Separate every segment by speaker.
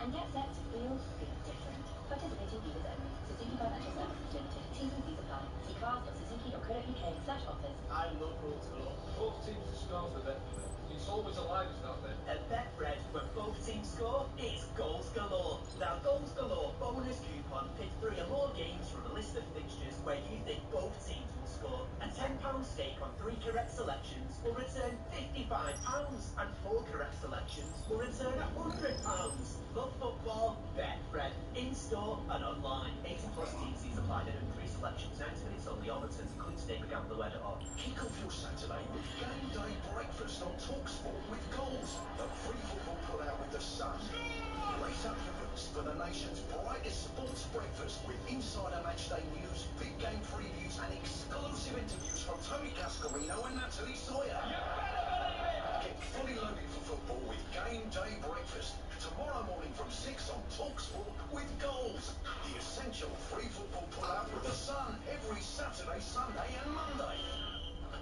Speaker 1: And get set to feel different. Participating dealers only. Suzuki Financial Services Limited. T's and C's apply. See cars.suzuki.co.uk/offers.
Speaker 2: I love goals galore. Both teams to score for Betfred. It's always alive, isn't it, then?
Speaker 3: At Betfred, when both teams score, it's goals galore. Now, goals galore bonus coupon pick 3 or more games from a list of fixtures where you think both teams will score. A £10 stake on 3 correct selections will return £55, and 4 correct selections will return £100. Love football? Betfred. In-store and online. 18 plus TCs applied and 3 selections. 90 minutes only on the terms include StateGamblerWeb.org.
Speaker 4: Kick off your Saturday with Game Day Breakfast on TalkSport with goals. The free football pull-out with the Sun. Race up the boost for the nation's brightest sports breakfast with insider matchday news, big game previews and exclusive interviews from Tony Cascarino and Natalie Sawyer. Get fully loaded for football with Game Day Breakfast. Tomorrow morning from 6 on TalkSport with goals. The essential free football pull-out with the Sun every Saturday, Sunday and Monday.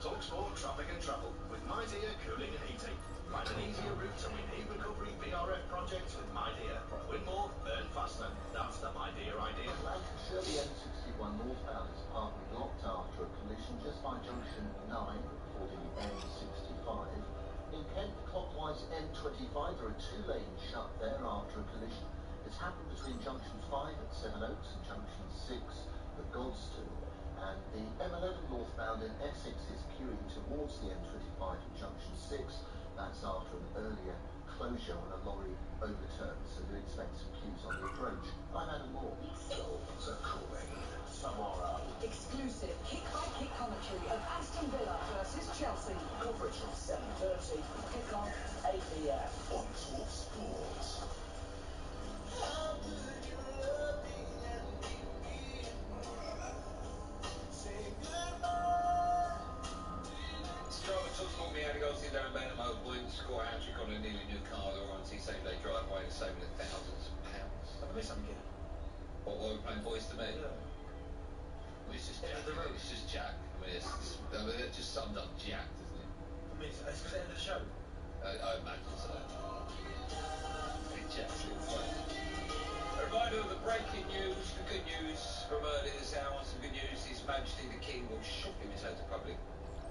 Speaker 4: TalkSport Traffic and Travel with MyDear Cooling and Heating. Find an easier route to win heat recovery VRF projects with MyDear. Win more, burn faster. That's the MyDear idea.
Speaker 5: Lancashire, the M61 northbound is partly blocked after a collision just by junction 9 for the M65. In Kent, clockwise M25, there are 2 lanes shut there after a collision. It's happened between junction 5 at Sevenoaks and junction 6 at Godstone. And the M11 northbound in Essex is queuing towards the M25 at junction 6. That's after an earlier closure when a lorry overturned, so do expect some queues on the approach. I'm Adam Moore.
Speaker 4: Goals are calling. Tomorrow.
Speaker 6: Exclusive kick-by-kick commentary of Aston Villa versus Chelsea.
Speaker 3: Coverage from 7:30, kick on 8 p.m.
Speaker 4: On TalkSport.
Speaker 2: TalkSport, me had to go see Darren Bennett, Motor Point, score a hat-trick on a nearly new car, the warranty same-day driveway, and saving thousands of pounds.
Speaker 7: Have I missed something here?
Speaker 2: What were we playing Boys to Me?
Speaker 7: Yeah.
Speaker 2: Well, it's just Jack. It's just Jack. I mean, it just summed up Jack, doesn't it?
Speaker 7: I mean, it's because the end of the show.
Speaker 2: I imagine so. Jack's little fun. A reminder of the breaking news, the good news from earlier this hour. Some good news: His Majesty the King will shortly return to public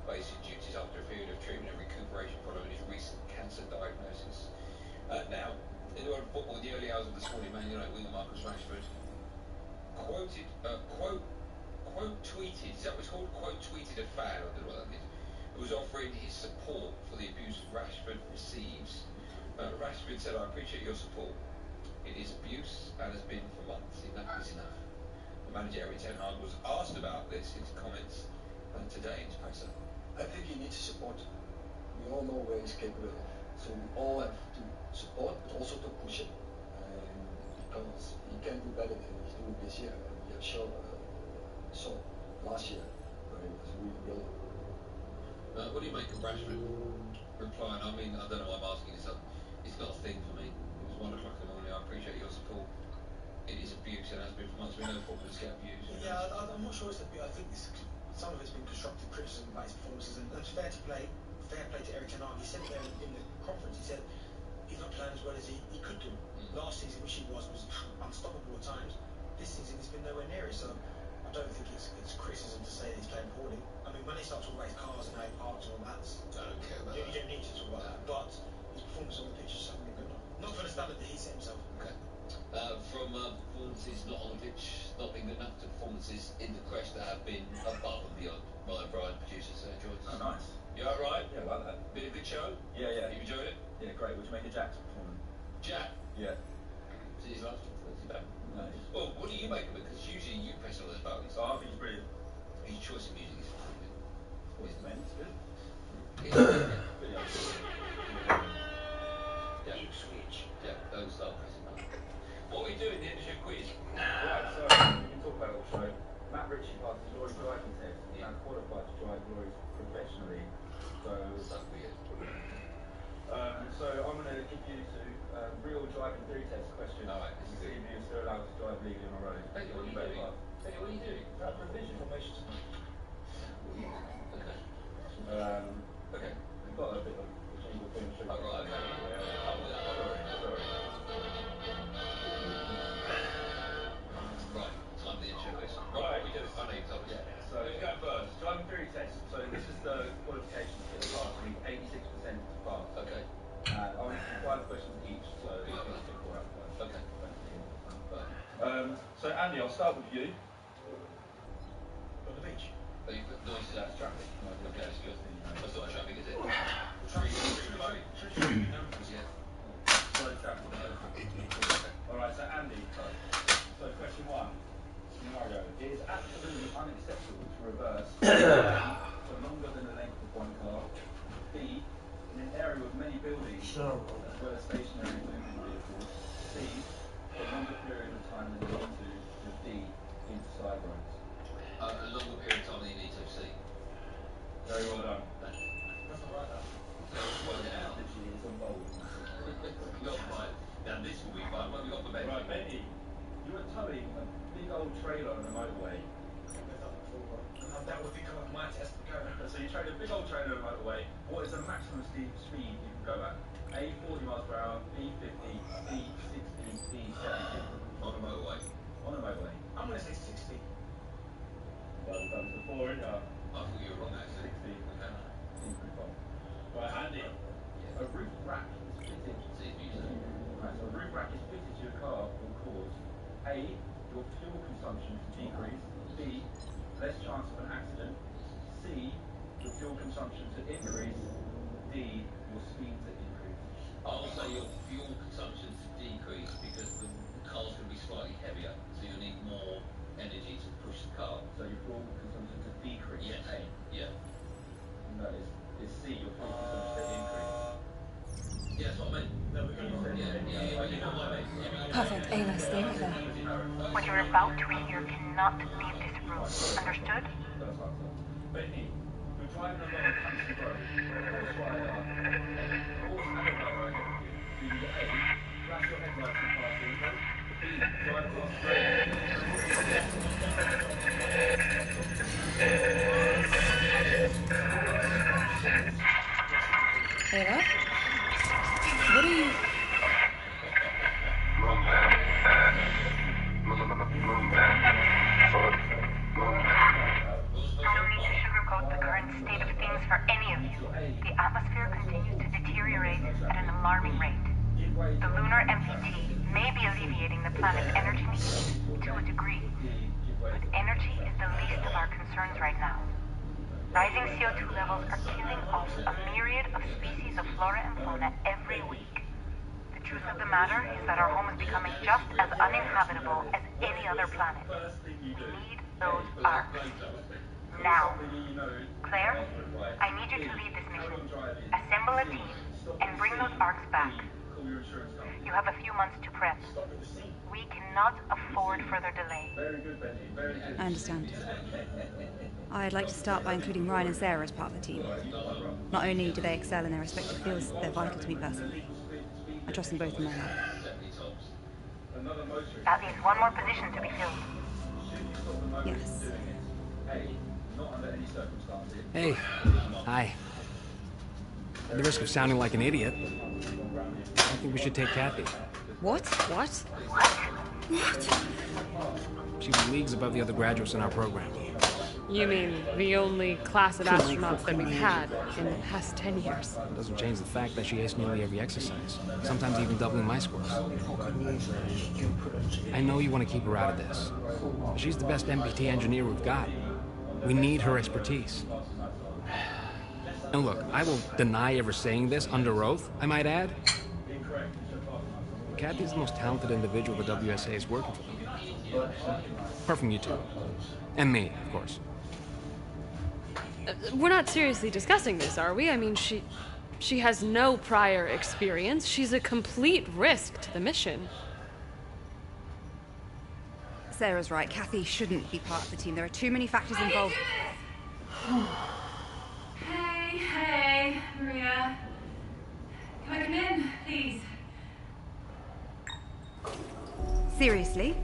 Speaker 2: basic duties after a period of treatment and recuperation following his recent cancer diagnosis. Now, in the world of football, in the early hours of this morning, Man United winger Marcus Rashford quote tweeted, is that what it's called? Quote tweeted a fan, I don't know what that means, who was offering his support for the abuse Rashford receives. Rashford said, "I appreciate your support. It is abuse and has been for months. Enough is enough." The manager Erik ten Hag was asked about this in his comments today in his presser.
Speaker 8: I think you need to support. We all know where he's capable of. So we all have to support, but also to push him. Because he can do better than he's doing this year. And we have shown, saw last year where he was really brilliant.
Speaker 2: What do you make of Rashford replying? I mean, I don't know why I'm asking this. It's not a thing for me. It was 1 o'clock in the morning. I appreciate your support. It is abuse and has been for months. We know footballers get abused.
Speaker 7: Yeah, I'm not sure it's abuse. I think some of it's been constructive criticism about his performances, and it's fair play to Erik ten Hag. He said it there in the conference. He said he's not playing as well as he could do. Last season, which he was unstoppable at times. This season, he's been nowhere near it. So I don't think it's criticism to say that he's playing poorly. I mean, when they start talking about his cars and how he parks and all that,
Speaker 2: I don't care about that.
Speaker 7: You don't need to talk about that. But his performance on the pitch is something good enough. Not for the standard that he set himself.
Speaker 2: Okay. From performances not on the pitch, not being good enough, to performances in the crest that have been above and beyond. Brian, producer, so enjoyed this.
Speaker 9: Oh, nice.
Speaker 2: You alright?
Speaker 9: Yeah, I like that.
Speaker 2: Been a good show?
Speaker 9: Yeah.
Speaker 2: You enjoyed it?
Speaker 9: Yeah, great. Would you make a Jack's performance?
Speaker 2: Jack?
Speaker 9: Yeah.
Speaker 2: See his last one? Is he back?
Speaker 9: No.
Speaker 2: Well, what do you make of it? Because usually you press all those buttons.
Speaker 9: Oh, I think it's brilliant.
Speaker 2: His choice of music is pretty good.
Speaker 9: What's the man? It's good.
Speaker 2: Pretty
Speaker 9: Yeah.
Speaker 2: Ipswich. Yeah, don't start pressing buttons. What are we doing? The industry quiz?
Speaker 9: Right, so we can talk about it also. Matt Ritchie passed his lorry driving test and now qualified to drive lorries professionally. So
Speaker 2: weird.
Speaker 9: So I'm going to give you two real driving theory test questions.
Speaker 2: Alright, this is
Speaker 9: see if you're still allowed to drive legally on the road.
Speaker 2: Hey, what are you doing? Hey, what are you doing?
Speaker 9: Revision formation tonight.
Speaker 2: Okay. Okay.
Speaker 9: We've got a bit of a jingle thing.
Speaker 2: Oh, right, okay.
Speaker 9: Yeah. Sorry. Andy, I'll start with you.
Speaker 7: On the beach.
Speaker 2: But you've got noises out of traffic. Okay, that's good. That's not traffic, is it? Yeah.
Speaker 9: Slow traffic. Alright, so Andy, so question 1. Scenario. It is absolutely unacceptable to reverse for longer than the length of one car. B, in an area with many buildings, as well as stationary moving vehicles. C, for a longer period of time than you need to. Or D, into side roads.
Speaker 2: A longer period of time than you need to see.
Speaker 9: Very well done.
Speaker 7: That's not right, though.
Speaker 2: So work it out.
Speaker 9: Literally, it's on bold.
Speaker 2: Not right. Now this will be fun. What have we got for Benny?
Speaker 9: Right, Benny, you were towing a big old trailer on the motorway.
Speaker 7: That would be kind of my test.
Speaker 9: So you trade a big old trailer on the motorway. What is the maximum speed you can go at? A, 40 miles per hour, B, 50, C, 60, D, 70.
Speaker 2: On a motorway.
Speaker 9: On a motorway.
Speaker 7: I'm going to say 60.
Speaker 9: Well done before,
Speaker 2: I thought you were wrong actually.
Speaker 9: 60.
Speaker 2: Okay.
Speaker 9: Seems pretty fun. Right, Andy. A roof rack is fitted.
Speaker 2: See if you say.
Speaker 9: Right, so a roof rack is fitted to your car will cause A, your fuel consumption to decrease. B, less chance of an accident. C, your fuel consumption to increase. D, your speed to increase.
Speaker 2: I'll say your fuel consumption to decrease because the car's going to be slightly heavier, so you'll need more energy to push the car.
Speaker 9: So your fuel consumption to decrease.
Speaker 2: Yes.
Speaker 9: A.
Speaker 2: Yeah.
Speaker 9: No, it's C, your fuel consumption to increase.
Speaker 2: Yeah, that's what I meant.
Speaker 9: No, we're going to say
Speaker 2: Yeah, you know what I mean.
Speaker 10: Perfect. Ayla, stay right there.
Speaker 11: What you're about to hear cannot leave this room. Understood?
Speaker 9: That's what I thought. Benny, you're driving along a country road. Horse rider. Horse and a rider ahead of you. Do you A, flash your headlights and pass the window? B, drive across the road.
Speaker 10: Ayla? What are you...
Speaker 11: No need to sugarcoat the current state of things for any of you. The atmosphere continues to deteriorate at an alarming rate. The lunar MPT may be alleviating the planet's energy needs to a degree, but energy is the least of our concerns right now. Rising CO2 levels are killing off a myriad of species of flora and fauna every week. The truth of the matter is that our home is becoming just as uninhabitable as any other planet. We need those arcs. Now. Claire, I need you to lead this mission. Assemble a team and bring those arcs back. You have a few months to prep. We cannot afford further delay.
Speaker 9: Very good, Benny. Very good.
Speaker 10: I understand. I'd like to start by including Ryan and Sarah as part of the team. Not only do they excel in their respective fields, they're vital to me personally. I trust them both in my life.
Speaker 11: That leaves one more position to be filled.
Speaker 10: Yes.
Speaker 12: Hey. Hi. At the risk of sounding like an idiot, I think we should take Kathy.
Speaker 10: What? What? What?
Speaker 12: She's leagues above the other graduates in our program.
Speaker 13: You mean the only class of astronauts that we've had in the past 10 years?
Speaker 12: It doesn't change the fact that she aced nearly every exercise, sometimes even doubling my scores. I know you want to keep her out of this, but she's the best MPT engineer we've got. We need her expertise. And look, I will deny ever saying this under oath, I might add. Kathy's the most talented individual the WSA is working for them. Apart from you two. And me, of course.
Speaker 13: We're not seriously discussing this, are we? I mean, she has no prior experience. She's a complete risk to the mission.
Speaker 10: Sarah's right. Kathy shouldn't be part of the team. There are too many factors involved.
Speaker 14: Hey, Maria. Can I come in, please?
Speaker 10: Seriously?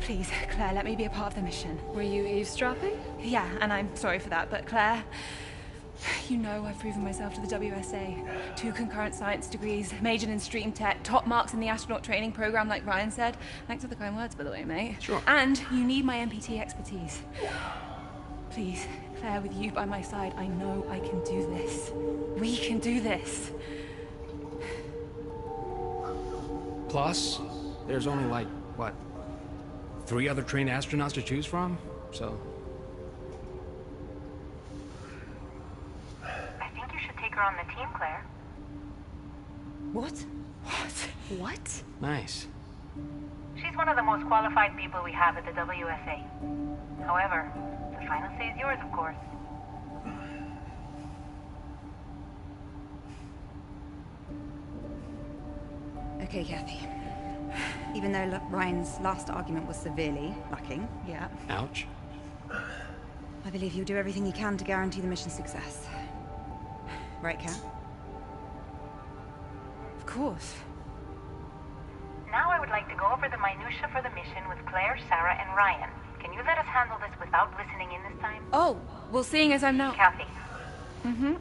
Speaker 10: Please, Claire, let me be a part of the mission.
Speaker 13: Were you eavesdropping?
Speaker 10: Yeah, and I'm sorry for that, but Claire, you know I've proven myself to the WSA. 2 concurrent science degrees, majored in stream tech, top marks in the astronaut training program, like Ryan said. Thanks for the kind words, by the way, mate.
Speaker 12: Sure.
Speaker 10: And you need my MPT expertise. Please, Claire, with you by my side, I know I can do this. We can do this.
Speaker 12: Plus, there's only like, what, 3 other trained astronauts to choose from, so...
Speaker 11: I think you should take her on the team, Claire.
Speaker 13: What?
Speaker 10: What?
Speaker 13: What?
Speaker 12: Nice.
Speaker 11: She's one of the most qualified people we have at the WSA. However, the final say is yours, of course.
Speaker 15: Okay, Kathy. Even though Ryan's last argument was severely lacking,
Speaker 10: Yeah.
Speaker 12: Ouch.
Speaker 15: I believe you'll do everything you can to guarantee the mission's success. Right, Kat?
Speaker 10: Of course.
Speaker 11: Now I would like to go over the minutiae for the mission with Claire, Sarah, and Ryan. Can you let us handle this without listening in this time?
Speaker 10: Oh, well, seeing as I'm now...
Speaker 11: Kathy.
Speaker 10: Mm-hmm.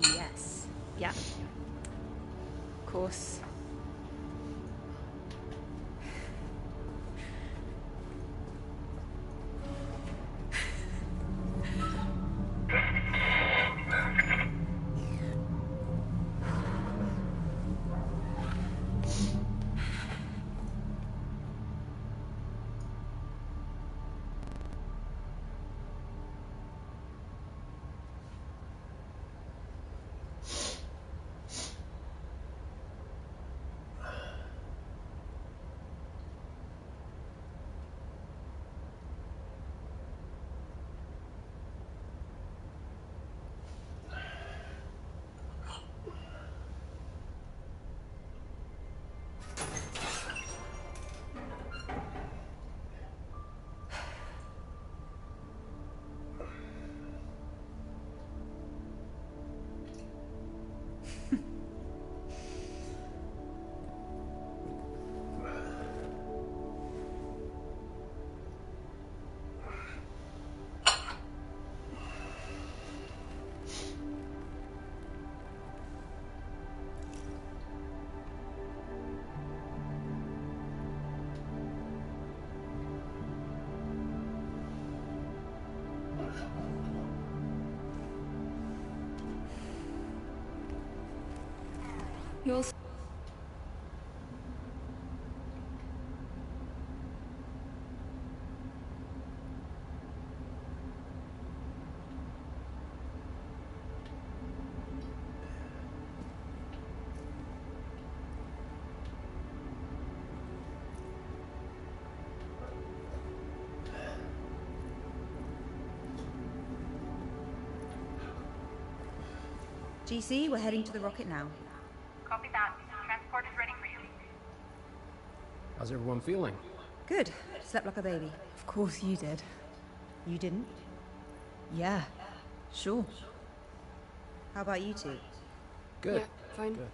Speaker 15: Yes.
Speaker 10: Yeah. Of course. You'll...
Speaker 15: GC, we're heading to the rocket now.
Speaker 11: Copy that. Transport is ready for you.
Speaker 12: How's everyone feeling?
Speaker 15: Good. Slept like a baby.
Speaker 10: Of course you did.
Speaker 15: You didn't?
Speaker 10: Yeah. Sure.
Speaker 15: How about you two?
Speaker 12: Good.
Speaker 13: Yeah, fine.
Speaker 12: Good.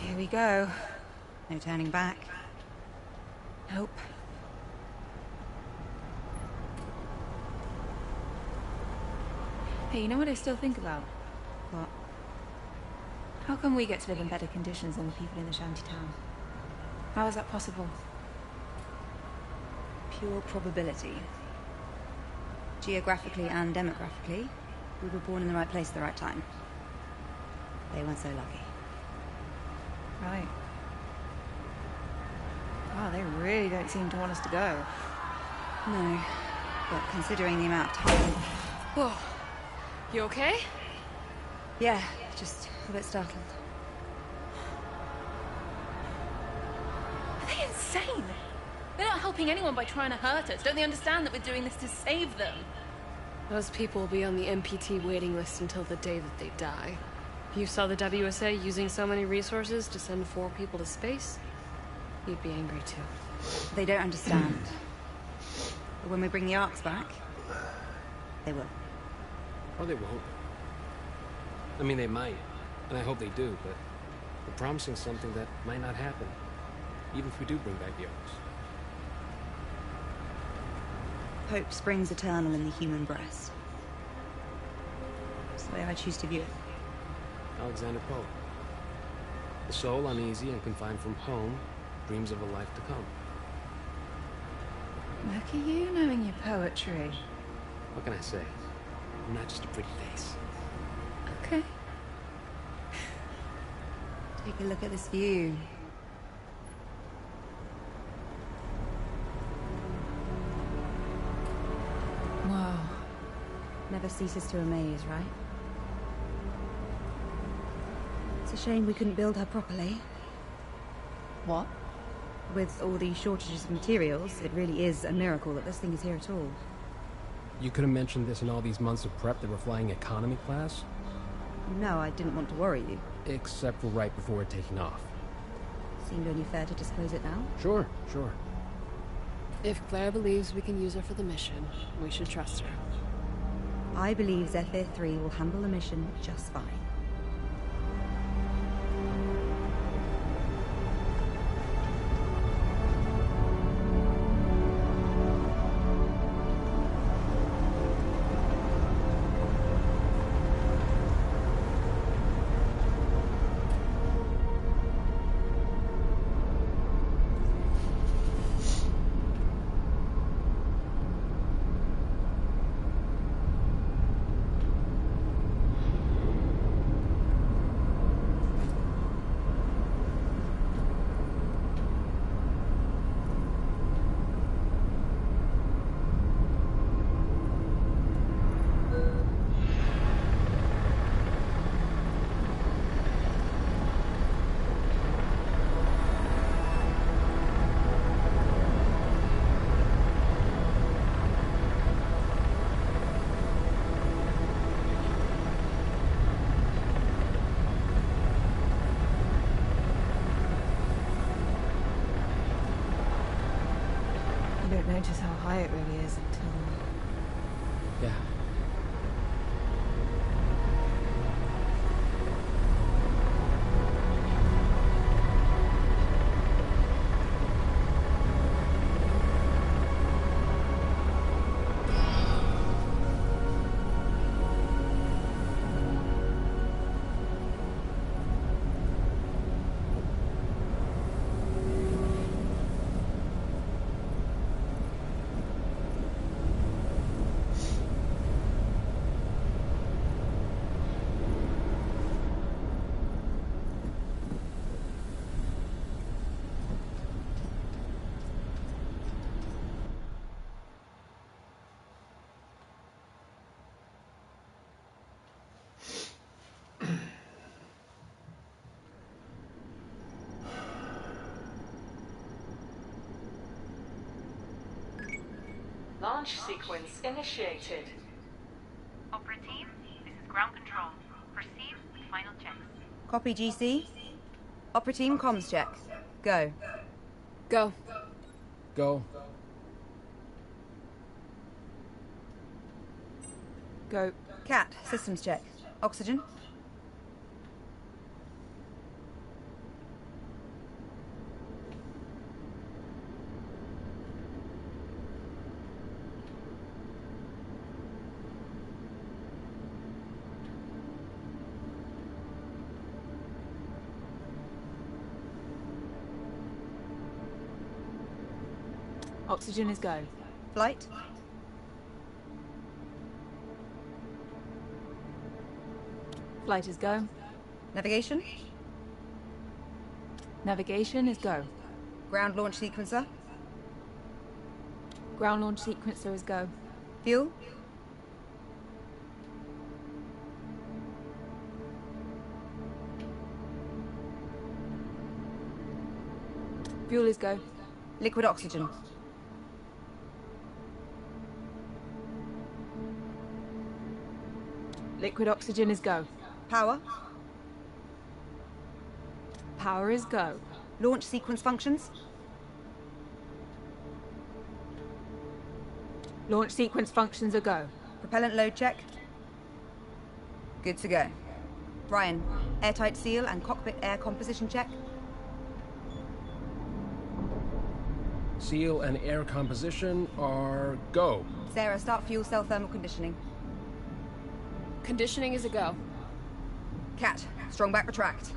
Speaker 15: Here we go. No turning back.
Speaker 10: Nope. Hey, you know what I still think about?
Speaker 15: What?
Speaker 10: How come we get to live in better conditions than the people in the shanty town? How is that possible?
Speaker 15: Pure probability. Geographically and demographically, we were born in the right place at the right time. They weren't so lucky.
Speaker 10: Right. Wow, they really don't seem to want us to go.
Speaker 15: No. But considering the amount of time...
Speaker 13: Whoa. You okay?
Speaker 15: Yeah, just a bit startled.
Speaker 10: Are they insane? They're not helping anyone by trying to hurt us. Don't they understand that we're doing this to save them?
Speaker 13: Those people will be on the MPT waiting list until the day that they die. If you saw the WSA using so many resources to send 4 people to space, you'd be angry too.
Speaker 15: They don't understand. But when we bring the Arks back, they will.
Speaker 12: Or they won't. I mean, they might, and I hope they do, but we're promising something that might not happen, even if we do bring back the Arks.
Speaker 15: Hope springs eternal in the human breast. That's the way I choose to view it.
Speaker 12: Alexander Pope. The soul, uneasy and confined from home, dreams of a life to come.
Speaker 10: Look at you knowing your poetry.
Speaker 12: What can I say? I'm not just a pretty face.
Speaker 10: Okay.
Speaker 15: Take a look at this view.
Speaker 10: Wow.
Speaker 15: Never ceases to amaze, right? It's a shame we couldn't build her properly.
Speaker 10: What?
Speaker 15: With all these shortages of materials, it really is a miracle that this thing is here at all.
Speaker 12: You could have mentioned this in all these months of prep that we're flying economy class?
Speaker 15: No, I didn't want to worry you.
Speaker 12: Except for right before we're taking off.
Speaker 15: Seemed only fair to disclose it now.
Speaker 12: Sure.
Speaker 13: If Claire believes we can use her for the mission, we should trust her.
Speaker 15: I believe Zephyr 3 will handle the mission just fine.
Speaker 10: Notice how high it really is until...
Speaker 12: Yeah.
Speaker 16: Launch sequence initiated.
Speaker 11: Opera team, this is ground control. Proceed with final checks.
Speaker 15: Copy, GC. Opera team, comms check. Go.
Speaker 13: Go.
Speaker 12: Go.
Speaker 10: Go.
Speaker 15: Cat, systems check. Oxygen.
Speaker 10: Oxygen is go.
Speaker 15: Flight.
Speaker 10: Flight is go.
Speaker 15: Navigation.
Speaker 10: Navigation is go.
Speaker 15: Ground launch sequencer.
Speaker 10: Ground launch sequencer is go.
Speaker 15: Fuel.
Speaker 10: Fuel is go.
Speaker 15: Liquid oxygen.
Speaker 10: Liquid oxygen is go.
Speaker 15: Power.
Speaker 10: Power is go.
Speaker 15: Launch sequence functions.
Speaker 17: Launch sequence functions a go.
Speaker 15: Propellant load check. Good to go. Brian, airtight seal and cockpit air composition check.
Speaker 12: Seal and air composition are go.
Speaker 15: Sarah, start fuel cell thermal conditioning.
Speaker 13: Conditioning is a go.
Speaker 15: Cat, strong back retract.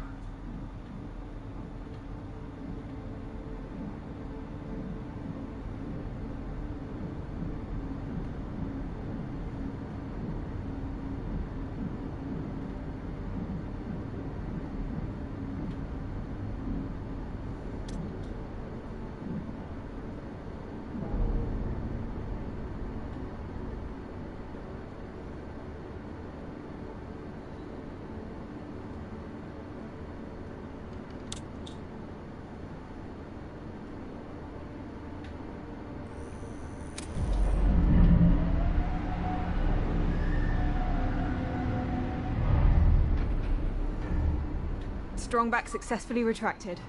Speaker 17: Strongback successfully retracted.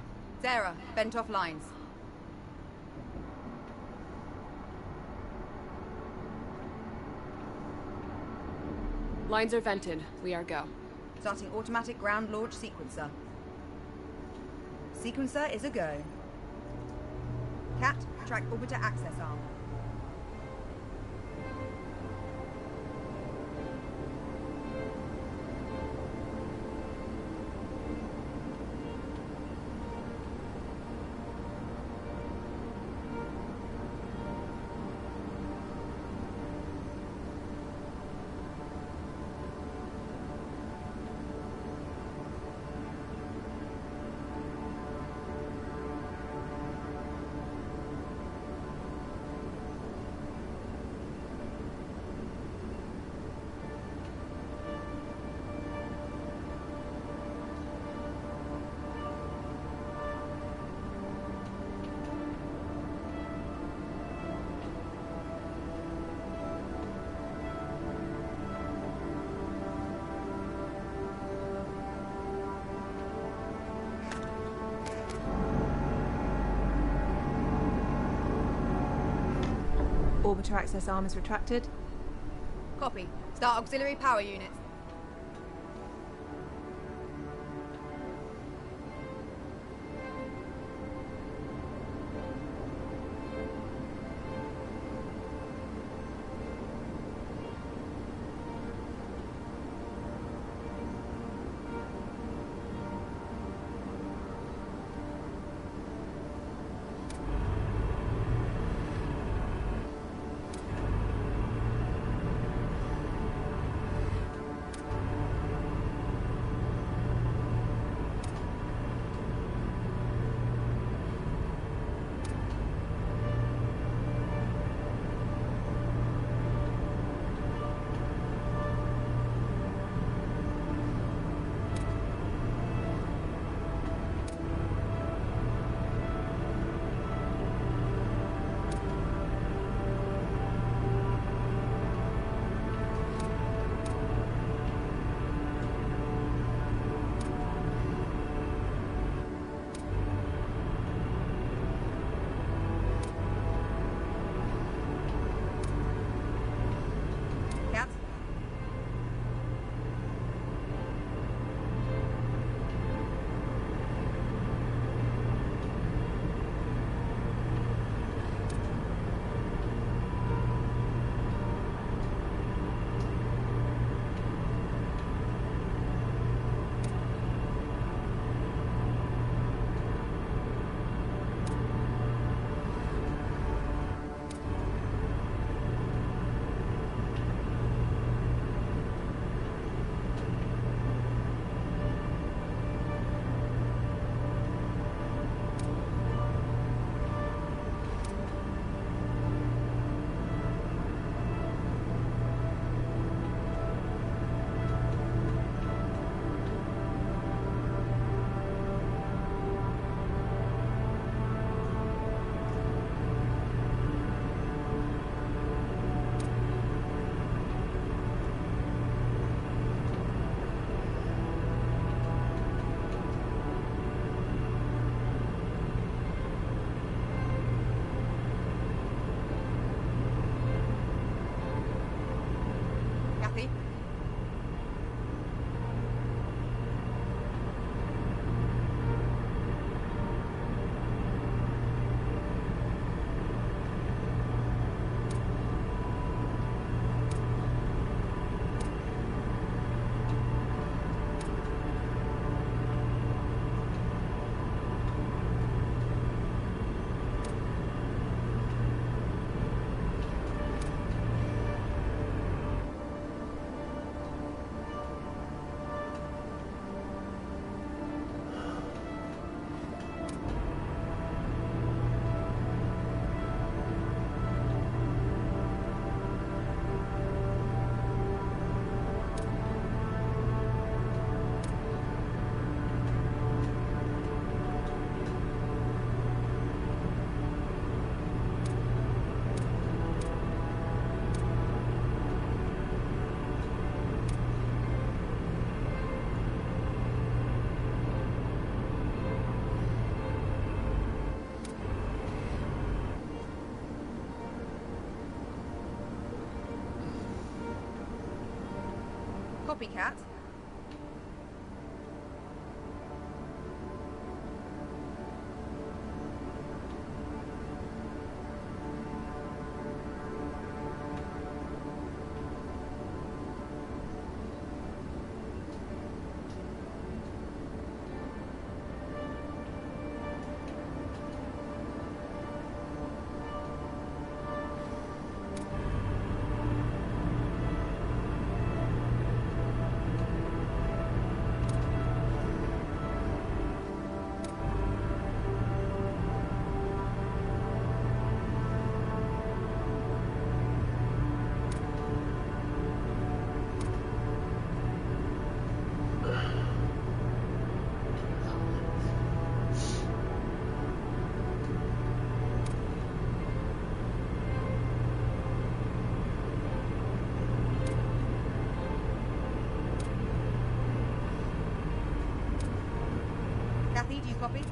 Speaker 15: Sarah, bent off lines.
Speaker 13: Lines are vented. We are go.
Speaker 15: Starting automatic ground launch sequencer. Sequencer is a go. Cat, track orbiter access arm.
Speaker 17: Orbiter access arm is retracted.
Speaker 15: Copy. Start auxiliary power units. Copycat. Kathy, do you copy?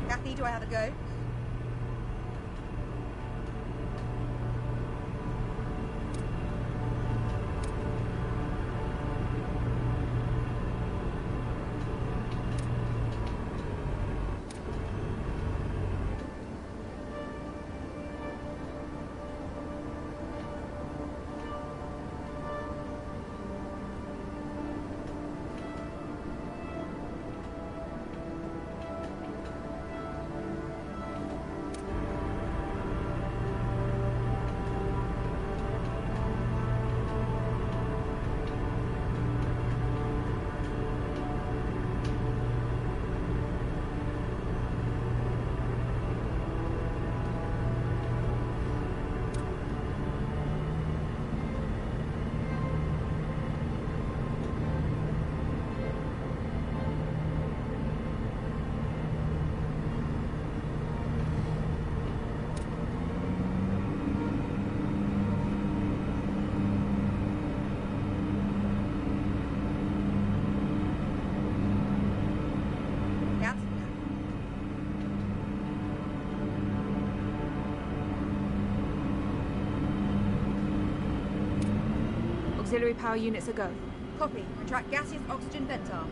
Speaker 15: Kathy, do I have a go?
Speaker 17: Auxiliary power units a go.
Speaker 15: Copy. Retract gaseous oxygen vent arm.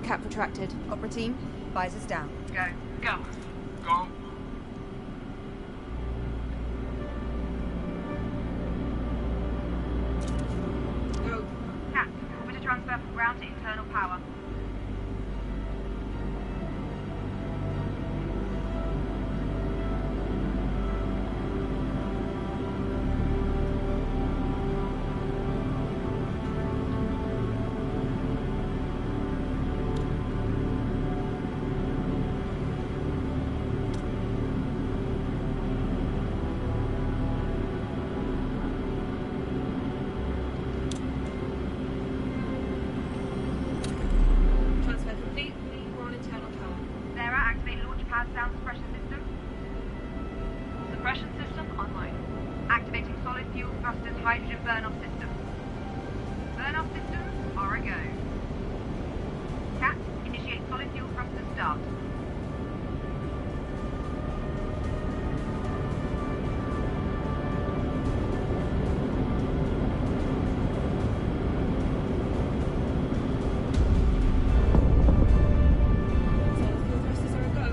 Speaker 17: Cap retracted.
Speaker 15: Opera team, visors down.
Speaker 11: Go.
Speaker 16: Go. Go.
Speaker 17: Go.
Speaker 11: Cap, orbiter transfer from ground to internal power.
Speaker 17: Transfer complete. We're on internal power.
Speaker 11: Sarah, activate launch pad sound suppression system.
Speaker 14: Suppression system online.
Speaker 11: Activating solid fuel thrusters hydrogen burn-off system. Burn-off systems are a go. Cat, initiate solid fuel thrusters start.
Speaker 17: Solid fuel thrusters are a go.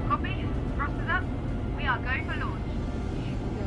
Speaker 11: Copy. Thrusters up. We are go for launch.
Speaker 17: Go.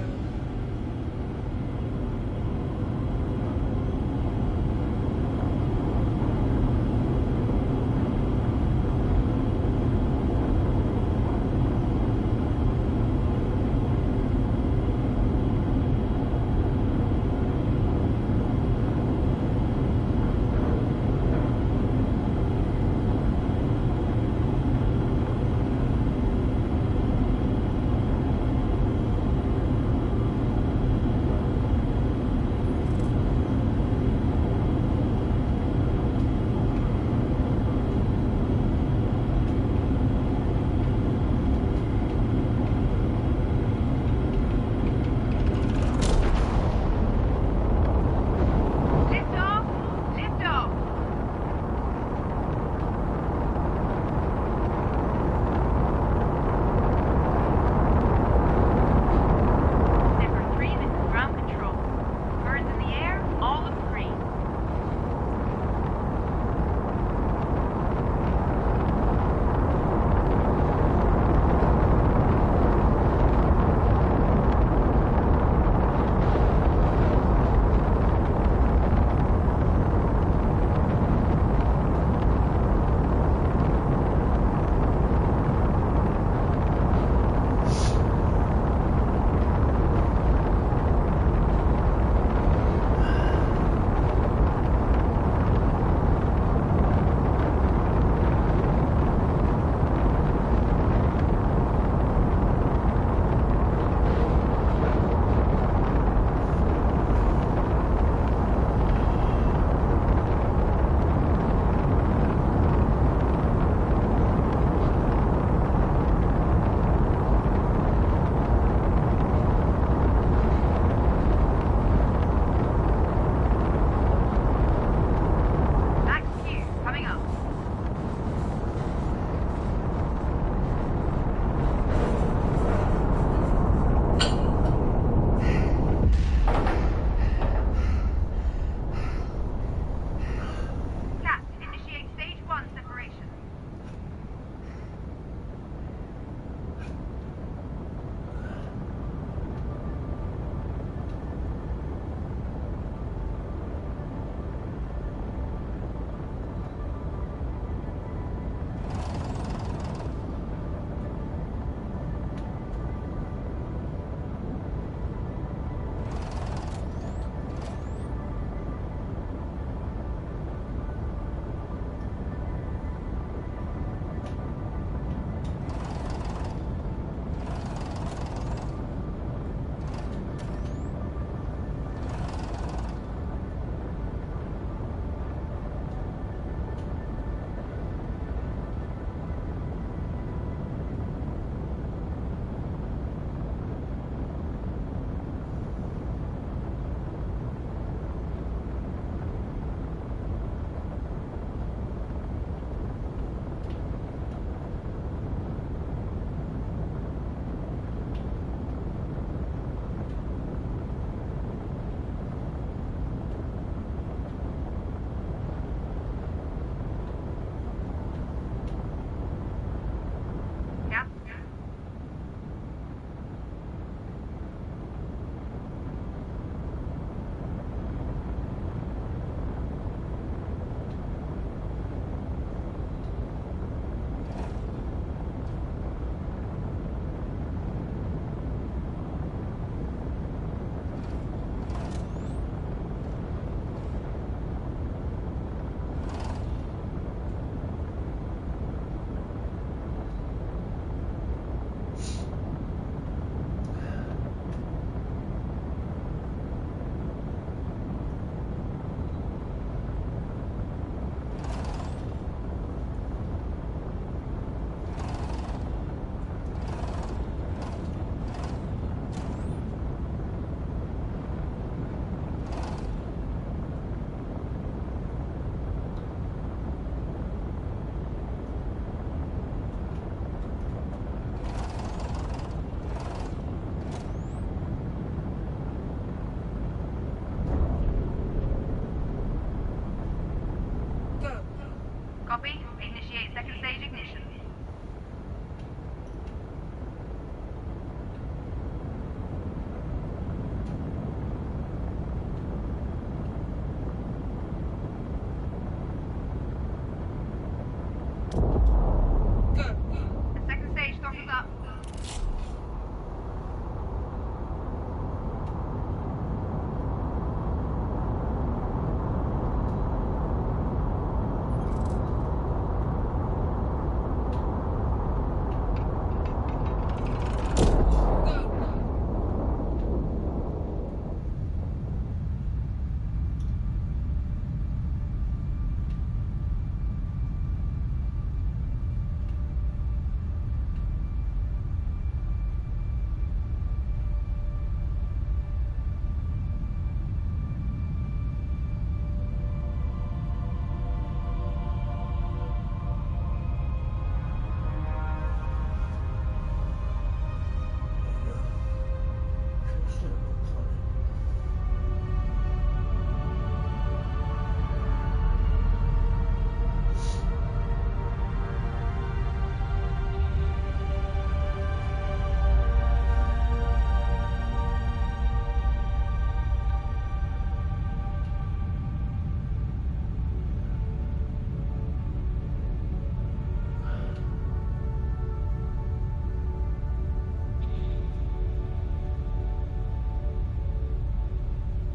Speaker 11: crosses up.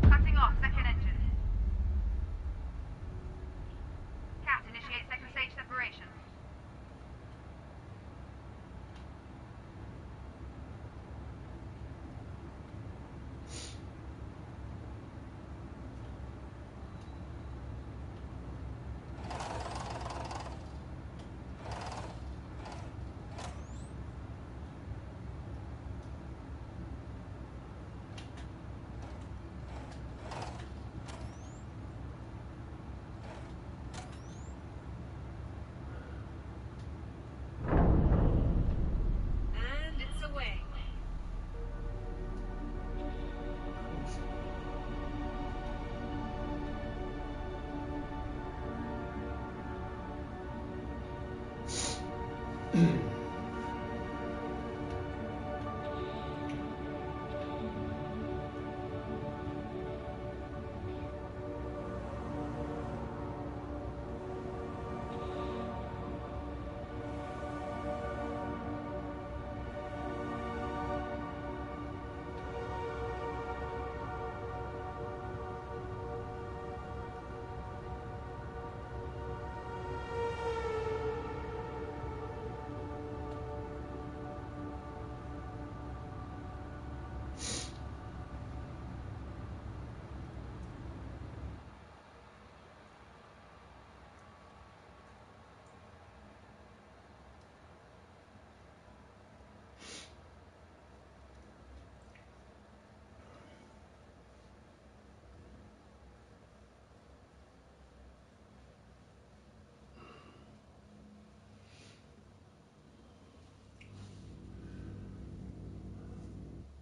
Speaker 11: Cutting off second engine. Cat, initiate second stage separation. And it's away.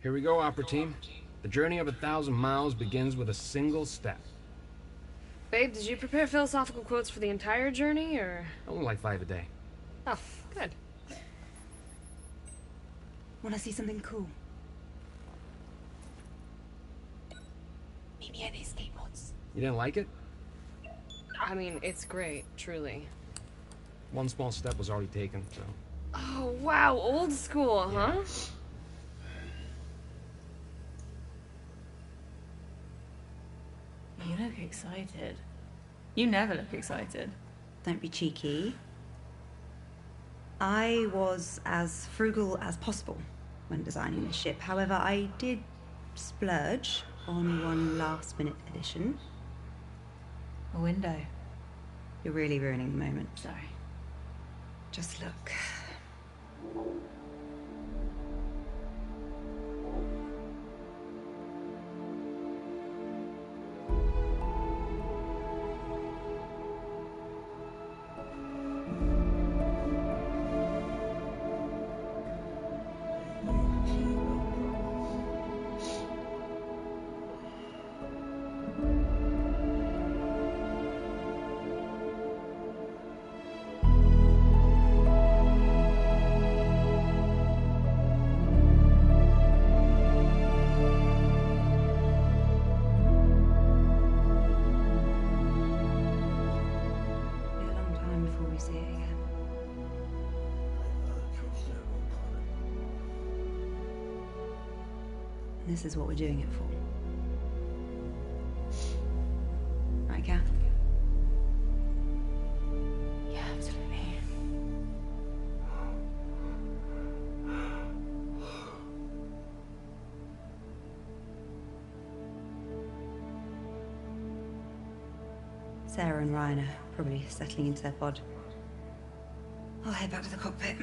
Speaker 12: Here we go, Opera Team. The journey of 1,000 miles begins with a single step.
Speaker 13: Babe, did you prepare philosophical quotes for the entire journey, or...?
Speaker 12: Only like 5 a day.
Speaker 13: Oh, good.
Speaker 15: Wanna see something cool?
Speaker 10: Meet me at these skateboards.
Speaker 12: You didn't like it?
Speaker 13: I mean, it's great, truly.
Speaker 12: One small step was already taken, so...
Speaker 13: Oh, wow, old school, huh?
Speaker 10: You look excited. You never look excited.
Speaker 15: Don't be cheeky. I was as frugal as possible when designing the ship. However, I did splurge on one last-minute addition.
Speaker 10: A window.
Speaker 15: You're really ruining the moment.
Speaker 10: Sorry.
Speaker 15: Just look. And this is what we're doing it for. Right, Kath?
Speaker 10: Yeah, absolutely.
Speaker 15: Sarah and Ryan are probably settling into their pod. I'll head back to the cockpit.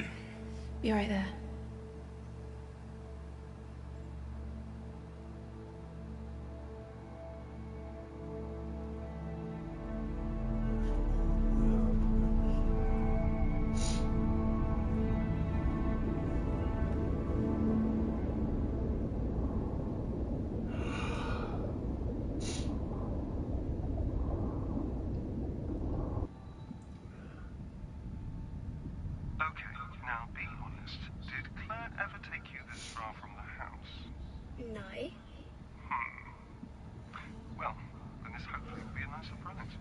Speaker 10: Be right there.
Speaker 16: Okay, now be honest. Did Claire ever take you this far from the house?
Speaker 18: No.
Speaker 16: Well, then this hopefully will be a nice surprise.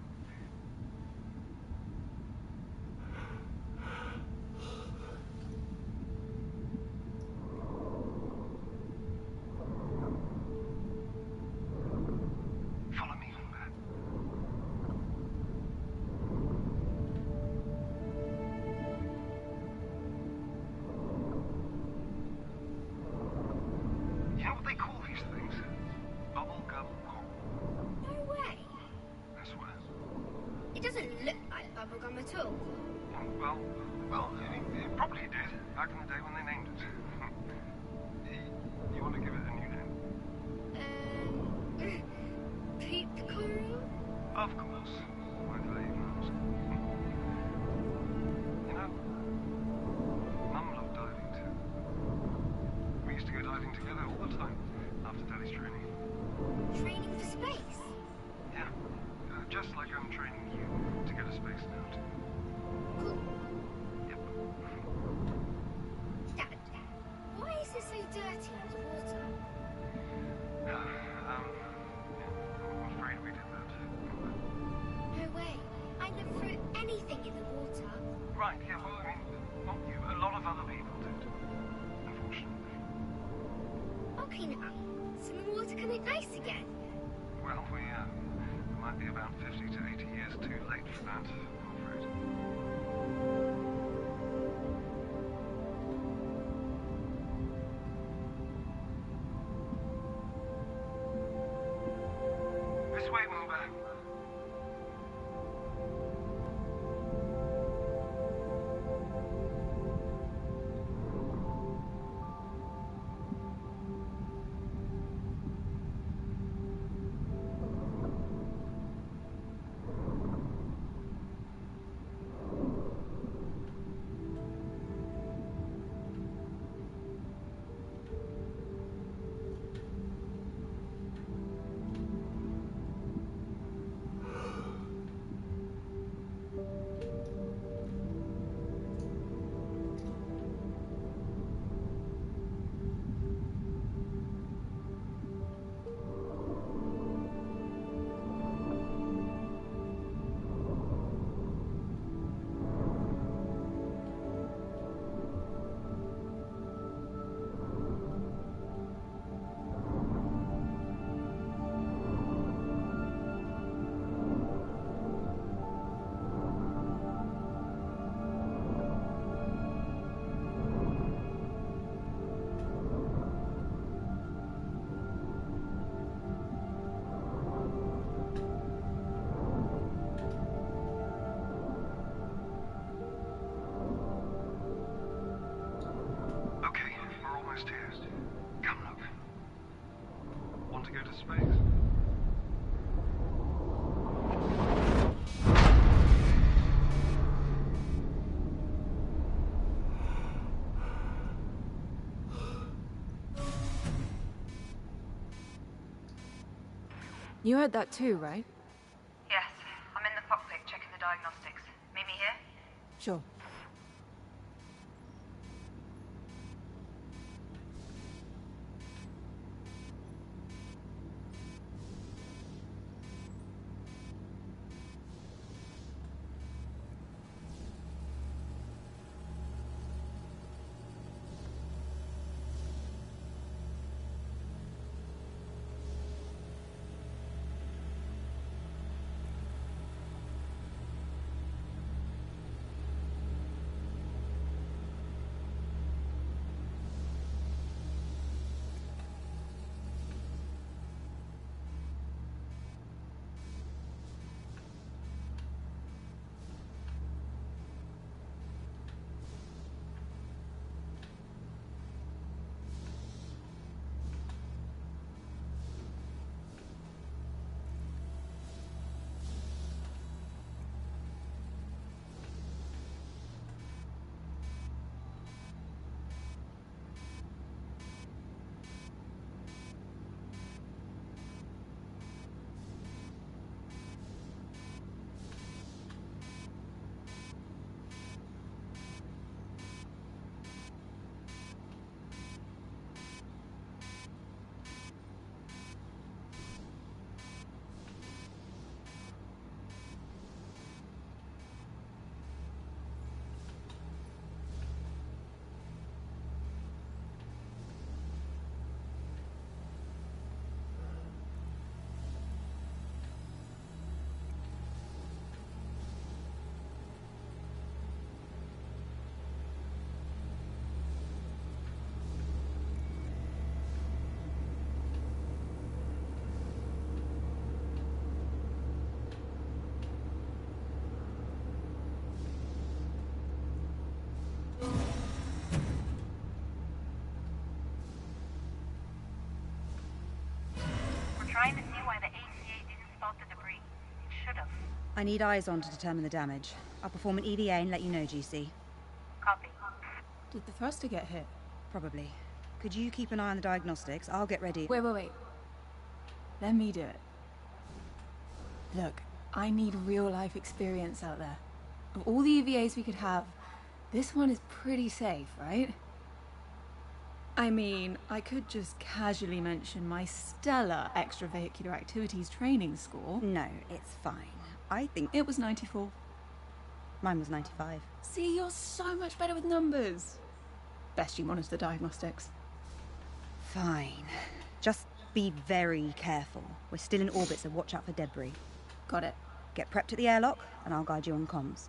Speaker 16: Follow me, Lambert. You know what they call these things? Bubblegum coral.
Speaker 18: No way.
Speaker 16: I swear.
Speaker 18: It doesn't look like bubblegum at all.
Speaker 16: Well, I mean, it probably did, back in the day when they named it. You want to give it a new name?
Speaker 18: Poop coral?
Speaker 16: Of course. Why did I even ask? You know, Mum loved diving too. We used to go diving together all the time, after Daddy's training.
Speaker 18: Training for space?
Speaker 16: Yeah, just like I'm training you to get a space note.
Speaker 18: Cool.
Speaker 16: Yep.
Speaker 18: Dad, why is it so dirty underwater?
Speaker 16: I'm afraid we did that.
Speaker 18: No way. I never threw anything in the water.
Speaker 16: Right, yeah, well, I mean, not you, a lot of other people did. Unfortunately.
Speaker 18: Okay now, so the water can look nice again.
Speaker 16: Well, we might be about 50 to 80 years too late for that, I'm afraid. This way, Wilbur. Okay, we're almost here. Come, look. Want to go to space?
Speaker 10: You heard that too, right?
Speaker 11: Yes, I'm in the cockpit checking the diagnostics. Meet me here?
Speaker 10: Sure.
Speaker 15: I need eyes on to determine the damage. I'll perform an EVA and let you know, GC.
Speaker 11: Copy.
Speaker 10: Did the thruster get hit?
Speaker 15: Probably. Could you keep an eye on the diagnostics? I'll get ready.
Speaker 10: Wait. Let me do it. Look, I need real-life experience out there. Of all the EVAs we could have, this one is pretty safe, right? I mean, I could just casually mention my stellar extravehicular activities training score.
Speaker 15: No, it's fine. I think...
Speaker 10: It was 94.
Speaker 15: Mine was 95.
Speaker 10: See, you're so much better with numbers. Best you monitor the diagnostics.
Speaker 15: Fine. Just be very careful. We're still in orbit, so watch out for debris.
Speaker 10: Got it.
Speaker 15: Get prepped at the airlock, and I'll guide you on comms.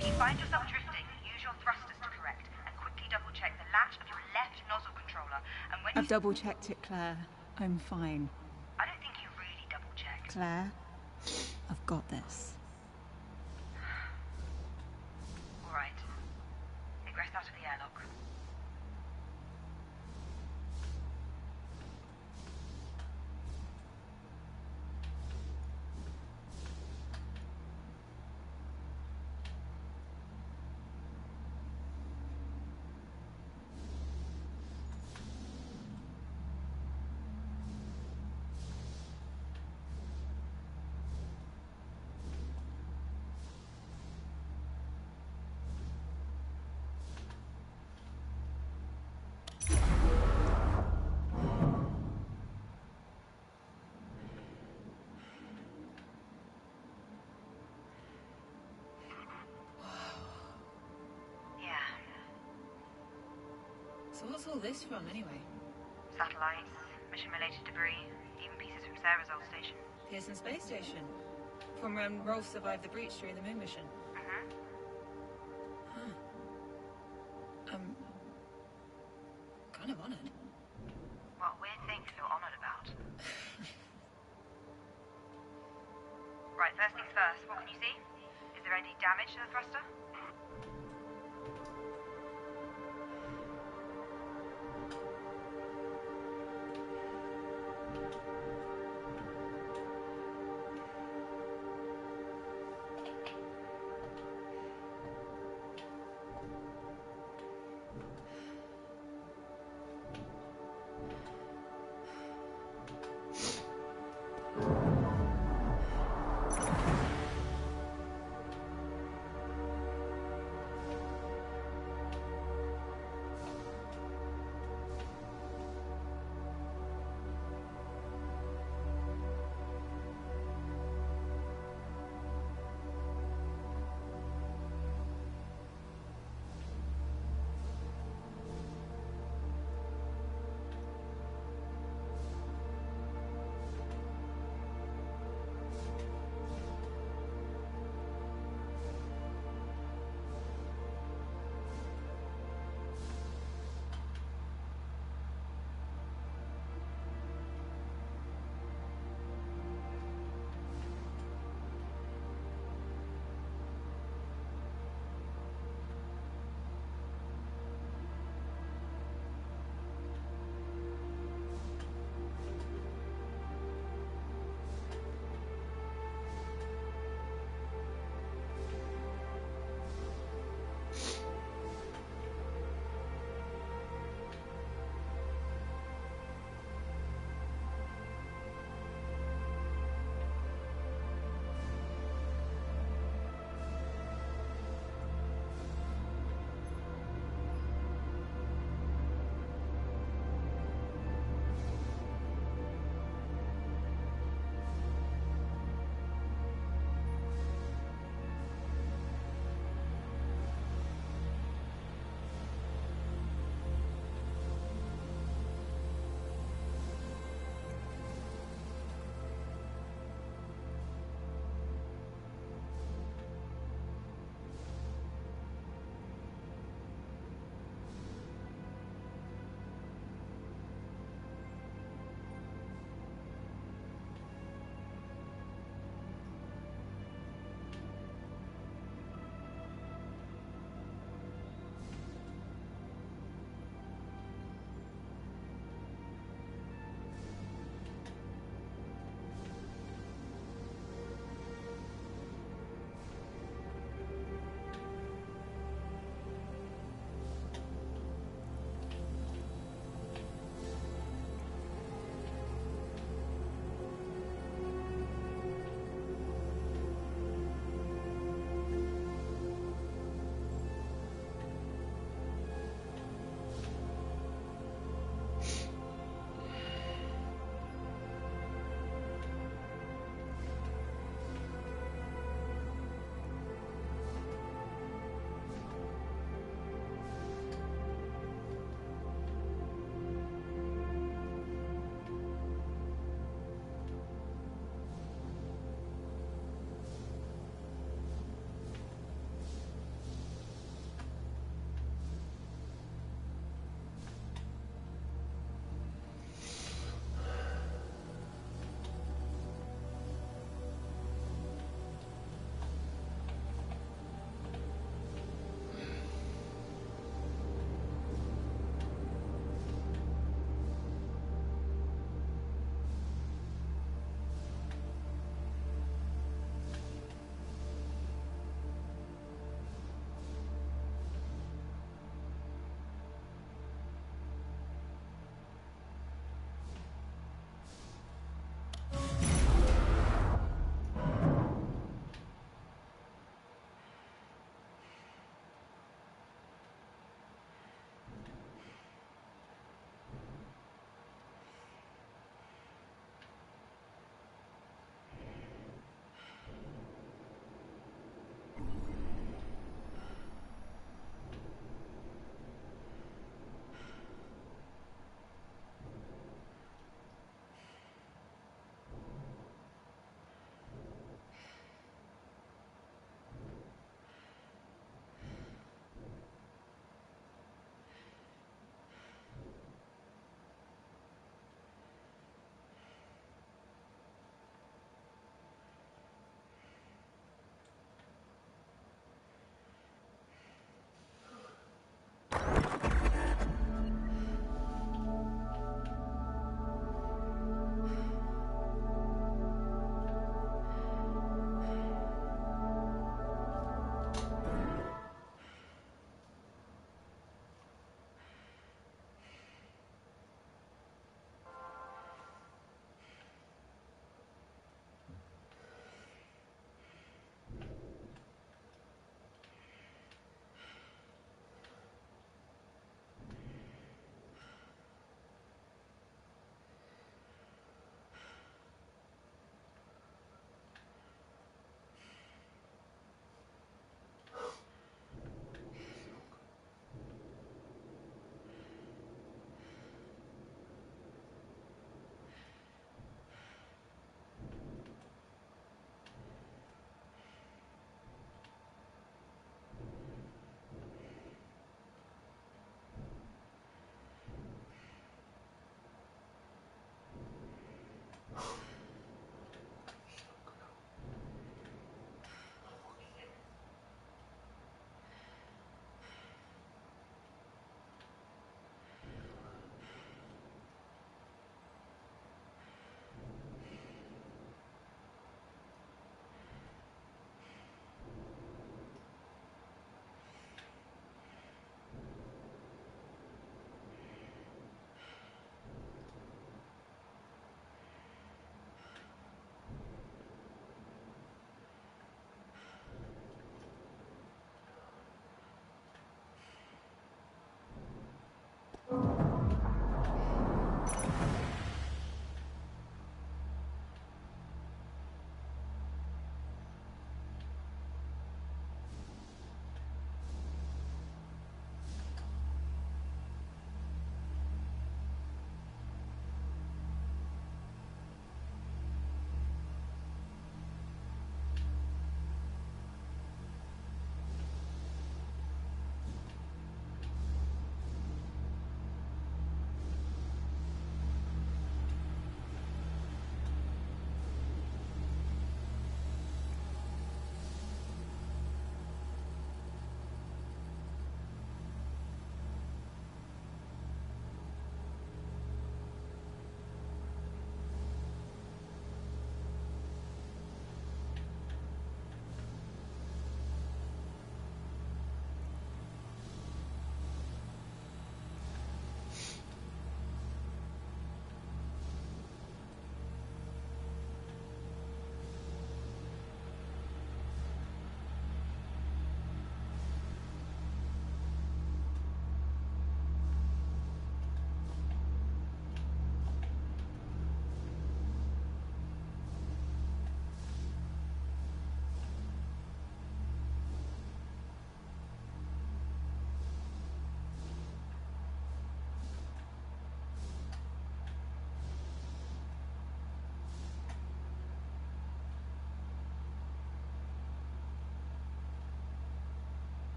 Speaker 11: If you find yourself drifting, use your thrusters to correct and quickly double-check the latch of your left nozzle controller. And when
Speaker 10: I've double-checked it, Claire. I'm fine.
Speaker 11: I don't think you really double-checked.
Speaker 10: Claire, I've got this.
Speaker 11: All right. Egress out of the airlock.
Speaker 10: So what's all this from, anyway?
Speaker 11: Satellites, mission-related debris, even pieces from Sarah's old station.
Speaker 10: Pearson Space Station. From when Rolf survived the breach during the moon mission. I'm kind of honored.
Speaker 11: What weird thing to feel honored about? Right, first things first, what can you see? Is there any damage to the thruster?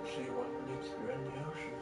Speaker 7: See what needs to be in the ocean.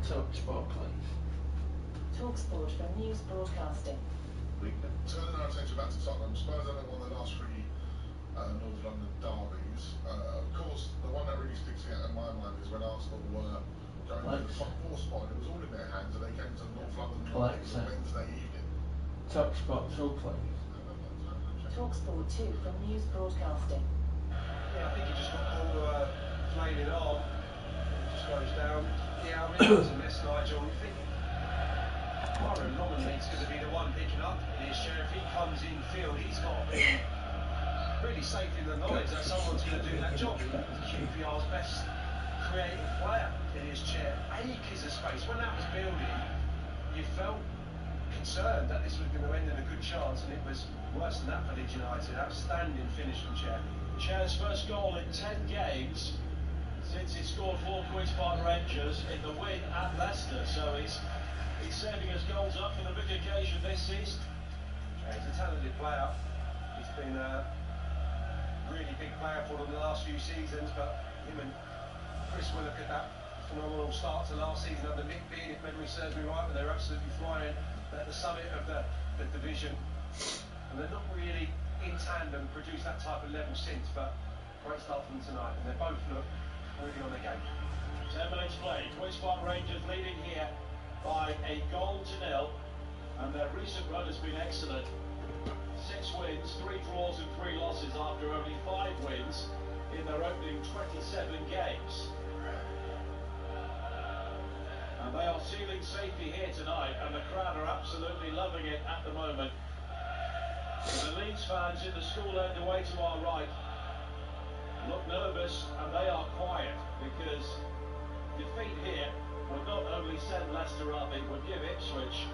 Speaker 19: TalkSport, please.
Speaker 1: TalkSport from News Broadcasting.
Speaker 20: Turning our attention back to Tottenham, Spurs have won their last 3 North London derbies. Of course, the one that really sticks out in my mind is when Arsenal were going to the top 4 spot. It was all in their hands, and they came to North London on Wednesday evening.
Speaker 19: TalkSport 2, please.
Speaker 1: TalkSport 2 from News Broadcasting.
Speaker 16: Yeah, I think he just got Paul flaming on. It just goes down. Yeah, I mean, it's a mess, Nigel. You think Byron Nominat's going to be the one picking up his share. If he comes in field, he's got to be really safe in the knowledge that someone's going to do that job. QPR's best creative player in his chair. Acres of space. When that was building, you felt concerned that this was going to end in a good chance, and it was worse than that for Leeds United. Outstanding finish from Chair.
Speaker 21: Chair's first goal in 10 games since he scored for Queen's Park Rangers in the win at Leicester. So he's saving his goals up for the big occasion this season.
Speaker 16: Yeah, he's a talented player. He's been a really big player for them the last few seasons, but him and Chris Willock at that phenomenal start to last season under Mick Bean, if memory serves me right, but they're absolutely flying at the summit of the division. And they're not really in tandem produced that type of level since, but great start from them tonight, and they both look really on their game.
Speaker 21: 10 minutes played. Queen's Park Rangers leading here by a goal to nil, and their recent run has been excellent. 6 wins, 3 draws and 3 losses after only 5 wins in their opening 27 games. And they are sealing safety here tonight, and the crowd are absolutely loving it at the moment. The Leeds fans in the school end away to our right look nervous, and they are quiet, because defeat here would not only send Leicester up, it would give Ipswich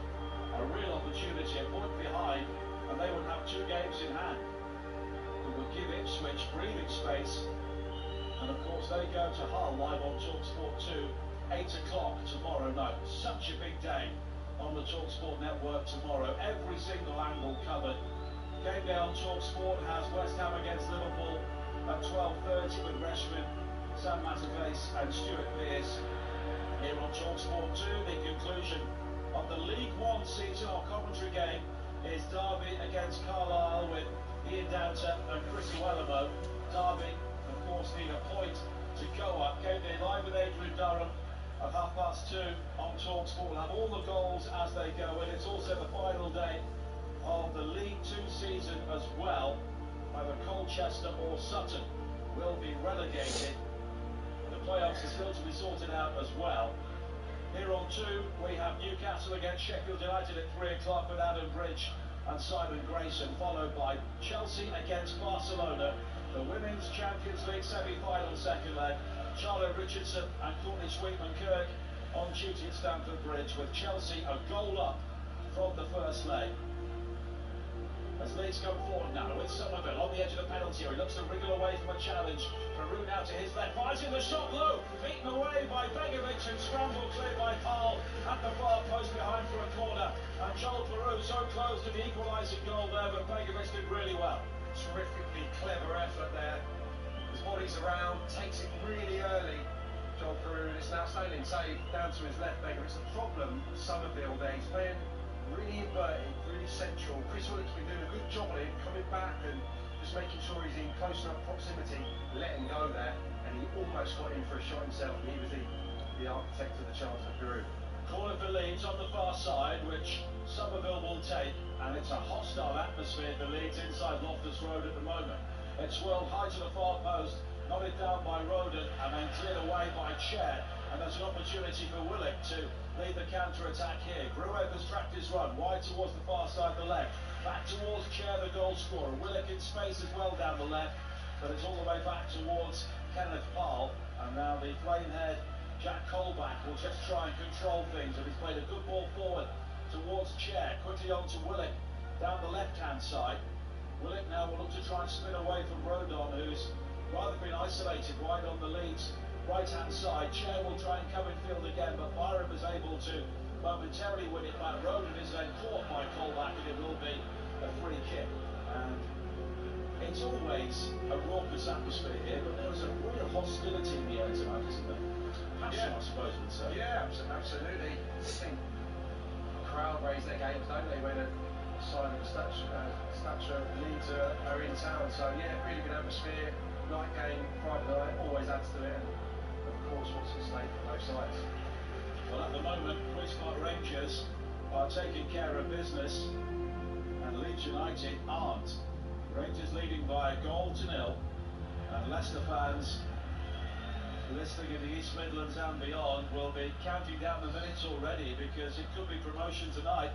Speaker 21: a real opportunity, a point behind, and they would have 2 games in hand. It would give Ipswich breathing space, and of course they go to Hull live on TalkSport 2, 8 o'clock tomorrow night. Such a big day on the TalkSport network tomorrow. Every single angle covered. Game day on TalkSport has West Ham against Liverpool at 12:30 with Reshman, Sam Matterface and Stuart Pearce. Here on TalkSport 2, the conclusion of the League One season. Our commentary game is Derby against Carlisle with Ian Downter and Chrissy Wellamo. Derby, of course, need a point to go up. Game day live with Adrian Durham at 2:30 on TalkSport. We'll have all the goals as they go, and it's also the final day of the League 2 season as well. Either Colchester or Sutton will be relegated. The playoffs are still to be sorted out as well. Here on 2, we have Newcastle against Sheffield United at 3 o'clock with Adam Bridge and Simon Grayson, followed by Chelsea against Barcelona, the Women's Champions League semi-final second leg. Charlotte Richardson and Courtney Sweetman-Kirk on duty at Stamford Bridge, with Chelsea a goal up from the first leg. As Leeds come forward now with Somerville on the edge of the penalty area. He looks to wriggle away from a challenge. Peru now to his left, fires in the shot low, beaten away by Begovic and scrambled clear by Paul at the far post behind for a corner. And Joel Peru so close to the equalising goal there, but Begovic did really well.
Speaker 16: Terrifically clever effort there. His body's around, takes it really early. Joel Peru, and it's an outstanding save down to his left. Begovic. The problem, Somerville there, he's playing really inverted, really central. Chris Willock's been doing a good job on it, coming back and just making sure he's in close enough proximity, letting go there, and he almost got in for a shot himself, and he was the architect of the chance for Peru.
Speaker 21: Corner for Leeds on the far side, which Somerville will take, and it's a hostile atmosphere for Leeds inside Loftus Road at the moment. It's swirled high to the far post, nodded down by Roden, and then cleared away by Chair, and there's an opportunity for Willock to lead the counter-attack here. Gruev has tracked his run wide towards the far side, the left. Back towards Chair, the goal scorer. Willock in space as well down the left, but it's all the way back towards Kenneth Paul. And now the flame-haired Jack Colback will just try and control things. And he's played a good ball forward towards Chair. Quickly on to Willock down the left-hand side. Willock now will look to try and spin away from Rodon, who's rather been isolated wide on the Leeds right-hand side. Chair will try and come in field again, but Byram is able to momentarily win it back. Roden is then caught by Colback, and it will be a free kick. And it's always a raucous atmosphere here, but there is a real hostility in the air tonight, isn't there? passion, I suppose we'd say.
Speaker 16: Yeah, absolutely. I think the crowd raise their games, don't they, when a sign of stature Leeds are in town. So yeah, really good atmosphere. Night game, Friday night, always adds to it. And of course, what's at stake for both sides.
Speaker 21: Well, at the moment, Queen's Park Rangers are taking care of business, and Leeds United aren't. Rangers leading by 1-0, and Leicester fans listening in the East Midlands and beyond will be counting down the minutes already, because it could be promotion tonight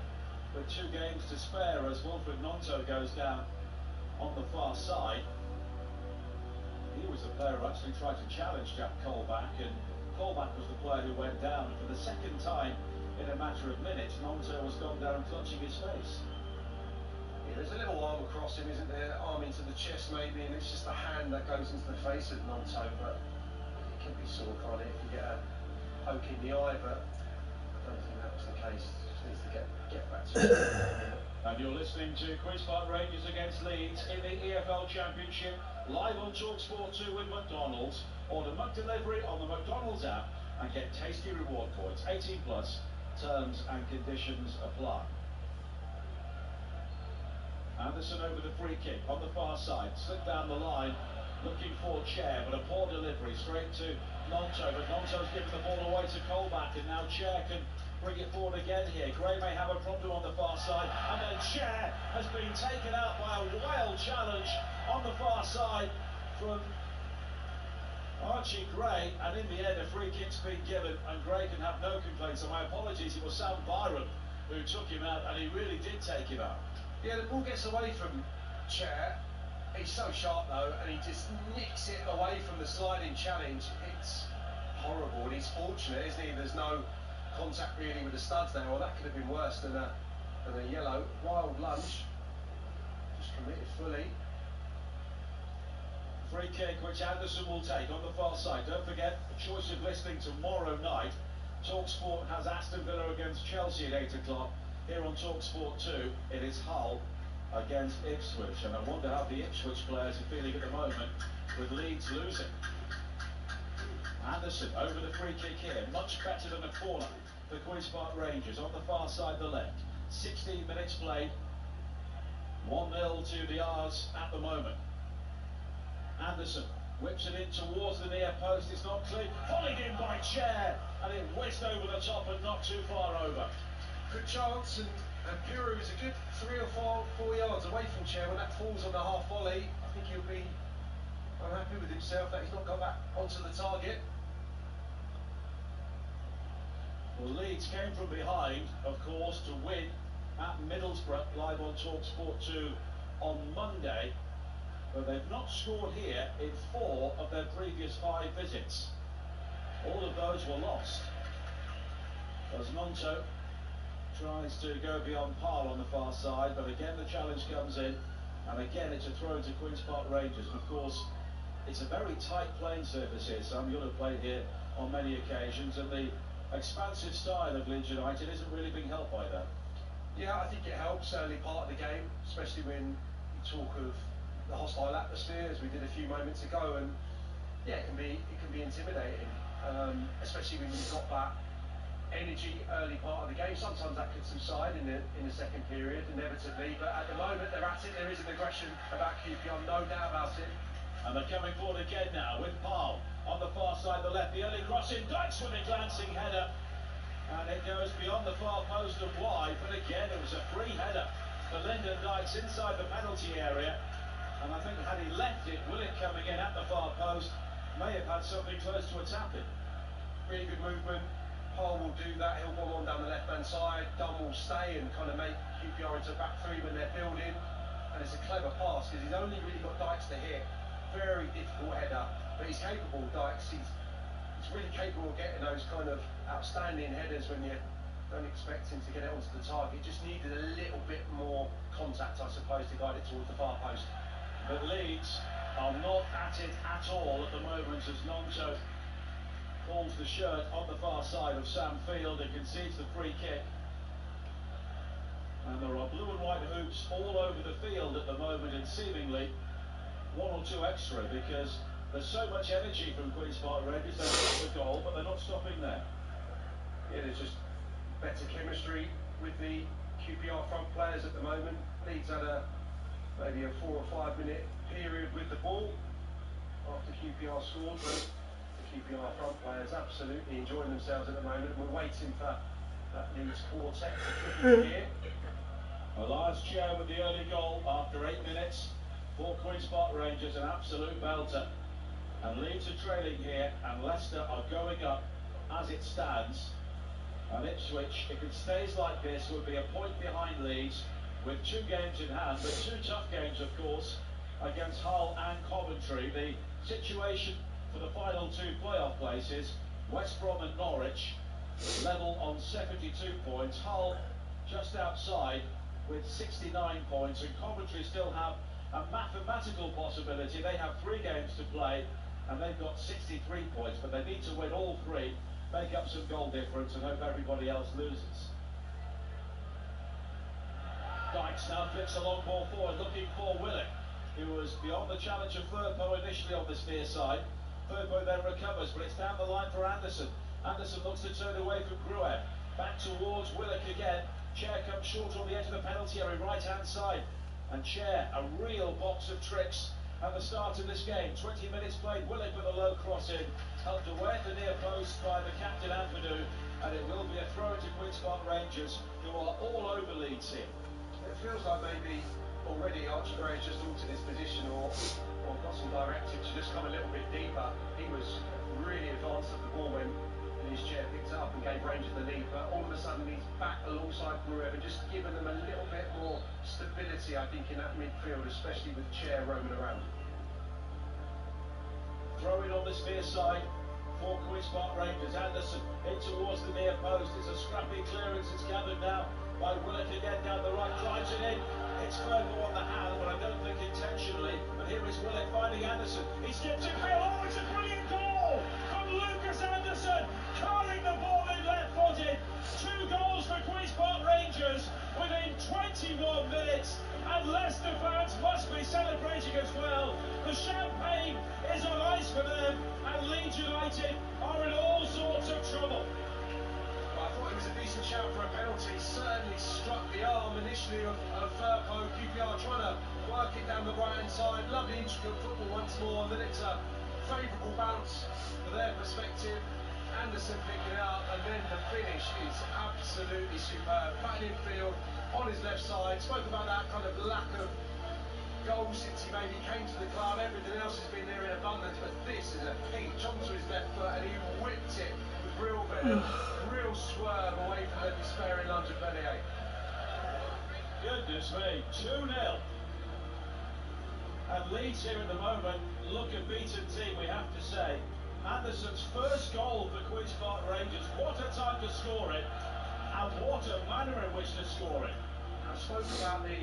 Speaker 21: with 2 games to spare as Wilfred Gnonto goes down on the far side. He was the player who actually tried to challenge Jack Colback, and Colback was the player who went down. For the second time in a matter of minutes, Gnonto has gone down clutching his face.
Speaker 16: Yeah, there's a little arm across him, isn't there? Arm into the chest maybe, and it's just a hand that goes into the face of Gnonto, but it can be sore, can't it, if you get a poke in the eye, but I don't think that was the case. Just needs to get back to it.
Speaker 21: And you're listening to Queen's Park Rangers against Leeds in the EFL Championship, live on TalkSport 2 with McDonald's. Order McDelivery on the McDonald's app and get tasty reward points. 18+, terms and conditions apply. Anderson over the free kick on the far side, slipped down the line, looking for Chair, but a poor delivery straight to Gnonto, but Gnonto's given the ball away to Colback, and now Chair can bring it forward again here. Gray may have a problem on the far side, and then Chair has been taken out by a wild challenge on the far side from Archie Gray, and in the end a free kick's been given, and Gray can have no complaints. So my apologies, it was Sam Byron who took him out, and he really did take him out.
Speaker 16: Yeah, the ball gets away from Chair. He's so sharp though, and he just nicks it away from the sliding challenge. It's horrible, and he's fortunate, isn't he? There's no contact really with the studs there, or that could have been worse than a yellow. Wild lunge, just committed fully.
Speaker 21: Free kick which Anderson will take on the far side. Don't forget, a choice of listening tomorrow night. TalkSport has Aston Villa against Chelsea at 8 o'clock. Here on TalkSport 2, it is Hull against Ipswich. And I wonder how the Ipswich players are feeling at the moment with Leeds losing. Anderson over the free kick here. Much better than a corner for Queen's Park Rangers. On the far side, the left. 16 minutes played. 1-0 to the R's at the moment. Anderson whips it in towards the near post. It's not clear. Volleyed in by Chair, and it whizzed over the top and not too far over.
Speaker 16: Good chance, and Piru is a good 3 or 4 yards away from Chair. When that falls on the half volley, I think he'll be unhappy with himself that he's not got that onto the target.
Speaker 21: Well, Leeds came from behind, of course, to win at Middlesbrough, live on TalkSport 2 on Monday. But they've not scored here in 4 of their previous 5 visits. All of those were lost. As Gnonto tries to go beyond par on the far side, but again the challenge comes in, and again it's a throw to Queen's Park Rangers. And of course, it's a very tight playing surface here, Sam. You'll have played here on many occasions, and the expansive style of Leeds United isn't really being helped by that.
Speaker 16: Yeah, I think it helps early part of the game, especially when you talk of the hostile atmosphere, as we did a few moments ago, and yeah, it can be intimidating, especially when you've got that energy early part of the game. Sometimes that could subside in the second period, inevitably, but at the moment they're at it. There is an aggression about QPR, no doubt about it.
Speaker 21: And they're coming forward again now with Powell on the far side, the left, the early crossing, Dykes with a glancing header, and it goes beyond the far post and wide, but again it was a free header for Lyndon Dykes inside the penalty area. And I think had he left it, Willett coming in at the far post may have had something close to a tap-in.
Speaker 16: Really good movement. Paul will do that. He'll bomb on down the left-hand side. Dunn will stay and kind of make QPR into a back 3 when they're building. And it's a clever pass because he's only really got Dykes to hit. Very difficult header, but he's capable, Dykes. He's really capable of getting those kind of outstanding headers when you don't expect him to get it onto the target. Just needed a little bit more contact, I suppose, to guide it towards the far post.
Speaker 21: But Leeds are not at it at all at the moment as Gnonto pulls the shirt on the far side of Sam Field and concedes the free kick. And there are blue and white hoops all over the field at the moment, and seemingly 1 or 2 extra, because There's so much energy from Queen's Park Rangers. They've got the goal, but they're not stopping there.
Speaker 16: Yeah, there's just better chemistry with the QPR front players at the moment. Leeds had maybe a 4 or 5 minute period with the ball after QPR scored, but the QPR front players absolutely enjoying themselves at the moment. We're waiting for that Leeds quartet to triple here.
Speaker 21: Elias Chair with the early goal after 8 minutes for Queen's Park Rangers, an absolute belter. And Leeds are trailing here, and Leicester are going up as it stands. And Ipswich, if it stays like this, would be a point behind Leeds with 2 games in hand, but 2 tough games, of course, against Hull and Coventry. The situation for the final 2 playoff places, West Brom and Norwich, level on 72 points. Hull just outside with 69 points, and Coventry still have a mathematical possibility. They have 3 games to play, and they've got 63 points, but they need to win all 3, make up some goal difference, and hope everybody else loses. Dykes now flicks a long ball forward, looking for Willock, who was beyond the challenge of Firpo initially on this near side. Firpo then recovers, but it's down the line for Anderson. Anderson looks to turn away from Gruev. Back towards Willock again. Chair comes short on the edge of the penalty area, right-hand side. And Chair, a real box of tricks at the start of this game. 20 minutes played, Willock with a low cross in. Helped away at the near post by the captain, Ampadu. And it will be a throw to Queen's Park Rangers, who are all over Leeds here.
Speaker 16: It feels like maybe already Archie Gray's just altered his position or got some directive to just come a little bit deeper. He was really advanced at the ball when his Chair picked it up and gave Rangers the lead, but all of a sudden he's back alongside Gruev and just given them a little bit more stability, I think, in that midfield, especially with Chair roaming around.
Speaker 21: Throwing on this near side for Queen's Park Rangers. Anderson in towards the near post. It's a scrappy clearance. It's gathered now by Willock again down the right, drives it in. It's Firpo on the hand, but I don't think intentionally. But here is Willock finding Anderson. He skips it. Oh, it's a brilliant goal from Lucas Anderson, curling the ball in left-footed. 2 goals for Queen's Park Rangers within 21 minutes. And Leicester fans must be celebrating as well. The champagne is on ice for them, and Leeds United are in all sorts of trouble.
Speaker 16: I thought it was a decent shout for a penalty. Certainly struck the arm initially of Firpo. QPR trying to work it down the right-hand side. Lovely intricate football once more, and then it's a favourable bounce for their perspective. Anderson picking it up, and then the finish is absolutely superb. Back in field on his left side. Spoke about that kind of lack of goals since he maybe came to the club. Everything else has been there in abundance, but this is a peach onto his left foot, and he whipped it with real venom, real swerve away from the despairing lunge of Bellier.
Speaker 21: Goodness me, 2-0. And Leeds here at the moment look a beaten team, we have to say. Anderson's first goal for Queen's Park Rangers. What a time to score it, and what a manner in which to score it.
Speaker 16: I spoke about the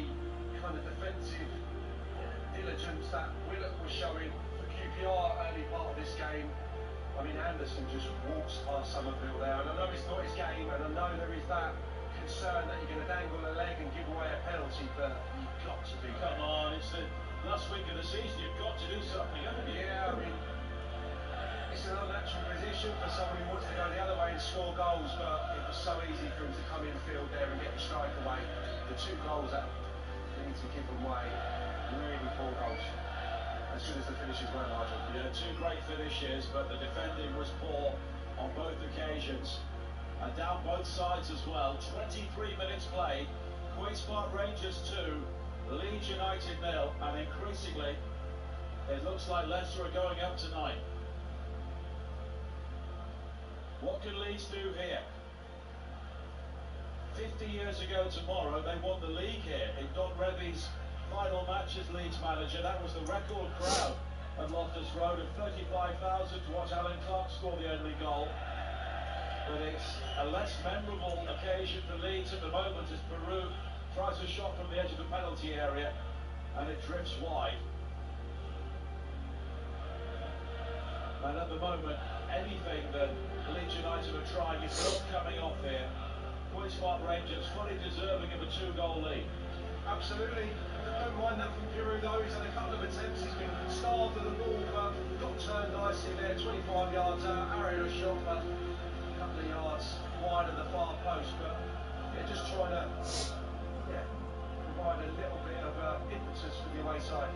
Speaker 16: kind of defensive diligence that Willock was showing for QPR early part of this game. I mean, Anderson just walks past Somerville there, and I know it's not his game, and I know there is that concern that you're going to dangle a leg and give away a penalty, but you've got to do
Speaker 21: Come on, it's the last week of the season, you've got to do something, haven't you?
Speaker 16: Yeah, I mean, it's an unnatural position for someone who wants to go the other way and score goals, but it was so easy for him to come in field there and get the strike away. The 2 goals that need to give away, really poor goals. As good as the finishes were, Nigel.
Speaker 21: Yeah, 2 great finishes, but the defending was poor on both occasions. And down both sides as well. 23 minutes played. Queen's Park Rangers 2, Leeds United 0, and increasingly it looks like Leicester are going up tonight. What can Leeds do here? 50 years ago tomorrow, they won the league here in Don Revie's final match as Leeds manager. That was the record crowd at Loftus Road of 35,000 to watch Alan Clark score the only goal. But it's a less memorable occasion for Leeds at the moment as Peru tries a shot from the edge of the penalty area and it drifts wide. And at the moment, anything that Leeds United are trying is not coming off here. Queen's Park Rangers fully deserving of a 2-goal lead.
Speaker 16: Absolutely. Don't mind that from Peru though. He's had a couple of attempts. He's been starved of the ball, but got to shot for a couple of yards wide of the far post, but yeah, just trying to provide a little bit of impetus for the away side.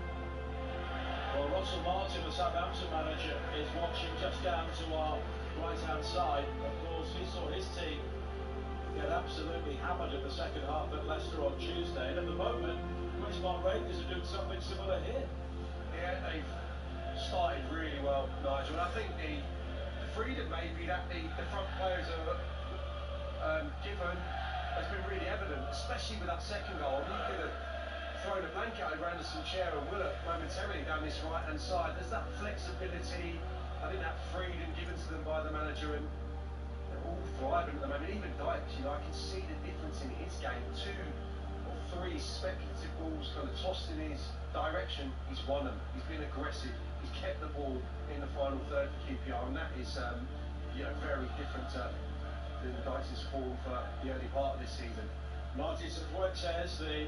Speaker 21: Well, Russell Martin, the Southampton manager, is watching just down to our right-hand side. Of course, he saw his team get absolutely hammered in the second half at Leicester on Tuesday, and at the moment, Queen's Park Rangers are doing something similar here.
Speaker 16: Yeah, they've started really well, Nigel, and I think the freedom maybe that the front players are given has been really evident, especially with that second goal. He could have thrown a blanket over Anderson, Chair and Willett momentarily down this right-hand side. There's that flexibility, I think that freedom given to them by the manager, and they're all thriving at the moment. Even Dykes, you know, I can see the difference in his game. 2 or 3 speculative balls kind of tossed in his direction, he's won them. He's been aggressive. He's kept the ball in the final third for QPR, and that is, very different to Dykes' form for the early part of this season.
Speaker 21: Martin Cifuentes, the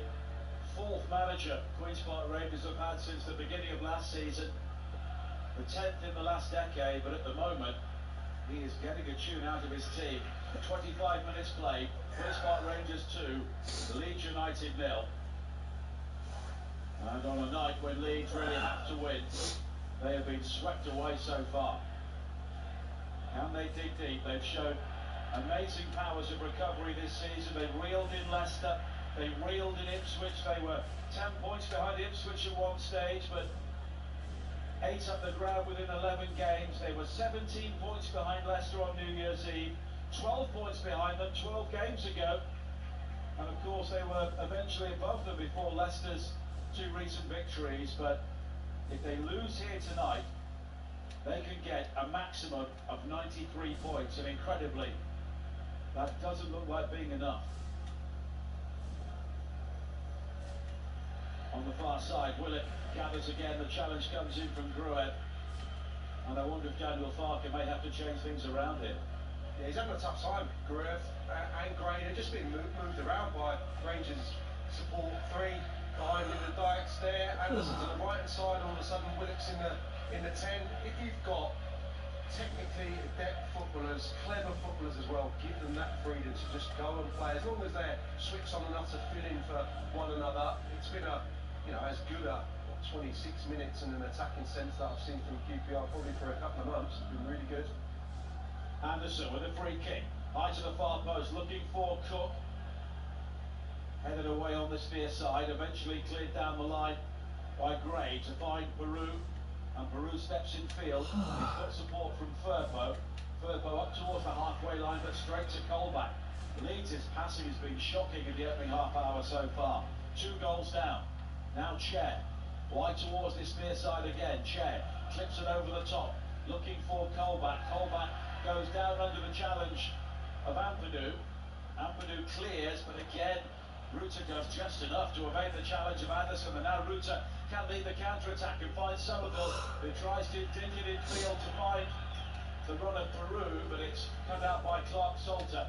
Speaker 21: 4th manager Queen's Park Rangers have had since the beginning of last season, the 10th in the last decade, but at the moment he is getting a tune out of his team. 25 minutes played, Queen's Park Rangers 2, Leeds United 0. And on a night when Leeds really have to win, they have been swept away so far. Can they dig deep? They've shown amazing powers of recovery this season. They reeled in Leicester, they reeled in Ipswich. They were 10 points behind Ipswich at one stage, but 8 up the ground within 11 games. They were 17 points behind Leicester on New Year's Eve, 12 points behind them 12 games ago, and of course they were eventually above them before Leicester's 2 recent victories. But if they lose here tonight, they can get a maximum of 93 points, and incredibly, that doesn't look like being enough. On the far side, Willett gathers again. The challenge comes in from Gruet, and I wonder if Daniel Farke may have to change things around here.
Speaker 16: Yeah, he's having a tough time. Gruet and Gray, they're just being moved around by Rangers support 3 behind in the Dykes there. Anderson to the right hand side. All of a sudden, Willock's in the 10. If you've got technically adept footballers, clever footballers as well, give them that freedom to just go and play. As long as they're switched on enough to fill in for one another. It's been as good a 26 minutes in an attacking sense that I've seen from QPR probably for a couple of months. It's been really good.
Speaker 21: Anderson with a free kick, high to the far post, looking for Cook. Headed away on this near side, eventually cleared down the line by Gray to find Peru. And Peru steps in field. He's got support from Firpo. Firpo up towards the halfway line, but straight to Colback. Leeds' passing has been shocking in the opening half hour so far. 2 goals down. Now Chair. Wide towards this near side again. Chair clips it over the top. Looking for Colback. Colback goes down under the challenge of Ampadu. Ampadu clears, but again, Ruta does just enough to evade the challenge of Anderson, and now Ruta can lead the counter-attack and find Somerville, who tries to dig it in field to find the run of Peru, but it's cut out by Clark Salter.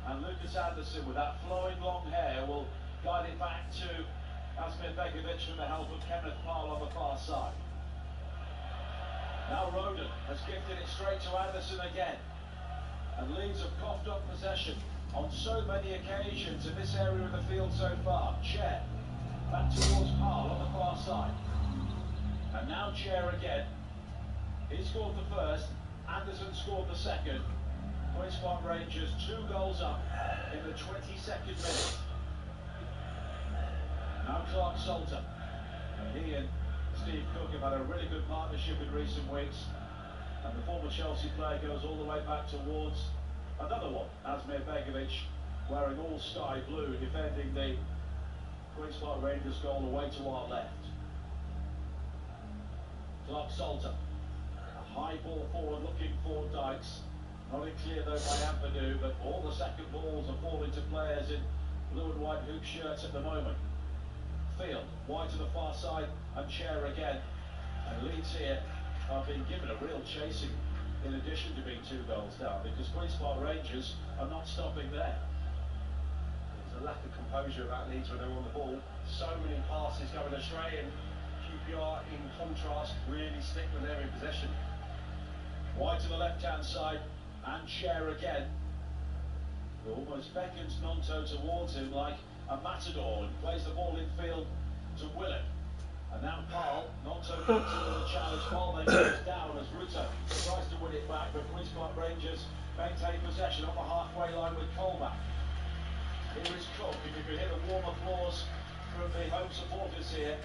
Speaker 21: And Lucas Anderson, with that flowing long hair, will guide it back to Asmir Begovic with the help of Kenneth Parle on the far side. Now Roden has gifted it straight to Anderson again, and Leeds have coughed up possession on so many occasions in this area of the field so far. Chair back towards Parle on the far side, and now Chair again. He scored the first, Anderson scored the second. Queen's Park Rangers 2 goals up in the 22nd minute. Now Clark Salter, and he and Steve Cook have had a really good partnership in recent weeks, and the former Chelsea player goes all the way back towards another one, Asmir Begovic, wearing all sky blue, defending the Queen's Park Rangers goal away to our left. Clark Salter, a high ball forward looking for Dykes. Not in clear though by Ampadu, but all the second balls are falling to players in blue and white hoop shirts at the moment. Field, wide to the far side, and Chair again. And Leeds here are being given a real chasing in addition to being 2 goals down, because Queen's Park Rangers are not stopping there.
Speaker 16: There's a lack of composure about Leeds when they're on the ball. So many passes going astray, and QPR in contrast really stick when they're in possession.
Speaker 21: Wide to the left-hand side, and Cher again. He almost beckons Gnonto towards him like a matador and plays the ball in field to Willett. And now Paul, Gnonto comes in with a challenge. Paul then goes down as Ruta tries to win it back, but Queen's Park Rangers maintain possession on the halfway line with Colback. Here is Cook, if you could hear the warm applause from the home supporters here.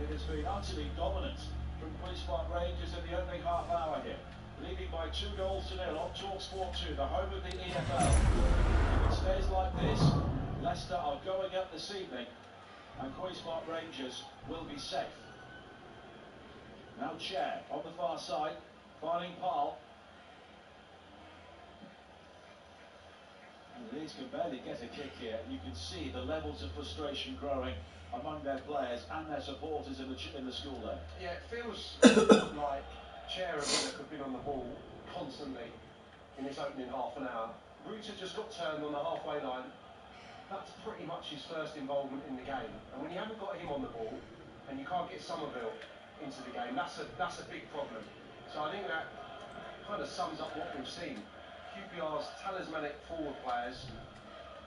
Speaker 21: It has been utterly dominant from Queen's Park Rangers in the opening half hour here. Leading by 2-0 on TalkSport 2, the home of the EFL. If it stays like this, Leicester are going up this evening, and Queen's Park Rangers will be safe. Now Cher on the far side, finding Paul. And Leeds can barely get a kick here. You can see the levels of frustration growing among their players and their supporters in the school there.
Speaker 16: Yeah, it feels like Cher and Willock have been on the ball constantly in this opening half an hour. Ruta just got turned on the halfway line. That's pretty much his first involvement in the game. And when you haven't got him on the ball and you can't get Somerville into the game, that's a big problem. So I think that kind of sums up what we've seen. QPR's talismanic forward players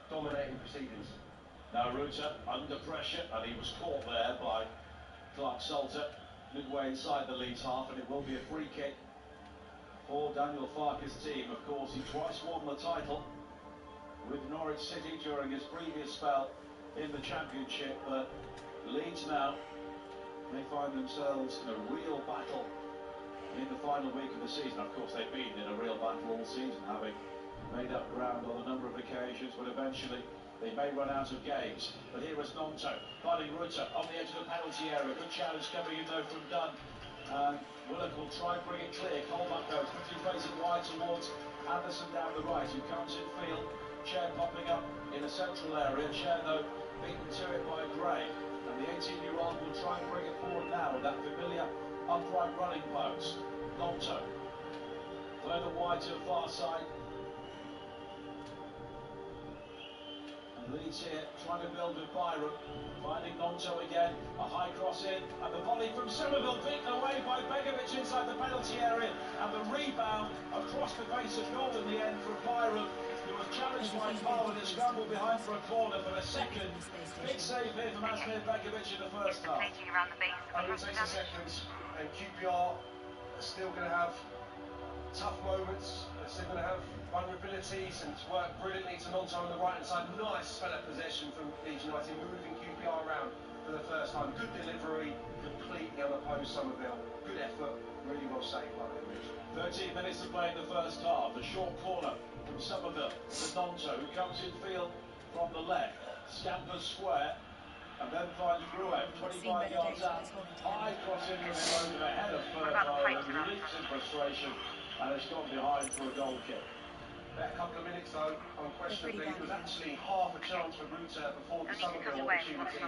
Speaker 16: dominating proceedings.
Speaker 21: Now Ruta under pressure, and he was caught there by Clark Salter midway inside the Leeds half, and it will be a free kick for Daniel Farke's team. Of course, he twice won the title with Norwich City during his previous spell in the Championship, but Leeds now, they find themselves in a real battle in the final week of the season. Of course, they've been in a real battle all season, having made up ground on a number of occasions, but eventually they may run out of games. But here is Gnonto finding Ruta on the edge of the penalty area. Good challenge coming in though from Dunn. And Willock will try and bring it clear. Colback goes quickly facing wide towards Anderson down the right, who comes in field. Cher popping up in a central area. Cher though beaten to it by Gray. And the 18-year-old will try and bring it forward now with that familiar upright running pose. Gnonto further wide to the far side. Leeds here trying to build with Byron, finding Gnonto again, a high cross in, and the volley from Somerville beaten away by Begovic inside the penalty area, and the rebound across the face of goal in the end from Byron, who was challenged by Paul and scrambled behind for a corner for a second. Big save here from Asmir Begovic in the first half.
Speaker 16: Only takes a second, and QPR are still going to have tough moments. They're still going to have vulnerabilities, and it's worked brilliantly to Gnonto on the right hand side. Nice spell of possession from Leeds United, moving QPR around for the first time. Good delivery, completely unopposed Somerville. Good effort, really well saved by them.
Speaker 21: 13 minutes to play in the first half. A short corner from Somerville to Gnonto, who comes in field from the left, scampers square, and then finds Gruev 25 yards out. High cross in with him over the head of Furtado, and leaps in frustration, and it's gone behind for a goal kick.
Speaker 16: That couple of minutes though, unquestionably, it was actually half a chance for Ruta before the Somerville opportunity,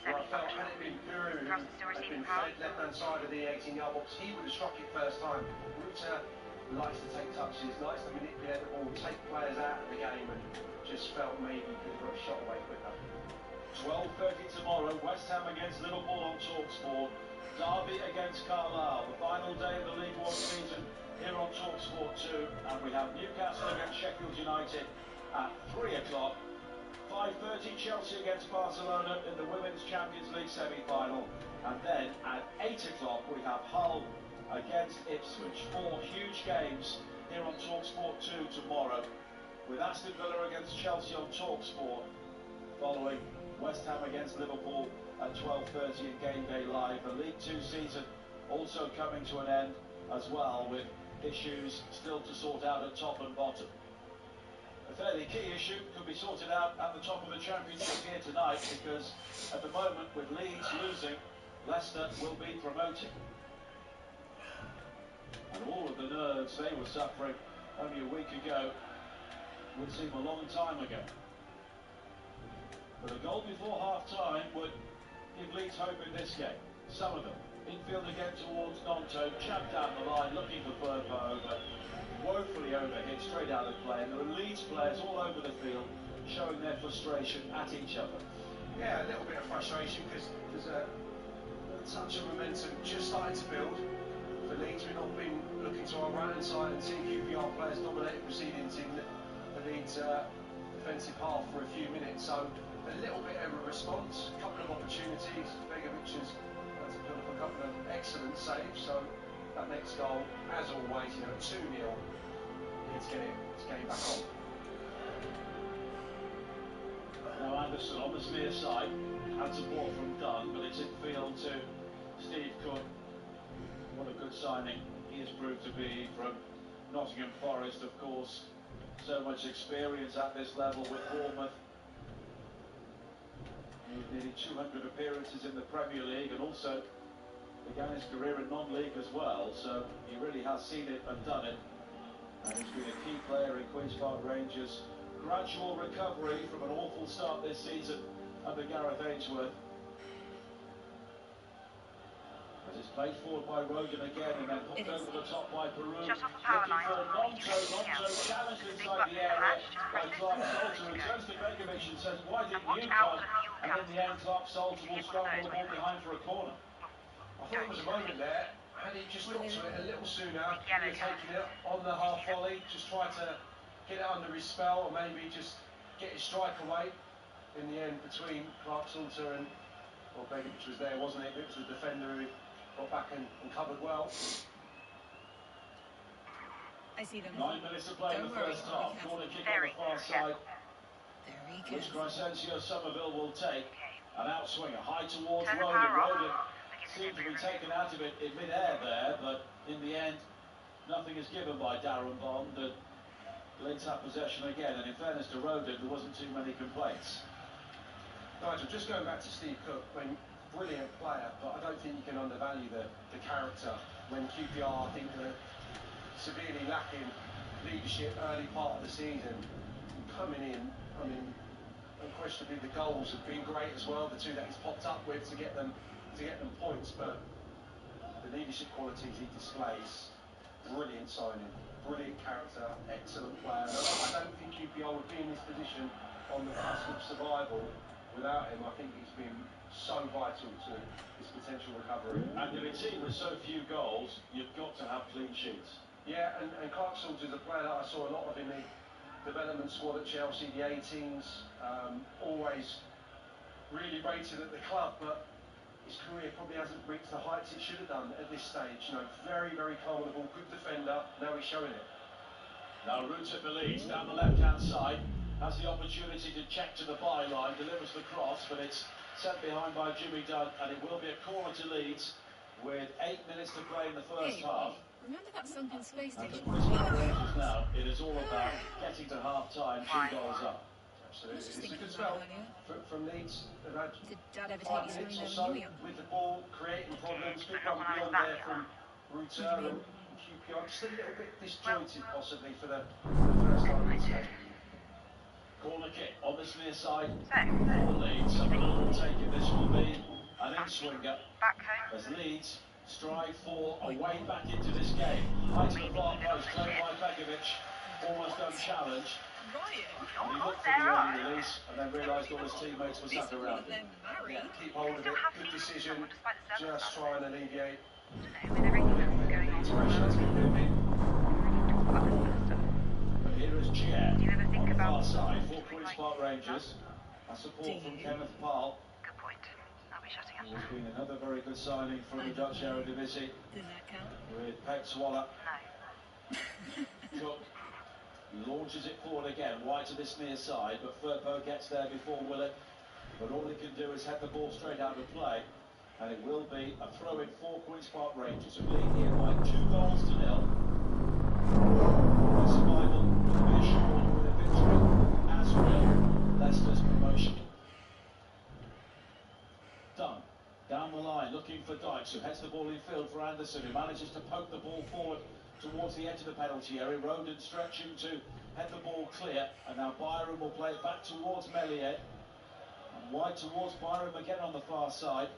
Speaker 16: where I felt had it been Guru who had been fed left-hand side of the 18-yard box, he would have struck it first time. Ruta likes to take touches, likes to manipulate the ball, take players out of the game, and just felt maybe he could have got a shot away quicker.
Speaker 21: 12:30 tomorrow, West Ham against Liverpool on TalkSport, Derby against Carlisle, the final day of the League One season here on TalkSport 2, and we have Newcastle against Sheffield United at 3 o'clock. 5:30 Chelsea against Barcelona in the Women's Champions League semi-final, and then at 8 o'clock we have Hull against Ipswich. 4 huge games here on TalkSport 2 tomorrow, with Aston Villa against Chelsea on TalkSport, following West Ham against Liverpool at 12:30 in Game Day Live. The League 2 season also coming to an end as well, with issues still to sort out at top and bottom. A fairly key issue could be sorted out at the top of the Championship here tonight, because at the moment, with Leeds losing, Leicester will be promoted. And all of the nerves they were suffering only a week ago would seem a long time ago. But a goal before half-time would give Leeds hope in this game. Somerville infield again towards Gnonto, jabbed down the line, looking for Furtado, but woefully overhit straight out of play. And there were Leeds players all over the field showing their frustration at each other.
Speaker 16: Yeah, a little bit of frustration because there's a touch of momentum just starting to build for Leeds. not been looking to our right-hand side and seen QPR players dominating proceedings in the Leeds defensive half for a few minutes. So a little bit of a response, a couple of opportunities. Begovic has put up a couple of excellent saves. So that next goal, as always, 2-0. Let's get it back on.
Speaker 21: Now Anderson on the near side, had support from Dunn, but it's in field to Steve Cook. What a good signing he has proved to be from Nottingham Forest, of course. So much experience at this level with Bournemouth. Nearly 200 appearances in the Premier League, and also began his career in non-league as well, so he really has seen it and done it. And he's been a key player in Queen's Park Rangers' gradual recovery from an awful start this season under Gareth Ainsworth. As it's played forward by Rogan again and then hooked over the top by Peru. Looking for Lonzo challenged inside the area by Clark Salter, who turns to Begovic and says, why didn't you come? And in the end, Clark Salter will scramble the ball behind for a corner.
Speaker 16: I thought there was a moment there, had he just got to it a little sooner, he'd have taken it on the half volley, just try to get it under his spell, or maybe just get his strike away. In the end, between Clark Salter and, well, Begovic was there, wasn't it? It was the defender who got back and covered well.
Speaker 17: I see them.
Speaker 21: 9 minutes to play in the first half. Corner kick on the far side, which Crescencio Somerville will take. An outswinger high towards Roden. Roden seemed to be taken out of it in mid-air there, but in the end, nothing is given by Darren Bond. And Leeds have possession again, and in fairness to Roden, there wasn't too many complaints.
Speaker 16: Nigel, just going back to Steve Cook, brilliant player, but I don't think you can undervalue the character when QPR, I think, are severely lacking leadership early part of the season. Coming in, unquestionably the goals have been great as well, the two that he's popped up with to get them points, but the leadership qualities he displays, brilliant signing, brilliant character, excellent player. I don't think QPR would be in this position on the cusp of survival without him. I think he's been so vital to his potential recovery.
Speaker 21: And in a team with so few goals, you've got to have clean sheets.
Speaker 16: Yeah, and Clark Salter is a player that I saw a lot of in the development squad at Chelsea, the 18s, always really rated at the club, but his career probably hasn't reached the heights it should have done at this stage. Very, very calm on the ball, good defender, now he's showing it.
Speaker 21: Now Ruta Belize down the left-hand side, has the opportunity to check to the byline, delivers the cross, but it's sent behind by Jimmy Dunn, and it will be a corner to Leeds with 8 minutes to play in the first half.
Speaker 17: Remember that sunken space station?
Speaker 21: Now, it is all about getting to half-time, 2 goals up.
Speaker 16: Absolutely. It's a good spell from Leeds. They've had
Speaker 17: Did Dad ever
Speaker 16: 5
Speaker 17: take
Speaker 16: minutes
Speaker 17: you
Speaker 16: or
Speaker 17: somewhere
Speaker 16: so
Speaker 17: new?
Speaker 16: with the ball, creating problems. Good one beyond there from Ruta and QPR. Just a little bit disjointed, possibly, for the first time this game.
Speaker 21: Corner kick on this near side for Leeds. Someone will take it. This will be an in-swinger as Leeds strive for a way back into this game. High to the far post, played by Begovic, almost unchallenged. And he looked for the early release and then realised all his teammates were sat around him.
Speaker 16: Yeah, keep hold of it. Good decision. Just try and alleviate Leeds pressure that's been building.
Speaker 21: But here is Gier on the far side for Queen's Park Rangers. A support from Kenneth Paal. There's been another very good signing from the Dutch Eredivisie with Pep Zwolle. Cook launches it forward again, wide to this near side, but Firpo gets there before Willett. But all he can do is head the ball straight out of play, and it will be a throw-in for Queen's Park Rangers, who lead here by 2 goals to 0. The survival will be assured with a victory, as will Leicester's promotion. Dunn. Down the line, looking for Dykes, who heads the ball in field for Anderson, who manages to poke the ball forward towards the edge of the penalty area. Roden stretching to head the ball clear, and now Byram will play it back towards Meslier. And wide towards Byram again on the far side.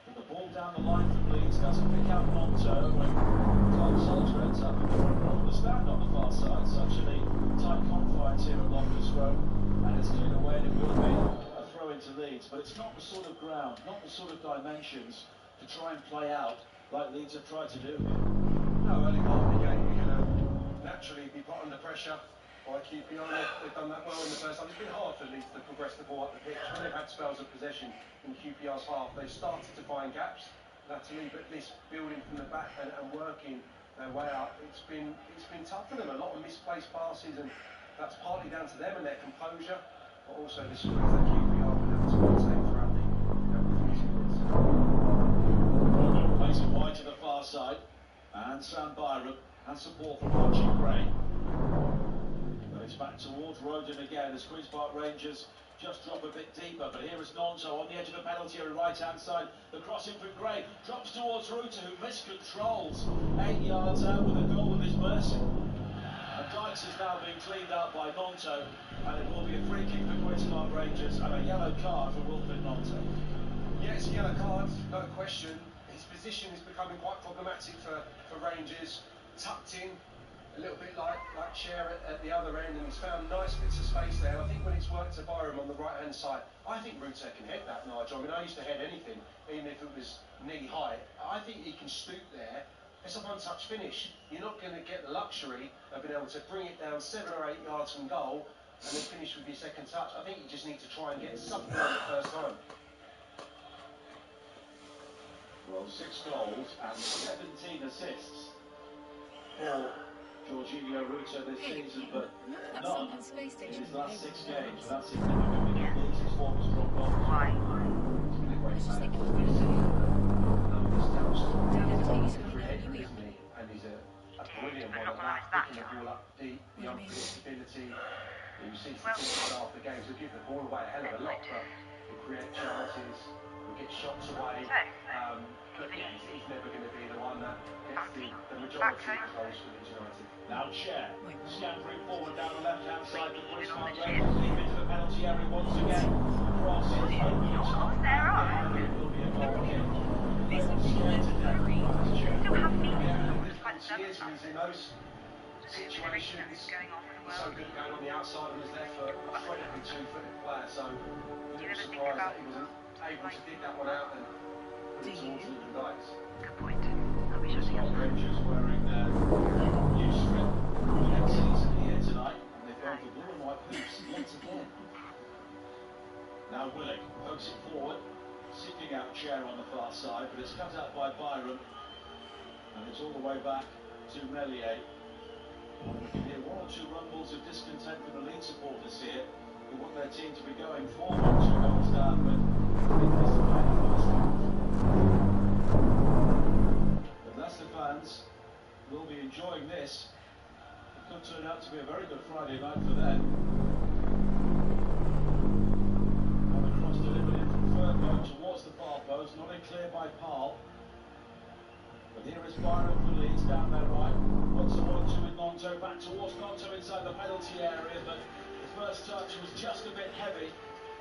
Speaker 21: But the ball down the line from Leeds doesn't pick out Monto when Clark Salter ends up in the front row of the stand on the far side. Such a tight confines here at Loftus Road, and it's cleared away, and it will be throw into Leeds, but it's not the sort of ground, not the sort of dimensions to try and play out like Leeds have tried to do.
Speaker 16: No, early part of the game, you're going to naturally be put under pressure by QPR. They've done that well in the first half. It's been hard for Leeds to progress the ball up the pitch. When they've had spells of possession in QPR's half, they've started to find gaps, latterly, but this building from the back and working their way up, it's been tough for them. A lot of misplaced passes, and that's partly down to them and their composure, but also the squeeze that QPR have been able to maintain throughout the defeating minutes.
Speaker 21: Plays it wide to the far side, and Sam Byram has support from Archie Gray. But it's back towards Rodon again as Queen's Park Rangers just drop a bit deeper. But here is Nonto on the edge of the penalty area, right hand side. The crossing for Gray drops towards Ruta, who miscontrols 8 yards out with a goal of his mercy. And Dykes is now being cleaned out by Nonto, and it will be a free kick for Queen's Park Rangers and a yellow card for Wilfred Nonto.
Speaker 16: Yeah, it's a yellow card, no question. His position is becoming quite problematic for Rangers. Tucked in, a little bit like Cher at the other end, and he's found nice bits of space there. I think when it's worked to Byram on the right-hand side, I think Ruta can head that, Nigel. I mean, I used to head anything, even if it was knee high. I think he can stoop there. It's a one-touch finish. You're not going to get the luxury of being able to bring it down 7 or 8 yards from goal and then finish with your second touch. I think you just need to try and get something on the first time.
Speaker 21: Well, 6 goals and 17 assists for Jorginho Ruta this season, but none in his last 6 games. That's significant because Leeds' form has dropped off. It's been a great man.
Speaker 16: And he's a brilliant one at that, picking the ball up deep, the unpredictability. You see statistics after games, he'll give the ball away a hell of a lot, but he'll create chances, he'll get shots away. But yeah, he's never going to be the one that gets the majority of goals for Leeds United.
Speaker 21: Now Cher, scampering forward down the left-hand side to Queen's Park Rangers, lead into the penalty area once again. Cross is open, it's not there, and it will be a goal kick. This is Cher today.
Speaker 11: Still have meetings.
Speaker 16: He's in those situations. So good going on the outside and was there for an incredibly 2-footed player, so I'm surprised that he wasn't able to dig that one out and put it towards Lyndon Dykes.
Speaker 11: Good point. I'll be sure to
Speaker 21: get Rangers wearing their new strip for next season here tonight, and they've gone for blue and white hoops yet again. Now Willick pokes it forward, seeking out Cher on the far side, but it's cut out by Byram. And it's all the way back to Meslier. We can hear 1 or 2 rumbles of discontent from the Leeds supporters here, who want their team to be going forward 2 goals down, but Leicester fans will be enjoying this. It could turn out to be a very good Friday night for them. And the cross delivered in from Firpo towards the far post, not in clear by Parle. But here is Byram for Leeds down their right. Puts the 1-2 with Nonto, back towards Nonto inside the penalty area, but the first touch was just a bit heavy,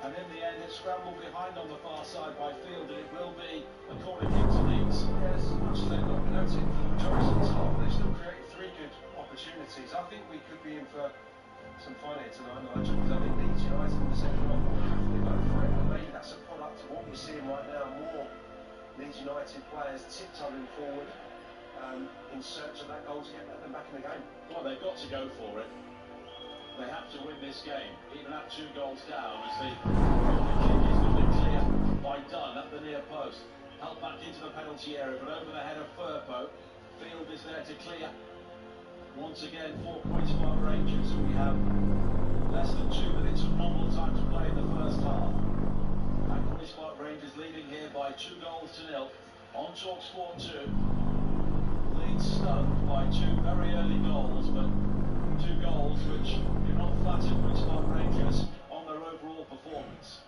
Speaker 21: and in the end it scrambled behind on the far side by Field, and it will be a corner kick to Leeds.
Speaker 16: Yes, much as they've not been able to Johnson's half, they still created 3 good opportunities. I think we could be in for some fun here tonight, Nigel, because I think Leeds United in the second half will have to go for it, and maybe that's a product of what we're seeing right now, more Leeds United players tiptoeing forward in search of that goal to get them back in the game.
Speaker 21: Well, they've got to go for it. They have to win this game, even at 2 goals down, as the kick is going clear by Dunn at the near post. Held back into the penalty area, but over the head of Firpo. Field is there to clear. Once again, 4 points for our Rangers. We have less than 2 minutes of normal time to play in the first half. And Queen's Park Rangers leading here by 2 goals to 0 on TalkSport 2. Leeds stunned by 2 very early goals, but 2 goals which do not flatter Queen's Park Rangers on their overall performance.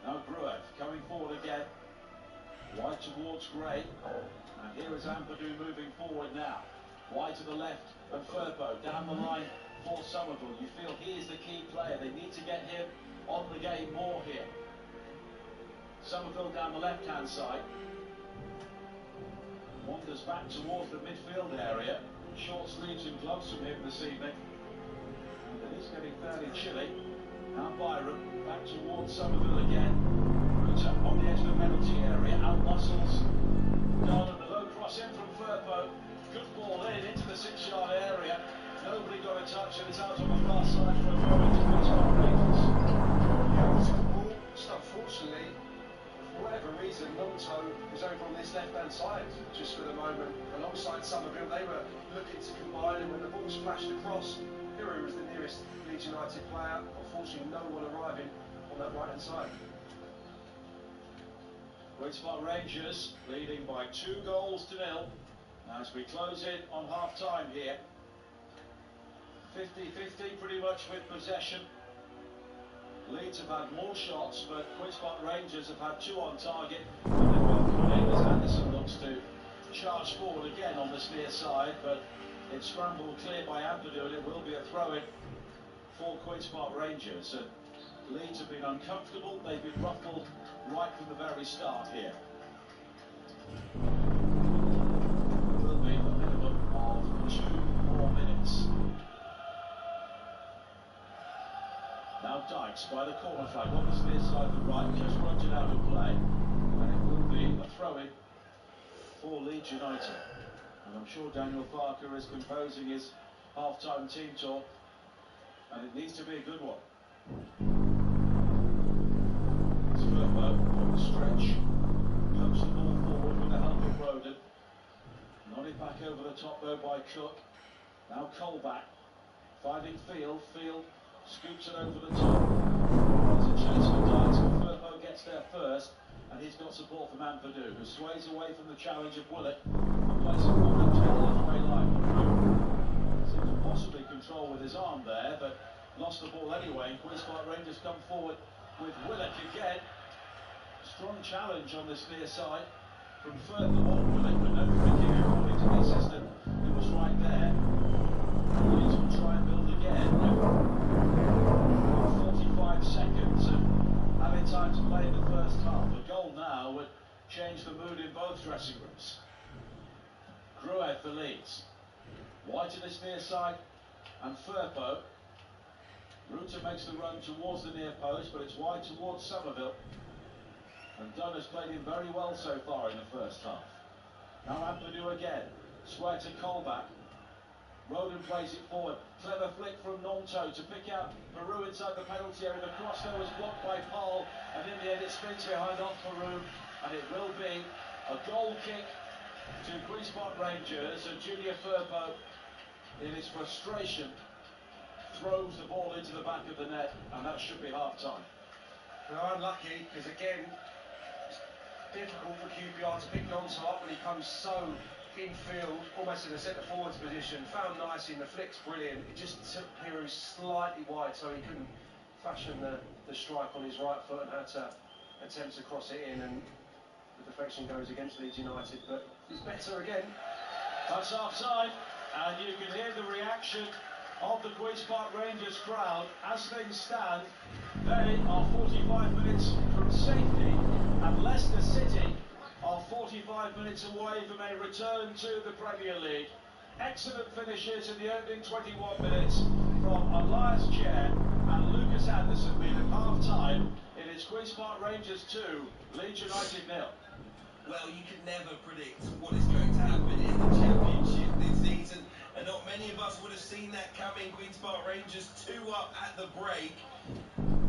Speaker 21: Now Gruev coming forward again, wide towards Gray, and here is Ampadu moving forward now. Wide to the left, and Firpo down the line for Somerville. You feel he is the key player. They need to get him on the game more here. Somerville down the left-hand side. Wanders back towards the midfield area. Short sleeves and gloves from him this evening. And it is getting fairly chilly. Now Byram back towards Somerville again. Ruta on the edge of the penalty area. Out muscles. Down and the low cross
Speaker 16: right-hand side, just for the moment, alongside Somerville. They were looking to combine, and when the ball splashed across, Piru was the nearest Leeds United player. Unfortunately, no one arriving on that right-hand side.
Speaker 21: Queen's Park Rangers leading by 2 goals to 0 as we close in on half-time here. 50-50 pretty much with possession. Leeds have had more shots, but Queen's Park Rangers have had 2 on target. And they've got as Anderson looks to charge forward again on this near side, but it's scrambled clear by Ampadu, and it will be a throw-in for Queen's Park Rangers. And Leeds have been uncomfortable, they've been ruffled right from the very start here. It will be a minimum of 2 more minutes. Now Dykes by the corner flag on the near side of the right, just runs it out of play, and it will be a throw-in for Leeds United. And I'm sure Daniel Parker is composing his half-time team talk, and it needs to be a good one. It's Firpo on the stretch, pumps the ball forward with the help of Roden. Nodded back over the top though by Cook. Now Colback finding Field. Field scoops it over the top. There's a chance for Dykes, but Firpo gets there first, and he's got support from Ampadu, who sways away from the challenge of Willett and plays it forward to the halfway line. Seems to possibly control with his arm there, but lost the ball anyway. Queen's Park Rangers come forward with Willett again. Strong challenge on this near side from Firpo on Willett, but no free kick according to the assistant, who was right there. Leeds will try and build again. 45 seconds and having time to play in the first half. A goal now would change the mood in both dressing rooms. Gruev for Leeds. White in this near side and Firpo. Ruta makes the run towards the near post, but it's wide towards Somerville. And Dunn has played him very well so far in the first half. Now Ampadu again. Square to Colback. Roden plays it forward. Clever flick from Nonto to pick out Peru inside the penalty area. The cross though was blocked by Paul, and in the end it spins behind off Peru, and it will be a goal kick to Queen's Park Rangers. And Junior Firpo, in his frustration, throws the ball into the back of the net, and that should be half-time.
Speaker 16: Well, unlucky, because again, it's difficult for QPR to pick Nonto up when he comes so infield, almost in a centre forwards position. Found nicely, and the flick's brilliant. It just took Piru slightly wide, so he couldn't fashion the strike on his right foot and had to attempt to cross it in, and the deflection goes against Leeds United, but he's better again.
Speaker 21: That's half-time, and you can hear the reaction of the Queen's Park Rangers crowd. As things stand, they are 45 minutes from safety, and Leicester City are 45 minutes away from a return to the Premier League. Excellent finishes in the opening 21 minutes from Elias Chair and Lucas Anderson, being at half-time. It is Queen's Park Rangers 2, Leeds United 0.
Speaker 5: Well, you can never predict what is going to happen in the Championship this season, and not many of us would have seen that coming. Queen's Park Rangers 2 up at the break.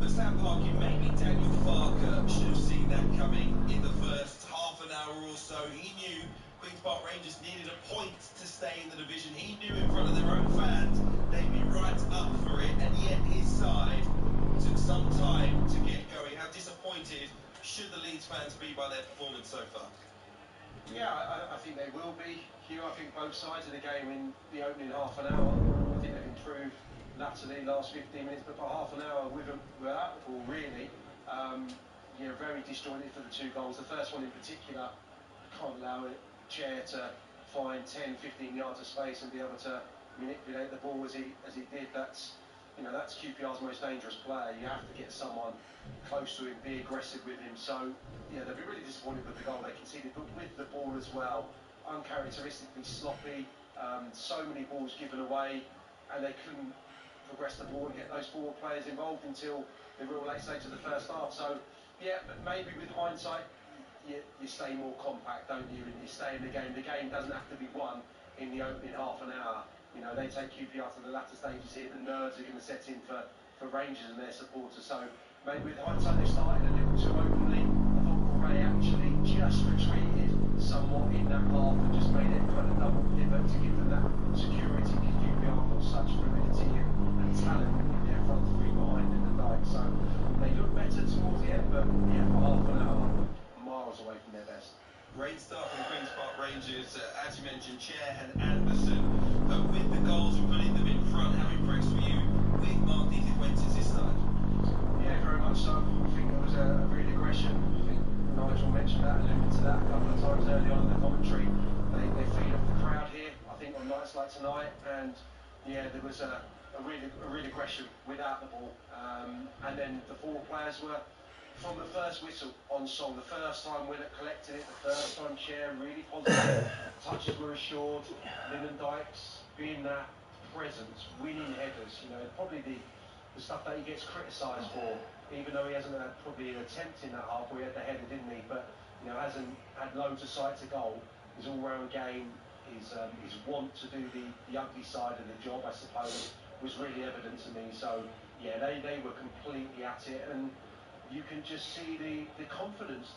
Speaker 5: But Sam Parkin, maybe Daniel Farker should have seen that coming in the first half an hour or so. He knew Queen's Park Rangers needed a point to stay in the division. He knew in front of their own fans they'd be right up for it, and yet his side took some time to get going. How disappointed should the Leeds fans be by their performance so far?
Speaker 16: Yeah, I think they will be, Hugh. I think both sides of the game in the opening half an hour, I think they've improved latterly last 15 minutes, but for half an hour without the ball, really, very disjointed for the 2 goals. The first one in particular, can't allow it, Chair to find 10, 15 yards of space and be able to manipulate the ball as he did. That's QPR's most dangerous player. You have to get someone close to him, be aggressive with him. So, they'll be really disappointed with the goal they conceded, but with the ball as well, uncharacteristically sloppy, so many balls given away, and they couldn't progress the ball and get those forward players involved until the real late stage of the first half. So, but maybe with hindsight, you stay more compact, don't you? And you stay in the game. The game doesn't have to be won in the opening half an hour. They take QPR to the latter stages here. The nerves are going to set in for Rangers and their supporters. So maybe with hindsight, they started a little too openly. I thought Ray actually just retreated somewhat in that half and just made it kind of double pivot to give them that security. QPR got such fluidity and talent in their front three behind in the Dyke. So they looked better towards the end, but yeah, for half an hour, miles away from their best.
Speaker 5: Great start from Queen's Park Rangers, as you mentioned, Chair and Anderson, with the goals and putting them in front. How impressed were you with Mark Fuentes this side?
Speaker 16: Yeah, very much so. I think there was a real aggression. I think Nigel mentioned that, alluded to that a couple of times early on in the commentary. They feed off the crowd here, I think, on nights like tonight, and yeah, there was a real aggression without the ball. And then the forward players were, from the first whistle on song, the first time Willett collected it, the first time Chair, really positive. Touches were assured. Lyndon Dykes being that presence, winning headers, you know, probably the stuff that he gets criticised for, even though he hasn't had probably an attempt in that half where he had the header, didn't he? But, you know, hasn't had loads of sight to goal. His all-round game, his want to do the ugly side of the job, I suppose, was really evident to me. So, yeah, they were completely at it, and you can just see the confidence,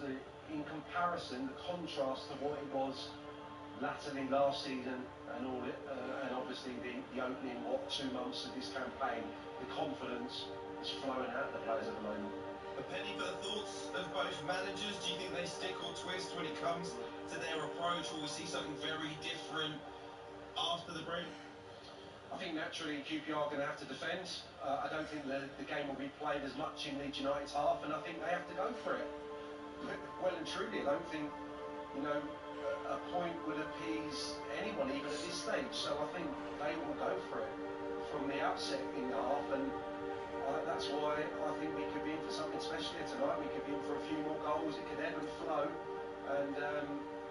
Speaker 16: in comparison, the contrast to what it was latterly last season and all it, and obviously the opening 2 months of this campaign. The confidence is flowing out of the players at the moment.
Speaker 5: A penny for the thoughts of both managers. Do you think they stick or twist when it comes to their approach? Will we see something very different after the break?
Speaker 16: I think naturally QPR are going to have to defend. I don't think the game will be played as much in Leeds United's half, and I think they have to go for it. Well and truly, I don't think, you know, a point would appease anyone, even at this stage. So I think they will go for it from the outset in the half, and that's why I think we could be in for something special here tonight. We could be in for a few more goals. It could ebb and flow, and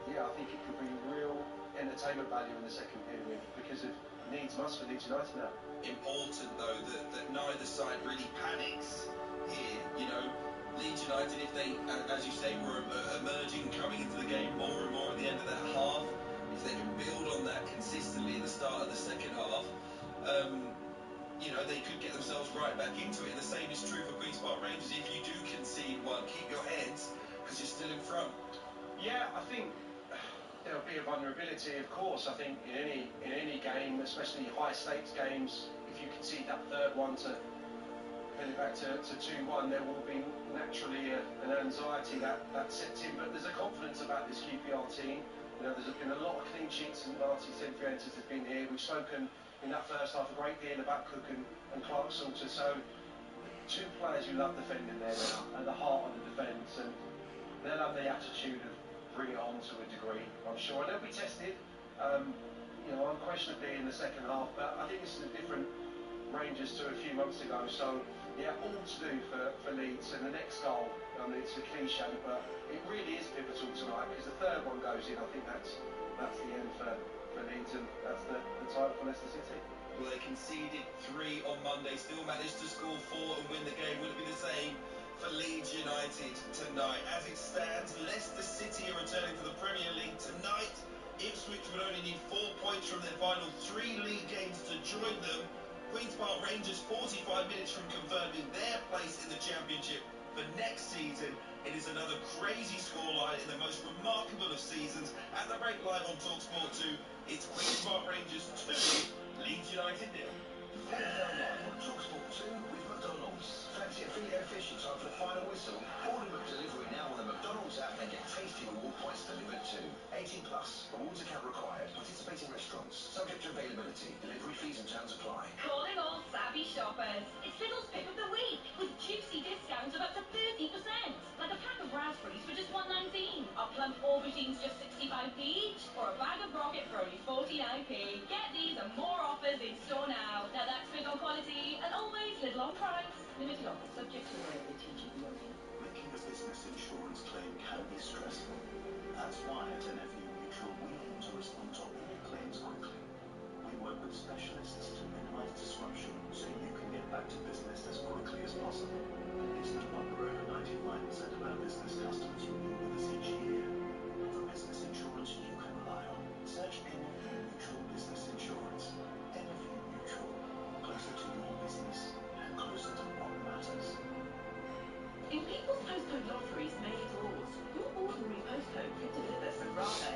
Speaker 16: yeah, I think it could be real entertainment value in the second period because of needs must for Leeds United now.
Speaker 5: Important though that neither side really panics here. You know, Leeds United, if they, as you say, were emerging, coming into the game more and more at the end of that half, if they can build on that consistently at the start of the second half, you know, they could get themselves right back into it. And the same is true for Queen's Park Rangers. If you do concede one, keep your heads because you're still in front.
Speaker 16: Yeah, I think there'll be a vulnerability, of course. I think in any game, especially high stakes games, if you concede that third one to put it back to 2-1, there will be naturally an anxiety that sets in. But there's a confidence about this QPR team. You know, there's been a lot of clean sheets and Marty Cifuentes has been here. We've spoken in that first half a great deal about Cook and Clark Salter. So two players who love defending there now at the heart of the defence, and they'll have the attitude of bring it on to a degree, I'm sure. And they'll be tested, you know, unquestionably in the second half. But I think this is a different Rangers to a few months ago. So yeah, all to do for Leeds. And the next goal, I mean, it's a cliche, but it really is pivotal tonight because the third one goes in. I think that's the end for Leeds, and that's the title for Leicester City.
Speaker 5: Well, they conceded 3 on Monday, still managed to score 4 and win the game. Will it be the same for Leeds United tonight? As it stands, Leicester City are returning to the Premier League tonight. Ipswich would only need 4 points from their final 3 league games to join them. Queen's Park Rangers 45 minutes from confirming their place in the Championship for next season. It is another crazy scoreline in the most remarkable of seasons. At the break live on TalkSport 2, it's Queen's Park Rangers 2, Leeds United 0.
Speaker 4: Live on TalkSport 2 with McDonald's. Fancy a filet of fish in time for the final whistle? Order McDelivery now on the McDonald's app and get tasty reward points delivered too. 18 plus. Rewards account required. Participating restaurants. Subject to availability. Delivery fees and terms apply.
Speaker 1: Calling all savvy shoppers. It's Lidl's Pick of the Week with juicy discounts of up to 30%. Like a pack of raspberries for just $1.19. Or plump aubergines just 65p each. Or a bag of rocket for only 49p. Get these and more offers in store now. Now that's big on quality and always Lidl on price. Limited offer subject to availability.
Speaker 4: Making a business insurance claim can be stressful. That's why at NFU Mutual we aim to respond to all claims quickly. We work with specialists to minimize disruption so you can get back to business as quickly as possible. It's no wonder over 95% of our business customers renew with us each year. For business insurance you can rely on, search NFU Mutual Business Insurance. NFU Mutual, closer to your business and closer to what matters.
Speaker 1: In People's Postcode Lotteries made it laws, your ordinary postcode could deliver some rather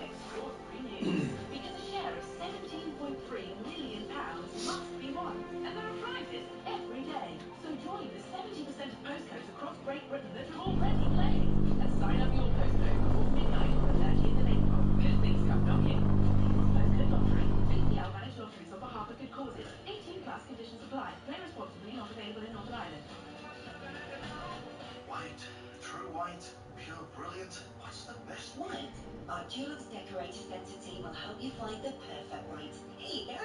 Speaker 6: Identity will help you find the perfect weight. Here you go.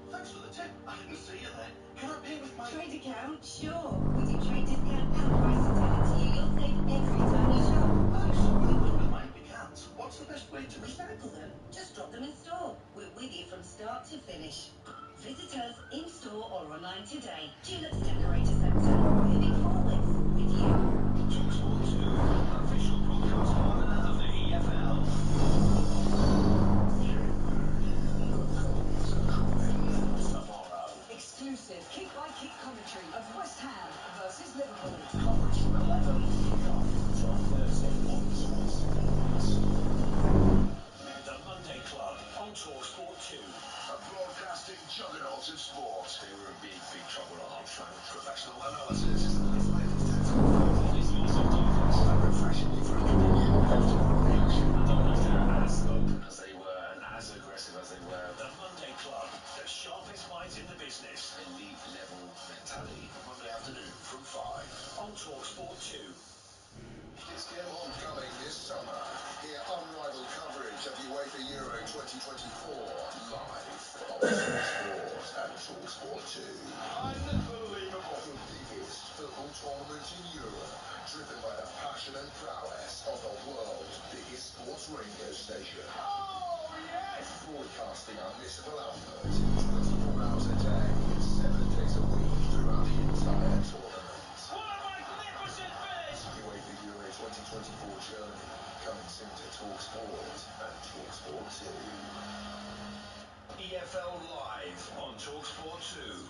Speaker 4: Thanks for the tip. I didn't see you there. Can I pay with my
Speaker 6: Trade account? Sure. We do trade discount and price to tell it to you. You'll save every time you shop.
Speaker 4: Thanks. We wouldn't mind if we can't. What's the best way to
Speaker 6: Recycle them. Just drop them in store. We're with you from start to finish. Visit us in store or online today. Dulux Decorator Centre. Moving forwards with you.
Speaker 4: TalkSport 2, official broadcast partner of the EFL. Tomorrow.
Speaker 6: Exclusive kick-by-kick commentary of West Ham versus Liverpool.
Speaker 4: Coverage from 11 kickoff. 12:30 on TalkSport. The Monday Club on TalkSport 2. A broadcasting juggernaut of sport. They were in big trouble at half-time. Professional analysis. Refreshingly frank opinion. I don't know if they're as open as they were and as aggressive as they were. The Monday Club, the sharpest minds in the business. Elite level mentality. Monday afternoon from 5 on TalkSport 2.
Speaker 20: It's game on coming this summer. Hear unrivaled coverage of UEFA Euro 2024 live on TalkSport and TalkSport 2. Unbelievable. The biggest football tournament in Europe, driven by the passion and prowess of the world's biggest sports radio station. Oh, yes! Broadcasting unmissable output 24 hours a day, 7 days a week throughout the entire tournament.
Speaker 21: What a magnificent finish!
Speaker 20: UEFA Euro 2024 Germany, coming soon to TalkSport and TalkSport 2.
Speaker 4: EFL Live on TalkSport 2.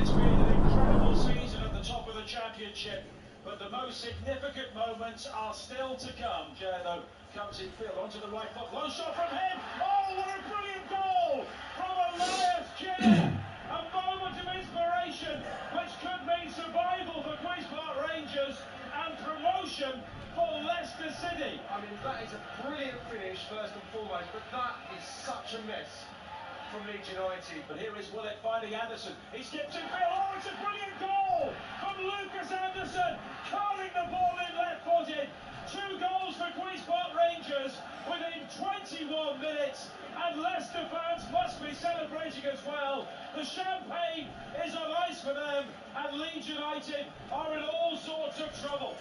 Speaker 21: It's been an incredible season at the top of the Championship, but the most significant moments are still to come. Jerno comes in field onto the right foot, one shot from him. Oh, what a brilliant goal from Elias Chair! A moment of inspiration which could mean survival for Queen's Park Rangers and promotion for Leicester City.
Speaker 16: I mean, that is a brilliant finish, first and foremost, but that is such a mess from Leeds United.
Speaker 21: But here is Willett finding Anderson. He skips in field. Oh, it's a brilliant goal from Lucas Anderson, curling the ball in left-footed. 2 goals for Queen's Park Rangers within 21 minutes, and Leicester fans must be celebrating as well. The champagne is on ice for them, and Leeds United are in all sorts of trouble.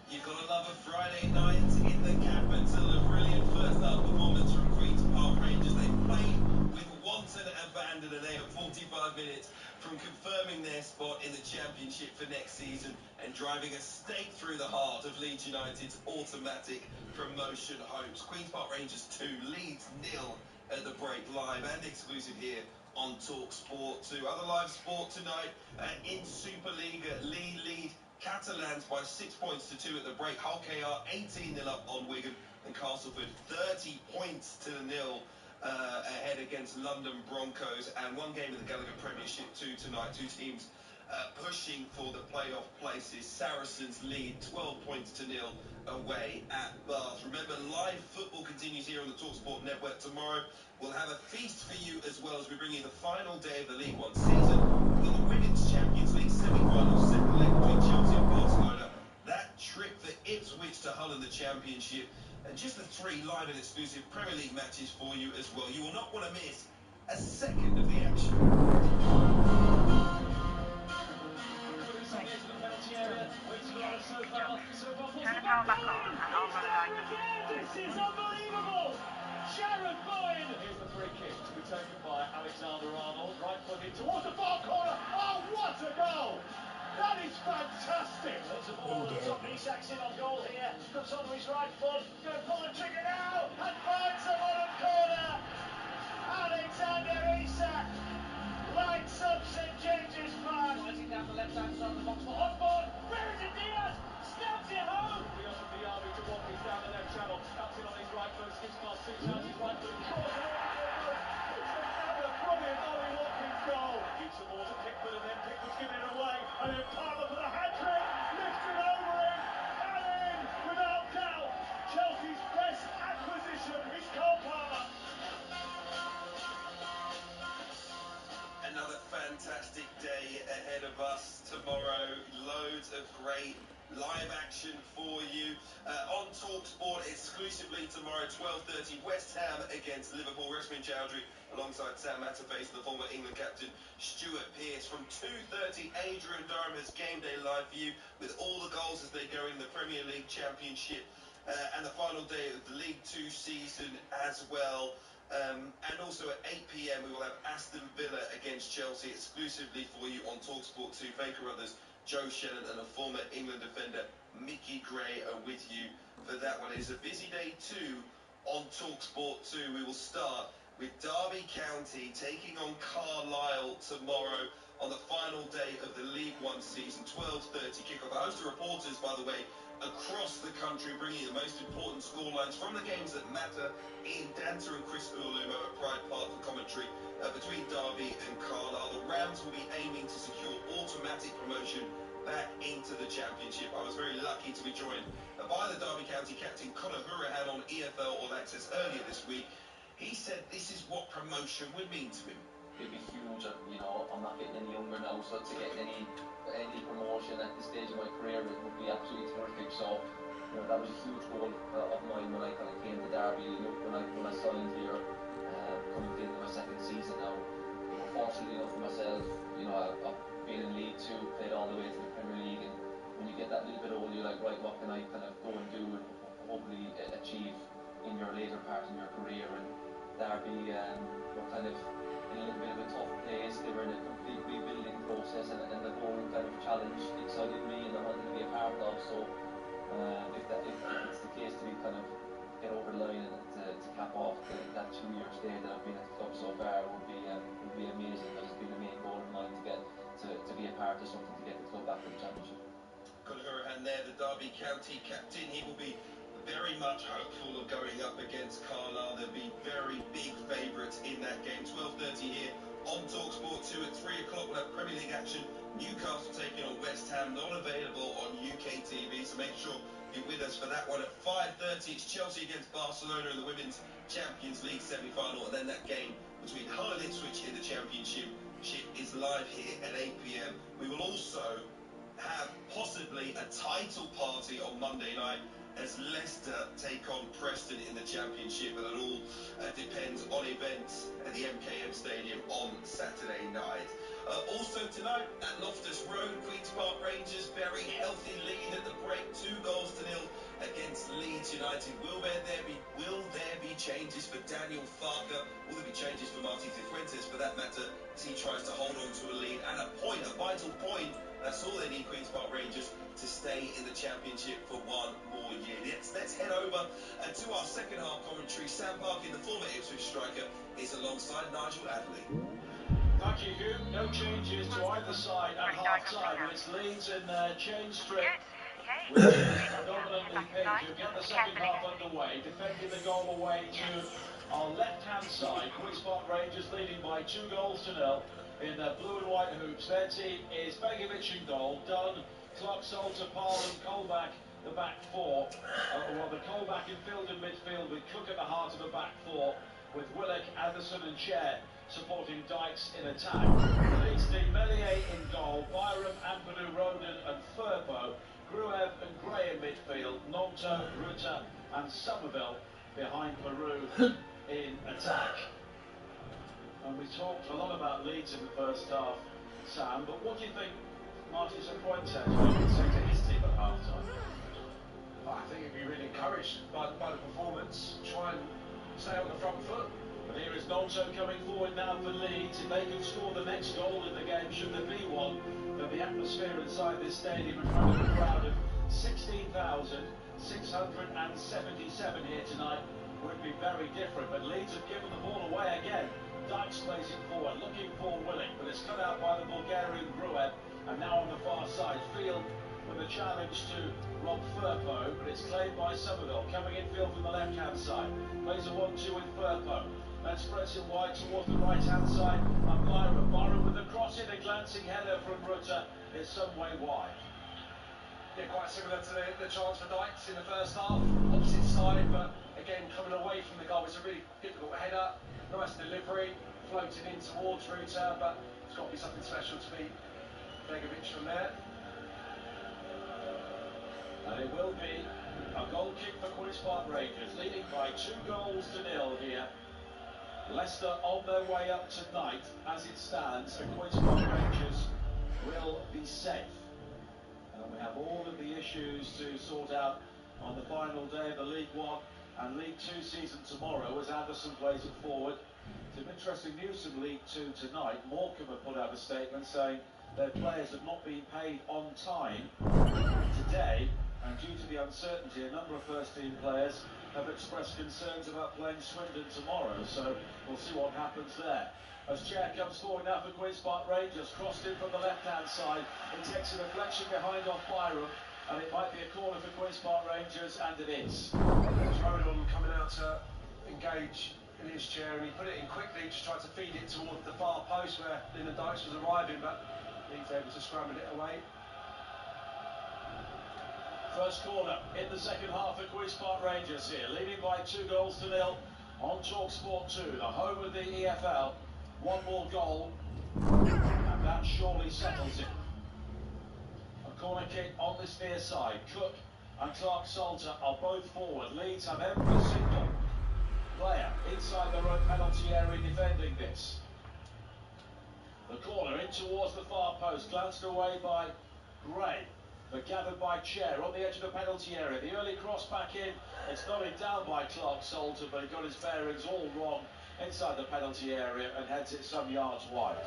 Speaker 5: You've got to love a Friday night in the capital. A brilliant first half performance from Queen's Park Rangers. They played with wanton abandon, and they are 45 minutes from confirming their spot in the Championship for next season and driving a stake through the heart of Leeds United's automatic promotion hopes. Queen's Park Rangers 2, Leeds 0 at the break, live and exclusive here on TalkSport 2. Other live sport tonight in Superliga, Lee lead Catalans by 6 points to 2 at the break. Hull KR 18-0 up on Wigan, and Castleford 30 points to 0 ahead against London Broncos. And one game in the Gallagher Premiership 2 tonight. 2 teams pushing for the playoff places. Saracens lead 12 points to 0 away at Bath. Remember, live football continues here on the TalkSport Network tomorrow. We'll have a feast for you as well as we bring you the final day of the League One season. We've got the Women's Champions League semi-final second leg between Chelsea and Barcelona. That trip for Ipswich to Hull in the Championship. And just the 3 live and exclusive Premier League matches for you as well. You will not want to miss a second of the action.
Speaker 11: Turn the power back on and I'll run it out.
Speaker 21: This is unbelievable! Sharon Boyd! Here's the free kick to be taken by Alexander-Arnold. Right footed towards the far corner. Oh, what a goal! That is fantastic! There's a ball on top. Isak's in on goal here. Comes onto his right foot. Going to pull the trigger now and finds the bottom corner. Alexander Isak lights up St James's Park. Fighting down the left-hand side of the box for Osborne. Where is it, Diaz? Stabs it home. We offer Diaby to Watkins down the left channel. Cuts it on his right foot. Skips past 2 times his right foot. Draws it all forward. It's another brilliant Ollie Watkins goal. Gives the ball to Pickford, and then Pickford's giving it away. And then Palmer for the hat-trick. Lifts it over him. And in without doubt. Chelsea's best acquisition is Cole Palmer.
Speaker 5: Another fantastic day ahead of us tomorrow. Loads of great live action for you. On TalkSport exclusively tomorrow, 12:30, West Ham against Liverpool. Resmin Chowdhury alongside Sam Matterface, the former England captain, Stuart Pearce. From 2:30, Adrian Darmer's Game Day Live for you with all the goals as they go in the Premier League Championship and the final day of the League 2 season as well. And also at 8 p.m. we will have Aston Villa against Chelsea exclusively for you on TalkSport 2. Baker Brothers, Joe Shannon and a former England defender, Mickey Gray, are with you for that one. It's a busy day too on TalkSport 2. We will start with Derby County taking on Carlisle tomorrow on the final day of the League 1 season, 12:30 kickoff. A host of reporters, by the way, across the country bringing the most important scorelines from the games that matter. Ian Danter and Chris Ulumo at Pride Park for commentary between Derby and Carlisle. The Rams will be aiming to secure automatic promotion back into the Championship. I was very lucky to be joined by the Derby County captain Conor Hurahan on EFL All Access earlier this week. He said this is what promotion would mean to him.
Speaker 3: It'd be huge, you know, I'm not getting any younger now, so to get any promotion at this stage of my career, it would be absolutely terrific. So, you know, that was a huge goal of mine when I kind of came to Derby. You know, when I signed here, coming into my second season now. You know, fortunately enough for myself, you know, I've been in League 2, played all the way to the Premier League, and when you get that little bit older, you're like, right, what can I kind of go and do and hopefully achieve in your later part in your career? And Derby were kind of in a little bit of a tough place. They were in a complete rebuilding process, and the whole kind of challenge excited me and I wanted to be a part of. So if it's the case to be kind of get over the line and to cap off that 2-year stay that I've been at the club so far would be amazing. Because it's been the main goal of mine to get to be a part of something to get the club back to the Championship.
Speaker 5: Conor Hurahan there, the Derby County captain. He will be very much hopeful of going up against Carlisle. They'll be very big favourites in that game. 12:30 here on TalkSport 2. At 3 o'clock we'll have Premier League action. Newcastle taking on West Ham, not available on UK TV, so make sure you're with us for that one. At 5:30 it's Chelsea against Barcelona in the Women's Champions League semi-final, and then that game between Hull and Ipswich in the Championship is live here at 8 p.m. We will also have possibly a title party on Monday night as Leicester take on Preston in the Championship, and it all depends on events at the MKM Stadium on Saturday night. Also tonight at Loftus Road, Queen's Park Rangers very healthy lead at the break, 2-0 against Leeds United. Will there be changes for Daniel Farker? Will there be changes for Martin Cifuentes for that matter, as he tries to hold on to a lead and a vital point? That's all they need, Queen's Park Rangers, to stay in the Championship for one more year. Let's head over to our second half commentary. Sam Parkin, the former Ipswich striker, is alongside Nigel Adderley.
Speaker 21: Thank you, Hugh. No changes to either side at half-time. It's Leeds in chain strip, which is predominantly pink. You get the second half underway, defending the goal away to our left-hand side. Queen's Park Rangers leading by 2-0 in blue and white hoops. Their team is Begovic in goal, Dunn, Clark, Salter, Parham, Colback, the back four. The Colback in field and midfield with Cook at the heart of the back four, with Willock, Anderson and Chair supporting Dykes in attack. The Leeds team, Melier in goal, Byram, Ampadu, Roden and Firpo, Gruev and Gray in midfield, Nonto, Ruta and Somerville behind Peru in attack. And we talked a lot about Leeds in the first half, Sam, but what do you think Martin Cifuentes would say to his team at half-time?
Speaker 16: I think he'd be really encouraged by the performance, try and stay on the front foot.
Speaker 21: But here is Nonto coming forward now for Leeds. If they can score the next goal in the game, should there be one, then the atmosphere inside this stadium in front of a crowd of 16,677 here tonight would be very different. But Leeds have given the ball away again. Dykes plays it forward, looking for Willing, but it's cut out by the Bulgarian Gruev. And now on the far side, Field with a challenge to Rob Firpo, but it's claimed by Somerville. Coming in field from the left-hand side, plays a 1-2 with Firpo. Then spreads it wide towards the right-hand side. And Byron with the cross in, a glancing header from Ruta is some way wide.
Speaker 16: Yeah, quite similar to the chance for Dykes in the first half. Opposite side, but again, coming away from the goal. It's a really difficult header. Nice delivery, floating in towards Ruta, but it's got to be something special to beat Begovic from there.
Speaker 21: And it will be a goal kick for Queen's Park Rangers, leading by 2-0 here. Leicester on their way up tonight as it stands, and Queen's Park Rangers will be safe. And we have all of the issues to sort out on the final day of the League One and League Two season tomorrow as Anderson plays it forward. Some interesting news from League Two tonight. Morecambe have put out a statement saying their players have not been paid on time today, and due to the uncertainty, a number of first-team players have expressed concerns about playing Swindon tomorrow, so we'll see what happens there. As Chair comes forward now for Queen's Park Rangers, crossed in from the left-hand side, it takes a deflection behind off Byram, and it might be a corner for Queen's Park Rangers, and it is.
Speaker 16: Rodon coming out to engage in his chair, and he put it in quickly, just tried to feed it toward the far post where Lyndon Dykes was arriving, but he's able to scramble it away.
Speaker 21: First corner in the second half for Queen's Park Rangers here, leading by 2-0 on TalkSport 2, the home of the EFL. One more goal, and that surely settles it. A corner kick on this near side. Cook and Clark-Salter are both forward. Leeds have every single player inside their own penalty area defending this. The corner in towards the far post, glanced away by Gray, but gathered by Chair on the edge of the penalty area. The early cross back in, it's nodded down by Clark-Salter, but he got his bearings all wrong inside the penalty area and heads it some yards wide.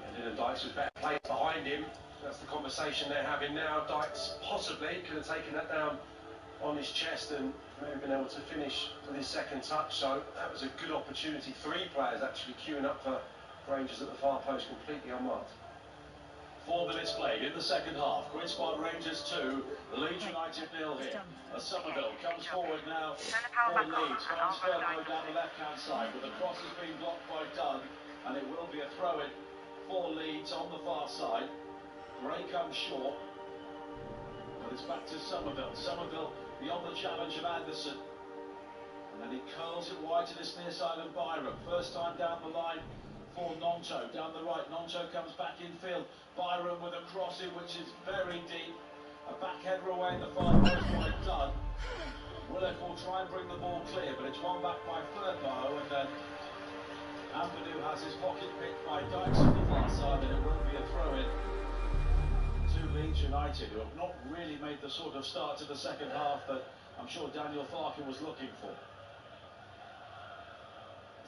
Speaker 16: And Lyndon Dykes was better placed behind him. That's the conversation they're having now. Dykes possibly could have taken that down on his chest and maybe been able to finish with his second touch, so that was a good opportunity. 3 players actually queuing up for Rangers at the far post, completely unmarked.
Speaker 21: 4 minutes played in the second half. Queen's Park Rangers 2, Leeds United 0 here. As Somerville comes forward now for Leeds. Finds Firpo down the left-hand side, but the cross has been blocked by Dunn, and it will be a throw-in for Leeds on the far side. Gray comes short, but it's back to Somerville. Somerville beyond the challenge of Anderson, and then he curls it wide to this near side of Byram. First time down the line for Nonto, down the right. Nonto comes back infield. Byram with a crossing which is very deep. A back header away in the far post by Dunn. Willock will try and bring the ball clear, but it's won back by Firpo, and then Ampadu has his pocket picked by Dykes on the far side, and it will be a throw-in to Leeds United, who have not really made the sort of start to the second half that I'm sure Daniel Farke was looking for.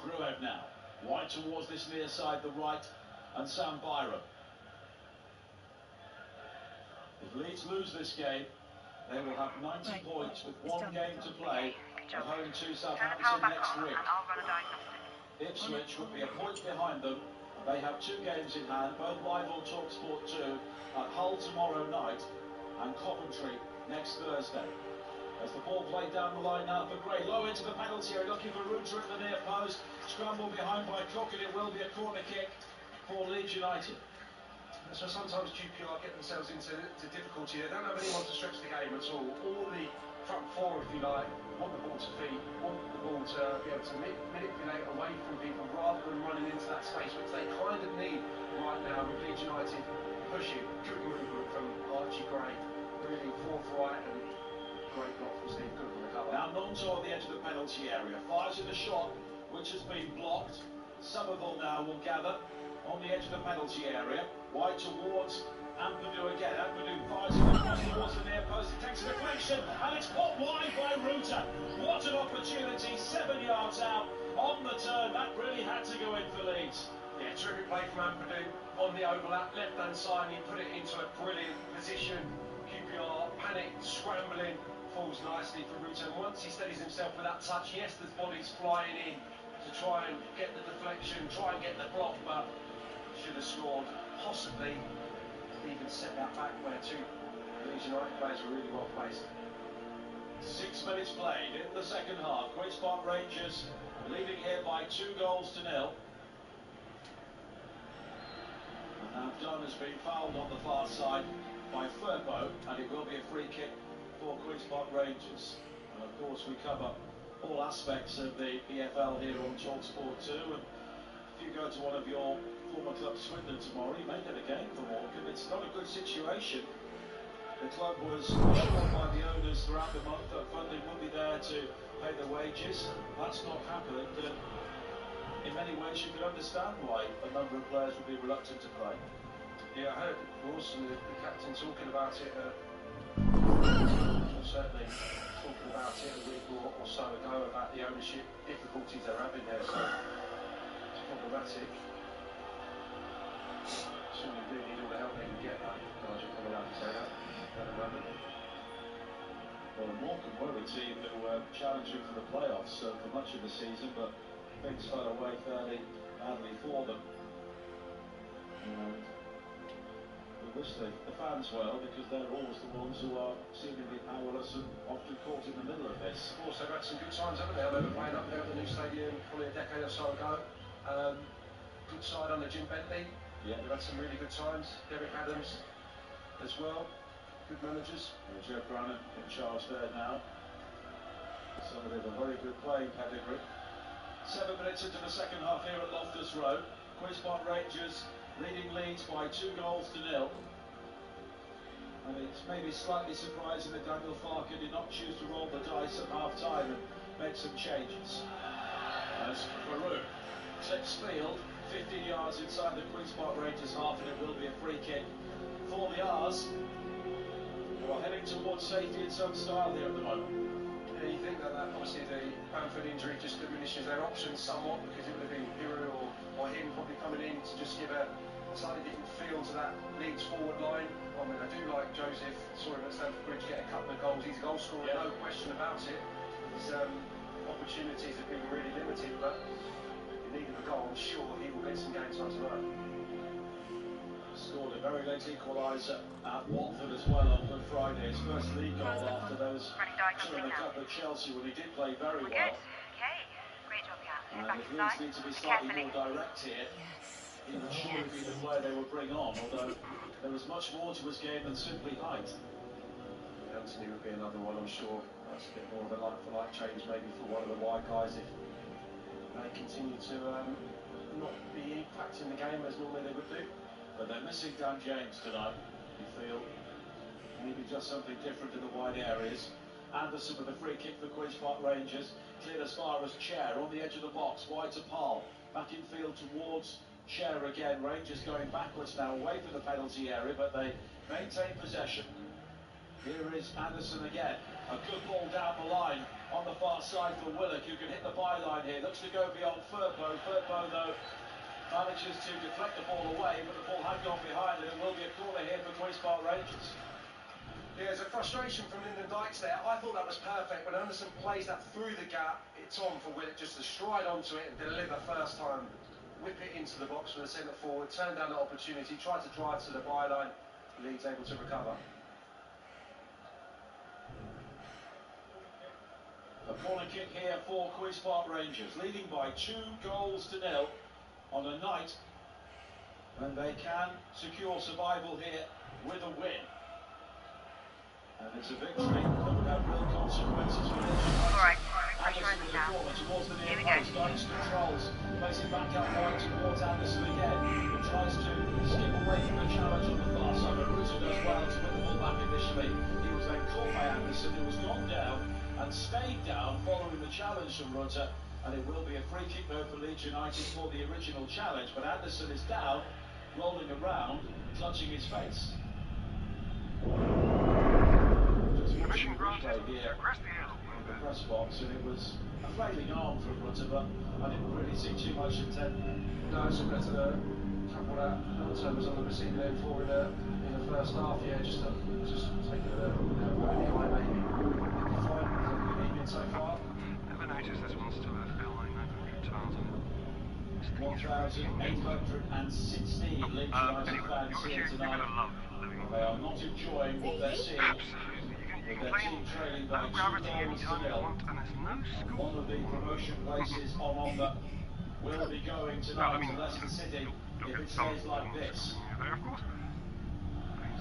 Speaker 21: Gruev now, wide towards this near side, the right, and Sam Byram. If Leeds lose this game, they will have 90 points with 1 game to play at home to Southampton next week. Ipswich would be a point behind them. They have 2 games in hand, both live on TalkSport 2, at Hull tomorrow night and Coventry next Thursday. As the ball played down the line now for Gray, low into the penalty area, looking for Reuter at the near post. Scramble behind by Cook, and it will be a corner kick for Leeds United.
Speaker 16: So sometimes QPR get themselves into difficulty. They don't have anyone to stretch the game at all. All the front 4, if you like, want the ball to feed, want the ball to be able to manipulate away from people rather than running into that space, which they kind of need right now with Leeds United pushing. Good movement from Archie Gray, really forthright and great block from Steve Cook on the cover.
Speaker 21: Now Nonto on the edge of the penalty area, fires in the shot, which has been blocked. Somerville now will gather on the edge of the penalty area, wide towards Ampadu again. Ampadu fires it across towards the near post. It takes a deflection, and it's put wide by Reuter. What an opportunity, 7 yards out on the turn. That really had to go in for Leeds.
Speaker 16: Yeah, terrific play from Ampadu on the overlap, left-hand side. He put it into a brilliant position. QPR panicked, scrambling, falls nicely for Reuter. And once he steadies himself with that touch, yes, the body's flying in to try and get the deflection, try and get the block, but should have scored, possibly even set that back where 2 Leeds United players were really well placed.
Speaker 21: 6 minutes played in the second half. Queen's Park Rangers leading here by 2-0. And now Dunn has been fouled on the far side by Firpo, and it will be a free kick for Queen's Park Rangers. And of course we cover all aspects of the EFL here on TalkSport 2, and if you go to one of your former club Swindon tomorrow, you may get a game for Morecambe. It's not a good situation The club was assured by the owners throughout the month that funding would be there to pay the wages. That's not happened. In many ways, you can understand why a number of players would be reluctant to play.
Speaker 16: Yeah, I heard Rawson, the captain, talking about it. Certainly talking about it a week or so ago about the ownership difficulties they're having there. So it's problematic. Certainly do need all the help they can get. Nigel coming out to say that at the moment.
Speaker 21: Well, Morecambe were a team who were challenging for the playoffs for much of the season, but things fell away fairly badly for them. And we wish the fans well, because they're always the ones who are seemingly powerless and often caught in the middle of this.
Speaker 16: Of course, they've had some good times, haven't they? They were playing up there at the new stadium probably a decade or so ago. Good side under Jim Bentley.
Speaker 21: Yeah.
Speaker 16: They've had some really good times. Derek Adams as well. Good managers.
Speaker 21: And Joe Brannan in charge there now. Somebody with a very good playing pedigree. 7 minutes into the second half here at Loftus Road. Queen's Park Rangers leading Leeds by 2 goals to 0. And it's maybe slightly surprising that Daniel Farke did not choose to roll the dice at half-time and make some changes. As Peru clips field, 15 yards inside the Queen's Park Rangers half, and it will be a free kick for the R's, who are heading towards safety in some style here at the moment.
Speaker 16: Yeah, you think that obviously the Bamford injury just diminishes their options somewhat, because it would have been Piru or him probably coming in to just give a slightly different feel to that Leeds forward line. I mean, I do like Joseph. Saw him at Stamford Bridge get a couple of goals. He's a goal scorer, no question about it. His opportunities have been really limited, but if he needed a goal, I'm sure he will get some game time tonight.
Speaker 21: Scored a very late equaliser at Watford as well on Good Friday. His first league goal after those in the cup at Chelsea, when he did play very well.
Speaker 11: Good. Okay. Great job, yeah.
Speaker 21: And if Leeds need to be slightly more direct here, he would surely be the player they would bring on, although there was much more to his game than simply height.
Speaker 16: Anthony would be another one, I'm sure. That's a bit more of a like-for-like change maybe for one of the wide guys if they continue to not be impacting the game as normally they would do.
Speaker 21: But they're missing Dan James tonight, you feel. Maybe just something different in the wide areas. Anderson with a free kick for Queen's Park Rangers. Cleared as far as Chair on the edge of the box. Wide to Paul. Back in field towards Chair again. Rangers going backwards now, away from the penalty area, but they maintain possession. Here is Anderson again. A good ball down the line on the far side for Willock, who can hit the byline here. Looks to go beyond Firpo. Firpo, though, manages to deflect the ball away, but the ball had gone behind, and it will be a corner here for Queen's Park Rangers.
Speaker 16: Yeah, there's a frustration from Lyndon Dykes there. I thought that was perfect. When Anderson plays that through the gap, it's on for Willock just to stride onto it and deliver first time. Whip it into the box from the centre forward, turn down the opportunity, try to drive to the byline. Leeds able to recover.
Speaker 21: A corner kick here for Queen's Park Rangers, leading by 2 goals to 0 on a night when they can secure survival here with a win. And it's a victory that would have real consequences for them.
Speaker 11: Alright,
Speaker 21: Anderson with the corner towards the near post. Dykes controls, placing back up wide towards Anderson again, who tries to skip away from the challenge on the far side, but Ruta does well to win the ball back initially. He was then caught by Anderson, who was gone down and stayed down following the challenge from Ruta. And it will be a free kick though for Leeds United for the original challenge, but Anderson is down, rolling around, clutching his face. Mission granted. Here in the press box, and it was a flailing arm from Rutter, but I didn't really see too much intent.
Speaker 16: No, similar to the couple that Hamilton was on the receiving end for in the first half. Yeah, just taking a right in the eye maybe. Fine. Good evening so far.
Speaker 8: Never noticed this one still had airline 900 tiles on it.
Speaker 21: 1,816 Leeds United fans here tonight. They are not enjoying what they're seeing. With their team trailing by 2 goals to 0. One of the promotion places on offer will be going tonight to Leicester City if it stays like this.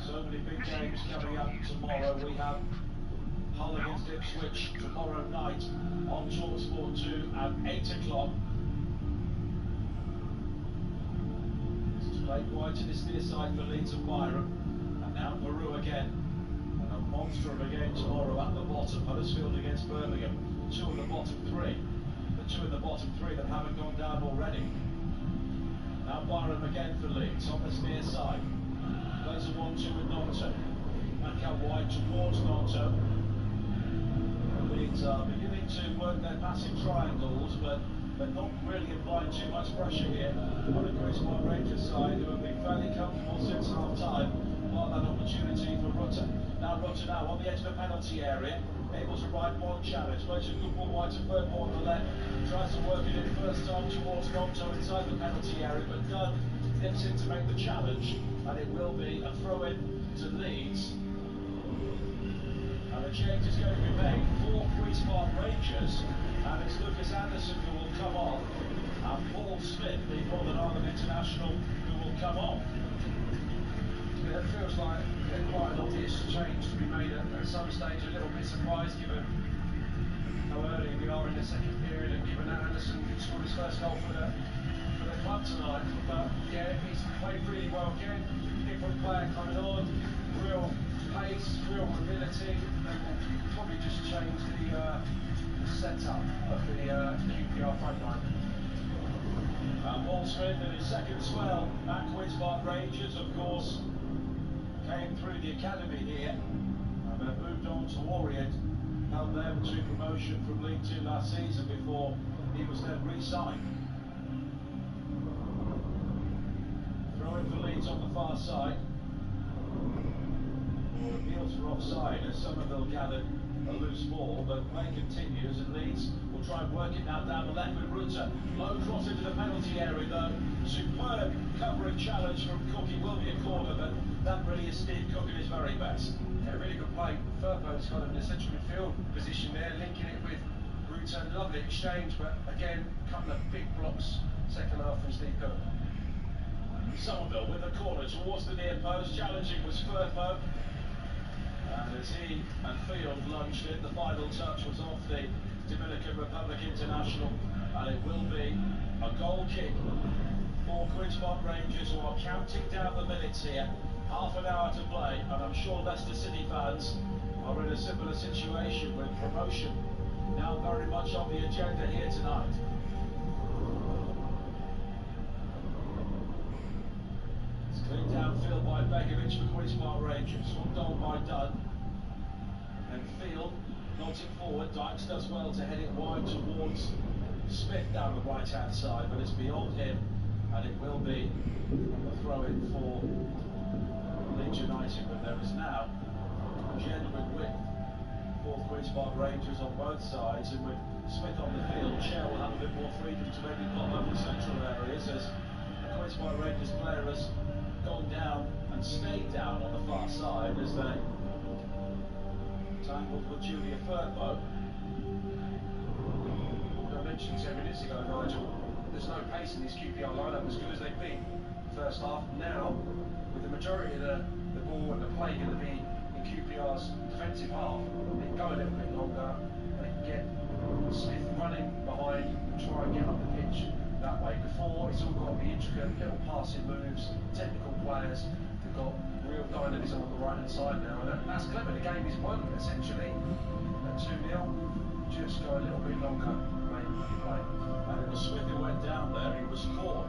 Speaker 21: So many big games coming up tomorrow. We have Hull against Ipswich tomorrow night on TalkSport 2 at 8 o'clock. This is played wide to this near side for Leeds and Byram. And now Peru again. Monstrum again tomorrow at the bottom. Huddersfield against Birmingham. 2 of the bottom 3. The 2 in the bottom 3 that haven't gone down already. Now Byram again for Leeds on this near side. Plays a 1-2 with Nonto. Back out wide towards Nonto. Leeds are beginning to work their passing triangles, but they're not really applying too much pressure here on a Queen's Park Rangers side who have been fairly comfortable since half time. While that opportunity for Rutter. Now Rutter on the edge of the penalty area, able to ride one challenge, plays a good ball wide to Birdmore on the left, tries to work it in first time towards Nonto inside the penalty area, but Dunn gets in to make the challenge, and it will be a throw-in to Leeds. And the change is going to be made for Queen's Park Rangers, and it's Lucas Anderson who will come on, and Paul Smith, the Northern Ireland international, who will come on.
Speaker 16: It feels like quite an obvious change to be made at some stage. A little bit surprised given how early we are in the second period and given that Anderson scored his first goal for the club tonight. But yeah, he's played really well again. Different player coming on, real pace, real mobility, and will probably just change the setup of the QPR front line.
Speaker 21: Paul Smith in his second spell at Queen's Park Rangers, of course, came through the academy here and then moved on to Orient, helped them to promotion from League 2 last season before he was then re-signed. Throwing for Leeds on the far side. Appeals for offside as Somerville gathered a loose ball, but play continues and Leeds will try and work it now down the left with Rutter. Low cross into the penalty area though. Superb covering challenge from Cook. It will be a corner, but that really is Steve Cook at his very best.
Speaker 16: Yeah, really good play. Firpo's got him in the central midfield position there, linking it with Rutter. Lovely exchange, but again, a couple of big blocks second half from Steve Cook.
Speaker 21: Somerville with the corner towards the near post. Challenging was Firpo. And as he and Field lunged it, the final touch was off the Dominican Republic international, and it will be a goal kick for Queen's Park Rangers, who are counting down the minutes here. Half an hour to play, and I'm sure Leicester City fans are in a similar situation with promotion now very much on the agenda here tonight. It's cleaned downfield by Begovic for Queen's Park Rangers, one goal by Dunn. And Field nods it forward. Dykes does well to head it wide towards Smith down the right hand side, but it's beyond him, and it will be a throw-in for Leeds United. But there is now genuine width for Queen's Park Rangers on both sides, and with Smith on the field, Cher will have a bit more freedom to maybe pop up in central areas as the Queen's Park Rangers player has gone down and stayed down on the far side as they tangled with Julia Firpo.
Speaker 16: I mentioned 10 minutes ago, Nigel, there's no pace in this QPR lineup as good as they've been first half. Now, with the majority of the ball and the play going to be in QPR's defensive half, they can go a little bit longer, they can get Smith running behind and try and get up the pitch that way. Before, it's all got to be intricate, little passing moves, technical players. They've got real dynamism on the right hand side now, and that's clever. The game is won essentially at 2-0. Just go a little bit longer, maybe play.
Speaker 21: And it was Smith who went down there. He was caught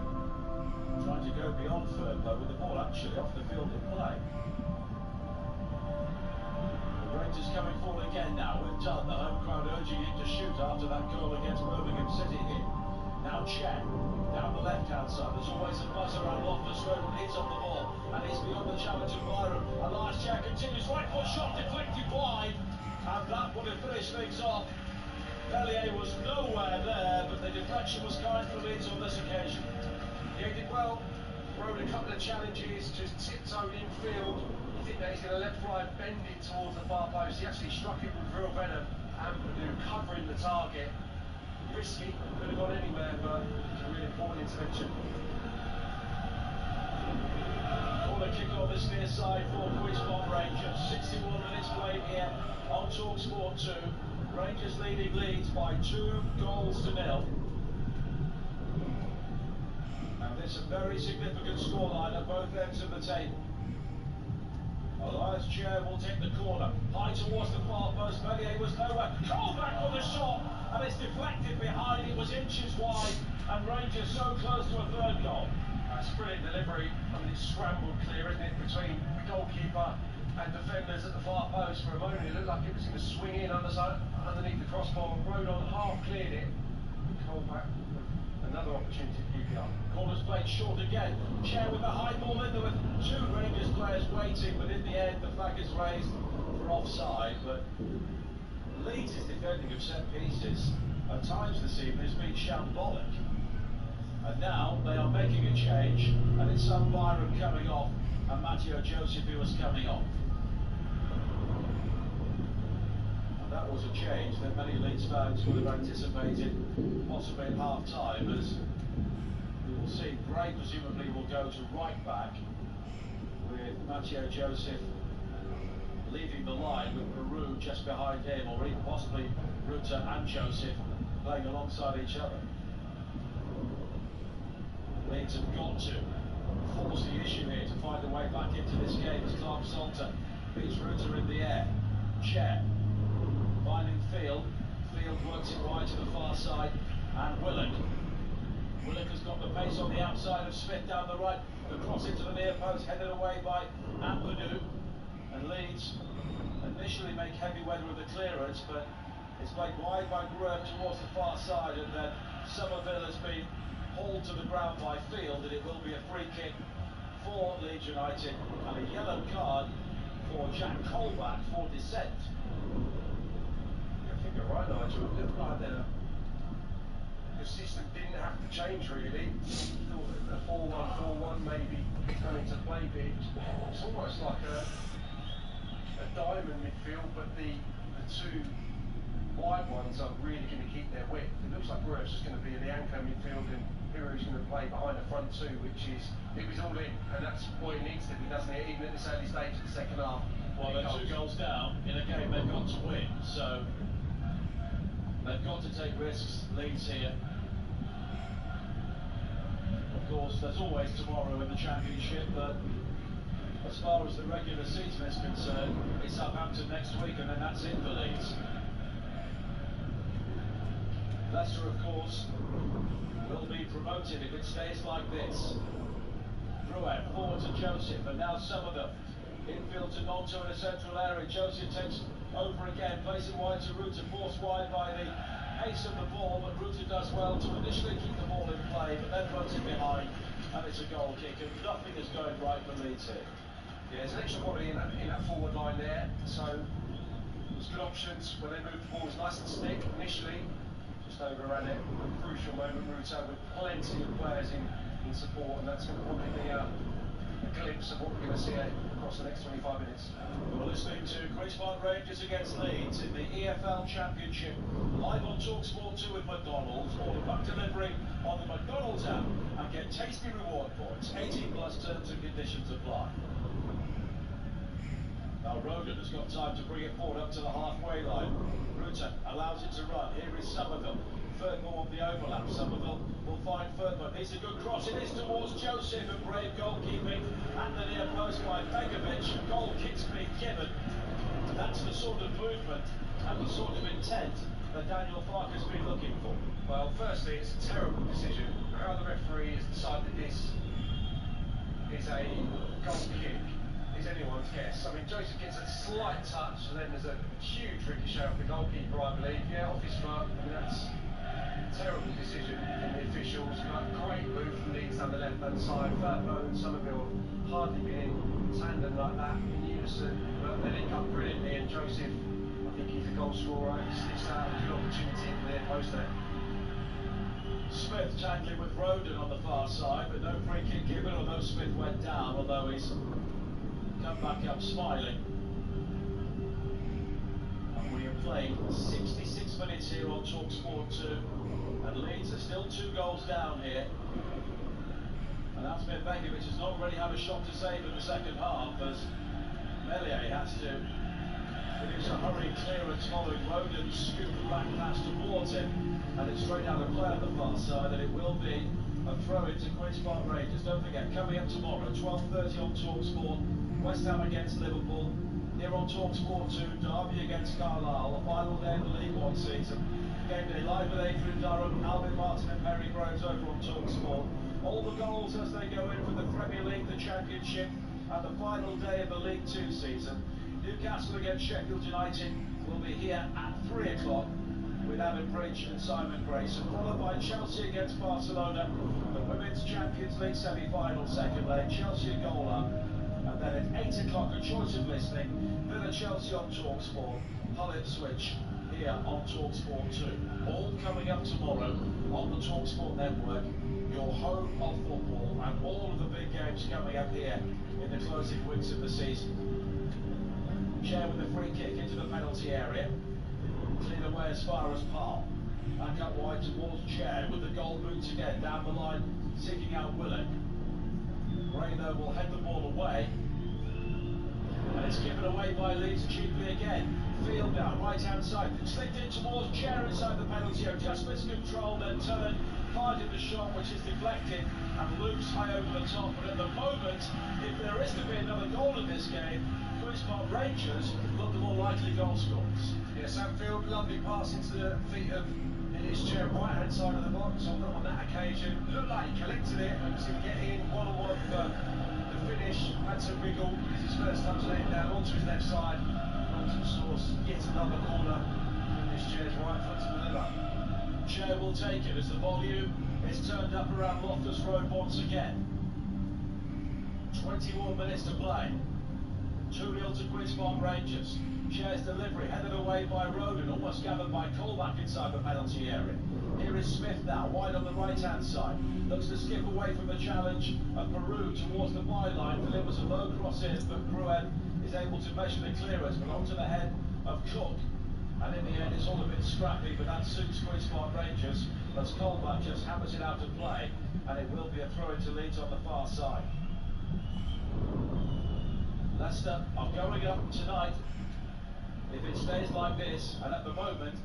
Speaker 21: trying to go beyond Firpo with the ball actually off the field in play. The Rangers coming forward again now with Dunn, the home crowd urging him to shoot after that goal against Birmingham City here. Now Chen down the left-hand side. There's always a buzz around Loftus Road when he's on the ball, and he's beyond the challenge of Byram. And Lars Chen continues, right foot shot deflected wide, and that would have finished things off. Bellier was nowhere there, but the deflection was kind for Leeds on this occasion.
Speaker 16: Yeah, he did well. Rode a couple of challenges, just tiptoed infield. You think that he's going to left-right bend it towards the far post. He actually struck it with real venom. Ampadu covering the target. Risky, could have gone anywhere, but it's a really important intervention.
Speaker 21: Corner kick on this near side for Queen's Park Rangers. 61 minutes played here on TalkSport 2. Rangers leading Leeds by 2-0. And this is a very significant scoreline at both ends of the table. Elias Chair will take the corner. High towards the far post. Bellier was nowhere. Colback on the shot. And it's deflected behind. It was inches wide. And Rangers so close to a third goal.
Speaker 16: That's brilliant delivery. I mean, it's scrambled clear, isn't it, between the goalkeeper and defenders at the far post. For a moment, it looked like it was going to swing in underneath the crossbar. Rodon half cleared it. Colback, another opportunity to keep it up.
Speaker 21: Corner's played short again. Chair with the high ball in. There were two Rangers players waiting, but in the end, the flag is raised for offside. But Leeds' defending of set pieces at times this evening has been shambolic. And now they are making a change, and it's Sam Byram coming off, and Matteo Joseph who was coming off. And that was a change that many Leeds fans would have anticipated, possibly at half-time, as we will see Gray presumably will go to right back, with Matteo Joseph leaving the line with Peru just behind him, or even possibly Ruta and Joseph playing alongside each other. Leeds have got to force the issue here to find a way back into this game as Clark Salter beats Ruta in the air. Chair finding Field. Field works it right to the far side, and Willock. Willock has got the pace on the outside of Smith down the right. The cross into the near post, headed away by Ampadu. And Leeds initially make heavy weather of the clearance, but it's played wide by Graham towards the far side, and then Somerville has been hauled to the ground by Field, and it will be a free kick for Leeds United, and a yellow card for Jack Colback for dissent.
Speaker 16: I think you're right, Nigel. It looked like the system didn't have to change really. A 4-1-4-1 maybe coming to play, but it's almost like a diamond midfield, but the two wide ones are really going to keep their width. It looks like Gruev's just going to be in the anchor midfield, and Piru's going to play behind the front two, which is, it was all in, and that's what it needs to be, doesn't it, even at this early stage of the second half.
Speaker 21: Well, they're 2 goals down in a game they've got to win, so they've got to take risks, Leeds here. Of course, there's always tomorrow in the Championship, but as far as the regular season is concerned, it's Southampton next week, and then that's it for Leeds. Leicester, of course, will be promoted if it stays like this. Drouet forward to Joseph, and now Somerville. Infield to Nonto in a central area. Joseph takes over again, plays it wide to Ruta, forced wide by the pace of the ball, but Ruta does well to initially keep the ball in play, but then runs it behind, and it's a goal kick, and nothing is going right for Leeds here.
Speaker 16: Yeah, there's an extra body in that forward line there, so there's good options when they move the ball. It's nice and stick initially, just overran it. A crucial moment, Ruta, with plenty of players in support, and that's going to probably be a glimpse of what we're going to see across the next 25 minutes.
Speaker 21: We're listening to Queen's Park Rangers against Leeds in the EFL Championship, live on TalkSport 2 with McDonald's. Order back delivery on the McDonald's app and get tasty reward points. 18+ terms and conditions apply. Now Rodon has got time to bring it forward up to the halfway line. Ruta allows it to run. Here is Somerville. Ferdinand on the overlap. Somerville will find Ferdinand. It's a good cross. It is towards Joseph, and brave goalkeeping at the near post by Begovic. Goal kicks being given. That's the sort of movement and the sort of intent that Daniel Farke's been looking for.
Speaker 16: Well, firstly, it's a terrible decision. How the referee has decided this is a goal kick is anyone's guess. I mean, Joseph gets a slight touch, and then there's a huge ricochet off the goalkeeper, I believe. Yeah, off his foot. I mean, that's a terrible decision from the officials. But great move from Leeds down the left-hand side. Ferdinand and Somerville hardly been in tandem like that in unison, but they link up brilliantly. And Joseph, I think he's a goal scorer. He slips out a good opportunity in the near post there.
Speaker 21: Smith tangling with Rodon on the far side, but no free kick given, although Smith went down, although he's come back up smiling. And we have played 66 minutes here on TalkSport 2, and Leeds are still 2 goals down here. And Asmir Begovic has not really had a shot to save in the second half, as Meslier has to produce a hurried clearance following Rodon's scoop back pass towards him, and it's straight out of play on the far side, and it will be a throw into Queen's Park Rangers. Don't forget, coming up tomorrow, 12:30 on TalkSport, West Ham against Liverpool. Here on TalkSport 2, Derby against Carlisle, the final day of the League One season. Game day live with Adrian Durham, Alvin Martin and Perry Groves over on TalkSport. All the goals as they go in for the Premier League, the Championship, and the final day of the League 2 season. Newcastle against Sheffield United will be here at 3 o'clock with Alan Bridge and Simon Grayson, followed by Chelsea against Barcelona, the Women's Champions League semi-final second leg, Chelsea a goal up. And then at 8 o'clock, a choice of listening, Villa Chelsea on TalkSport, Hull Ipswich here on TalkSport 2. All coming up tomorrow on the TalkSport network, your home of football, and all of the big games coming up here in the closing weeks of the season. Chair with a free kick into the penalty area, cleared away as far as Parr. Back up wide towards Chair with the goal boots again, down the line, seeking out Willock. Gray though will head the ball away, and it's given away by Leeds cheaply again. Field now, right hand side, slipped in towards Chair inside the penalty area, just missed control, then turned, fired in the shot which is deflected and loops high over the top. But at the moment, if there is to be another goal in this game, Queen's Park Rangers look the more likely goal scorers.
Speaker 16: Yeah, Sam Field, lovely pass into the feet of his Chair, right hand side of the box on that occasion. Looked like he collected it and was going to get in one-on-one for the finish. Had to wriggle, it's his first touch laying down onto his left side, onto the source, yet another corner from this Chair's right foot to deliver.
Speaker 21: Chair will take it as the volume is turned up around Loftus Road once again. 21 minutes to play. 2-0 to Queen's Park Rangers. Chair's delivery headed away by Roden, almost gathered by Colback inside the penalty area. Here is Smith now, wide on the right-hand side. Looks to skip away from the challenge of Peru towards the byline. Delivers a low cross in, but Gruen is able to measure the clearance, but onto the head of Cook. And in the end, it's all a bit scrappy, but that suits Queen's Park Rangers, as Colback just hammers it out of play, and it will be a throw into Leeds on the far side. Leicester are going up tonight if it stays like this, and at the moment,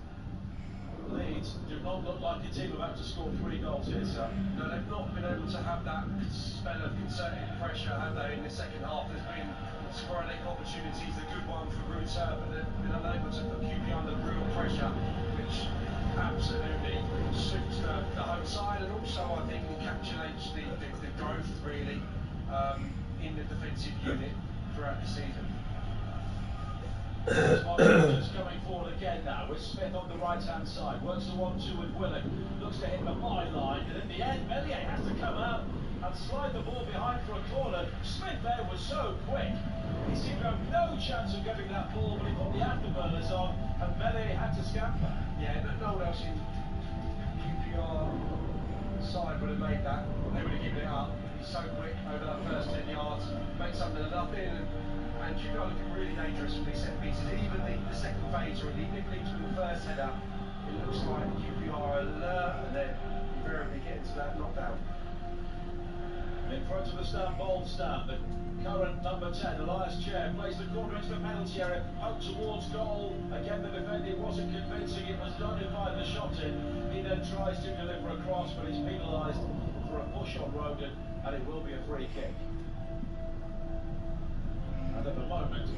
Speaker 21: Leeds do not look like a team about to score 3 goals here, so.
Speaker 16: No, they've not been able to have that spell of concerted pressure, have they, in the second half? There's been sporadic opportunities, a good one for Rutter, but they've been unable to put QP under real pressure, which absolutely suits the home side, and also I think encapsulates the growth really in the defensive unit throughout the season.
Speaker 21: Rangers coming forward again now with Smith on the right hand side, works the 1-2 with Willock, looks to hit the byline, and in the end Meslier has to come out and slide the ball behind for a corner. Smith there was so quick, he seemed to have no chance of getting that ball, but he put the afterburners on and Meslier had to scamper.
Speaker 16: Yeah, no one else in QPR side would have made that, they would have given it up. He's so quick over that first 10 yards, made something of nothing, and QPR looking really dangerous from these set pieces. Even the second phase, or even if Leeds win the first header, it looks like QPR are alert, and then invariably get into that knockdown.
Speaker 21: In front of the stand, bold stand, the current number 10, Elias Chair, plays the corner into the penalty area, out towards goal. Again, the defender wasn't convincing, it was nullified the shot in. He then tries to deliver a cross, but he's penalised for a push on Roden, and it will be a free kick. And at the moment,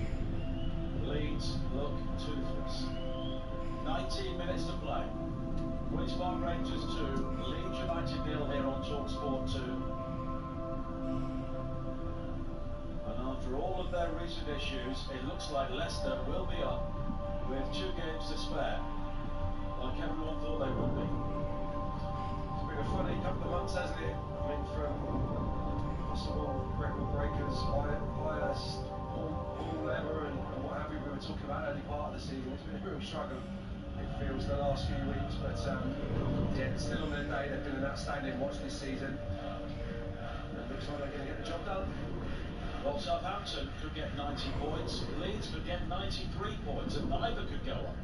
Speaker 21: Leeds look toothless. 19 minutes to play. Queen's Park Rangers 2, Leeds United 0 here on TalkSport 2. And after all of their recent issues, it looks like Leicester will be up with 2 games to spare, like everyone thought they would be.
Speaker 16: It's been a funny couple of months, hasn't it? I mean, from possible record breakers, highest all ever, and what have you. We were talking about early part of the season. It's been a real struggle, it feels, the last few weeks, but yeah, still on their day. They've been an outstanding watch this season. It looks like they're going to get the job done.
Speaker 21: Well, Southampton could get 90 points, Leeds could get 93 points, and neither could go on.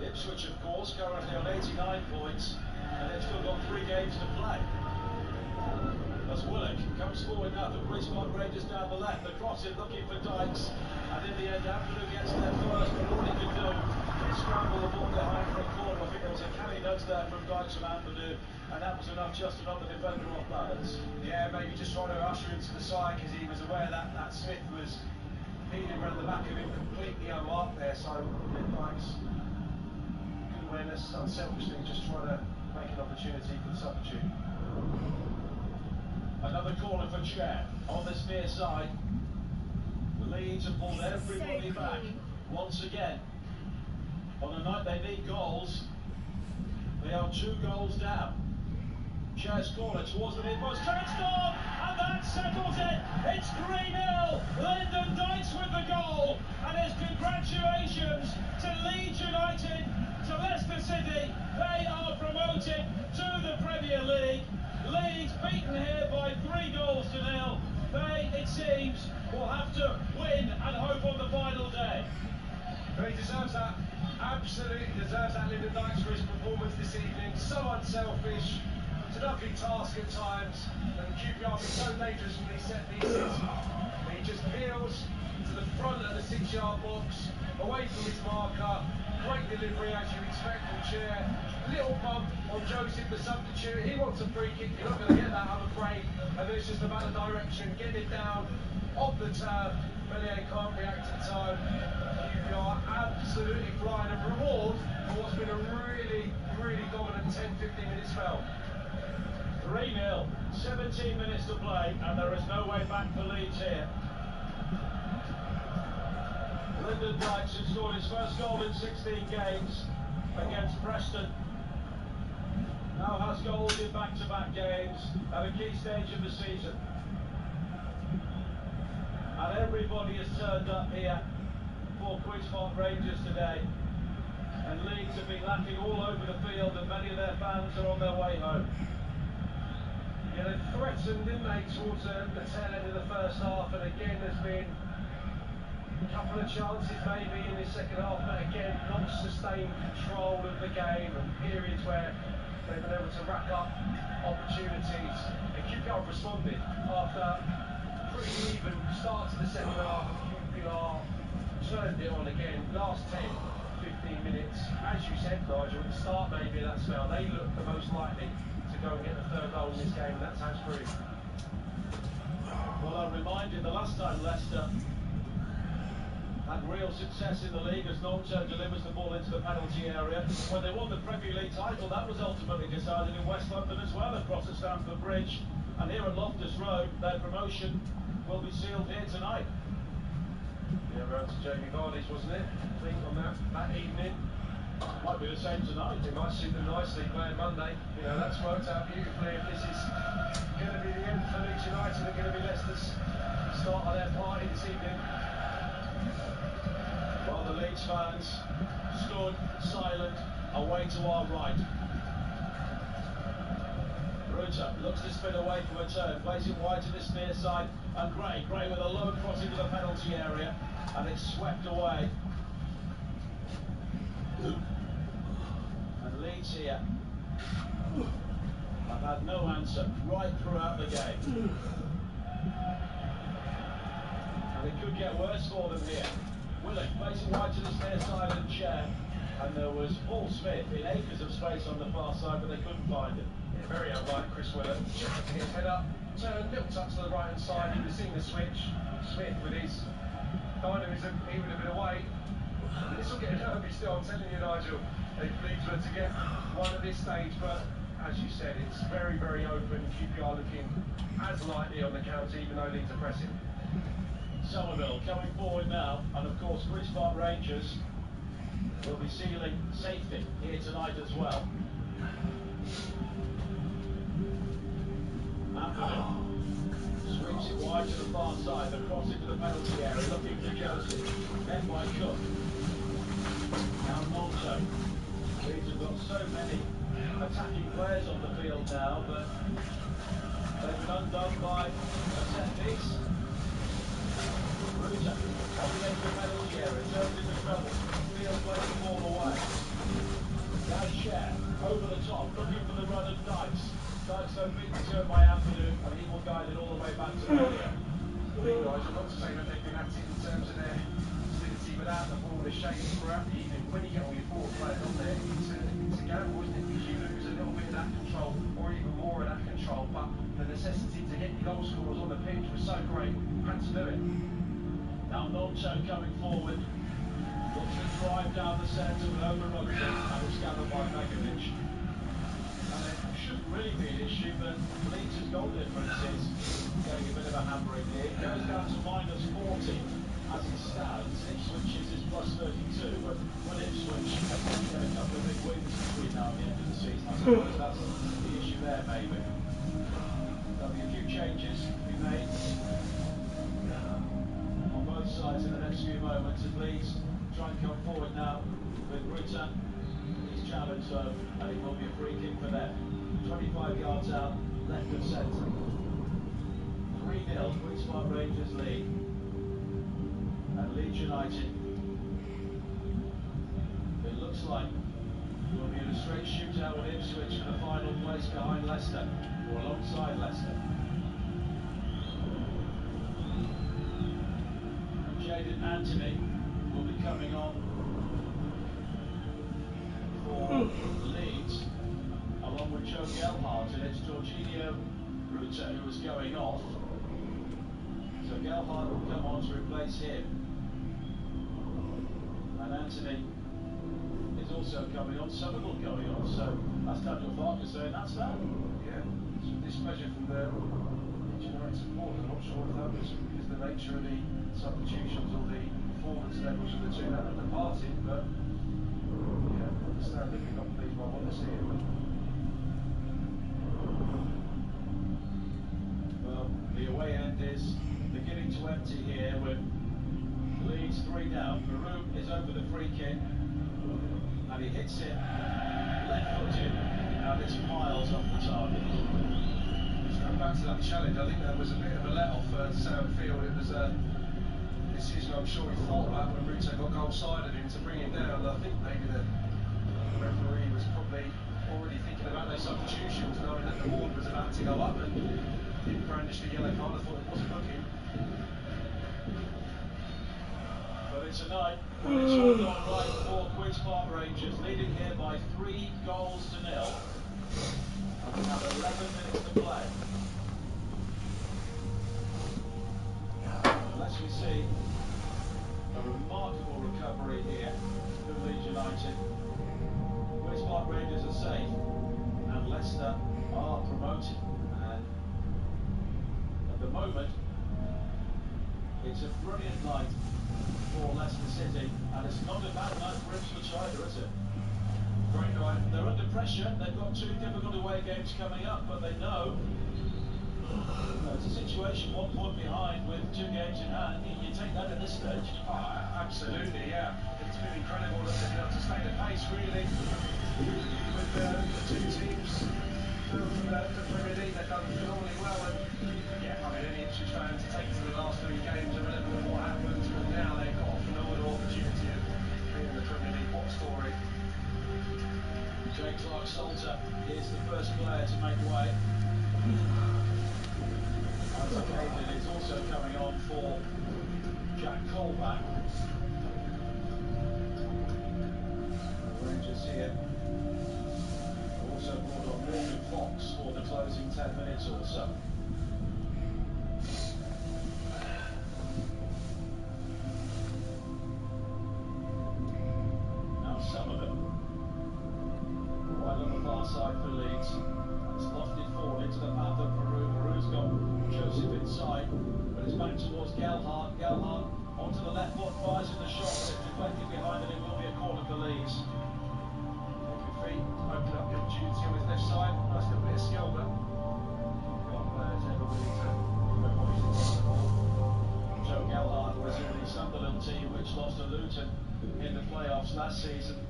Speaker 21: Ipswich, of course, currently on 89 points, and they've still got 3 games to play. As Willock comes forward now for Queen's Park Rangers down the left, the cross in looking for Dykes, and in the end, Ampadu gets there first, but all he could do is scramble the ball behind for a corner. I think there was a canny nudge there from Dykes from Ampadu, And that was enough just to knock the defender off balance.
Speaker 16: Yeah, maybe just trying to usher him to the side because he was aware that Smith was peeling around the back of him, completely unmarked there. So Dykes, good awareness, unselfishly just trying to make an opportunity for the substitute.
Speaker 21: Another corner for Chair on this near side. The Leeds have pulled everybody back once again. On a night they need goals, they are 2 goals down. Chair's corner towards the mid-post, Curtis Dawn, and that settles it. It's 3-0. Lyndon Dykes with the goal, and his congratulations to Leeds United, to Leicester City. They are promoted to the Premier League. Leeds beaten here by 3-0. They, it seems, will have to win and hope on the final day.
Speaker 16: But he deserves that. Absolutely deserves that, Lyndon Dykes, for his performance this evening. So unselfish. It's an ugly task at times, and QPR is so dangerous from these set pieces. He just peels to the front of the 6-yard box, away from his marker. Great delivery, as you expect from Chair. Little bump on Joseph, the substitute. He wants a free kick. You're not going to get that, I'm afraid. And then it's just about the direction. Get it down off the turf. Bellier can't react in time. QPR absolutely flying, and reward for what's been a really, really dominant 10-15 minute spell.
Speaker 21: 3-0, 17 minutes to play, and there is no way back for Leeds here. Lyndon Dykes has scored his first goal in 16 games against Preston. Now has goals in back-to-back games at a key stage of the season. And everybody has turned up here for Queen's Park Rangers today. And Leeds have been lacking all over the field, and many of their fans are on their way home.
Speaker 16: Yeah, they threatened, didn't they, towards the tail end of the first half, and again there's been a couple of chances maybe in the second half, but again not sustained control of the game, and periods where they've been able to rack up opportunities. And QPR responded after a pretty even start to the second half. QPR turned it on again. Last 10-15 minutes, as you said, Nigel, at the start maybe of that spell, they looked the most likely to go and get the third goal in this game, and that's how it's proved.
Speaker 21: Well, I'm reminded the last time Leicester had real success in the league as Norton delivers the ball into the penalty area. When they won the Premier League title, that was ultimately decided in West London as well, across at Stamford Bridge. And here at Loftus Road, their promotion will be sealed here tonight.
Speaker 16: Yeah, around to Jamie Vardy's, wasn't it? I think on that evening.
Speaker 21: Might be the same tonight.
Speaker 16: It might suit them nicely playing Monday. You know, that's worked out beautifully. If this is going to be the end for Leeds United, they're going to be Leicester's start of their party this evening.
Speaker 21: While the Leeds fans stood silent away to our right. Ruta looks to spin away from a turn, plays it wide to this near side, and Gray with a low cross into the penalty area, and it's swept away. And Leeds here have had no answer right throughout the game. And it could get worse for them here. Willock plays it wide to this near side and Chair, and there was Paul Smith in acres of space on the far side, but they couldn't find him.
Speaker 16: Yeah, very unlike Chris Willock. Just to get his head up, turn, little touch to the right hand side. He would have seen the switch. Smith with his dynamism, he would have been away. This will get nervy still, I'm telling you, Nigel. They Leeds were to get one at this stage, but as you said, it's very, very open. QPR looking as lightly on the counter, even though Leeds are pressing.
Speaker 21: Somerville coming forward now, and of course Queen's Park Rangers will be sealing safety here tonight as well. Sweeps it wide to the far side, across into the penalty area, looking for Joseph. Met by Cook. Now Monto. Leeds have got so many attacking players on the field now, but they've been undone by a set piece. Ruta, on the edge of the penalty area, turns into trouble. Field plays the ball away. Now Chair, over the top, looking for the run of Dykes. Dykes though being returned by Ampadu, and he will guide it all the way back to Bellier.
Speaker 16: Guys, I've got to say that they've been active in terms of their stability without the ball. They're shaking throughout the evening. When you get all your forward players on there, it's a gamble, isn't it? Because you lose a little bit of that control on
Speaker 21: to do it. Now Noncho coming forward. Looks to drive down the centre with overruns it, and it's gathered by Begovic. And it shouldn't really be an issue, but Leeds' goal difference is getting a bit of a hammering here. It goes down to minus 40 as it stands. Ipswich is plus 32, but when Ipswich get a couple of big wins between now and the end of the season, I suppose that's the issue there, maybe. There'll be a few changes to be made on both sides in the next few moments as Leeds try and come forward now with Ruta. He's challenged though, and it will be a free kick for them. 25 yards out, left of centre. 3-0, Queen's Park Rangers lead. And Leeds United, it looks like we'll be in a straight shootout with Ipswich for the final place behind Leicester, or alongside Leicester. And Jadon Anthony will be coming on for Leeds, along with Joe Gelhardt, and it's Jorginho Ruta who is going off. So Gelhardt will come on to replace him. And Anthony is also coming on, Somerville going on, so that's Daniel Farker saying that's that.
Speaker 16: Yeah, it's with displeasure from the United support. I'm not sure if that was because the nature of the substitutions or the performance levels of the two that have departed, but yeah, I understand if you're not pleased by what they see it.
Speaker 21: Well, the away end is beginning to empty here with Leeds 3 down. Maroon is over the free kick and he hits it left-footed, and it's miles off the target.
Speaker 16: Just going back to that challenge, I think that was a bit of a let-off for Sam Field. It was a decision I'm sure he thought about when Ruta got goal-sided him to bring him down. I think maybe the referee was probably already thinking about those substitutions, knowing that the board was about to go up and didn't brandish the yellow card. I thought it wasn't looking.
Speaker 21: But it's a night when it's all gone right for Queen's Park Rangers, leading here by 3 goals to 0. And we have 11 minutes to play. Unless we see a remarkable recovery here from Leeds United. Queen's Park Rangers are safe, and Leicester are promoted. And at the moment, it's a brilliant night for Leicester City, and it's not a bad night for Ipswich either, is it? Great night. They're under pressure. They've got 2 difficult away games coming up, but they know it's a situation 1 point behind with 2 games in hand. You take that at this stage.
Speaker 16: Oh, absolutely, yeah. It's been incredible that they've been able to stay the pace, really, with the 2 teams from the Premier League. They've done phenomenally well, and yeah, I mean, any Ipswich fan to take to the last 3 games of what happened, but now they've got a phenomenal opportunity of being in the Premier League. What a story.
Speaker 21: Jay Clark-Salter is the first player to make way. Isaac Hayden is also coming on for Jack Colback. The Rangers here also brought on Morgan Fox for the closing 10 minutes or so. Now Somerville, right on the far side for Leeds. It's lofted forward into the path of Peru. Peru's got Joseph inside, but it's back towards Gelhardt. Gelhardt onto the left foot, fires in the shot, but it's deflected behind, and it will be a corner for Leeds.
Speaker 16: Feet open up the opportunity on his left side. Nice little bit of skill, but got players ever willing to put bodies in the ball.
Speaker 21: Joe Gelhardt was in the Sunderland team, which lost to Luton in the playoffs last season.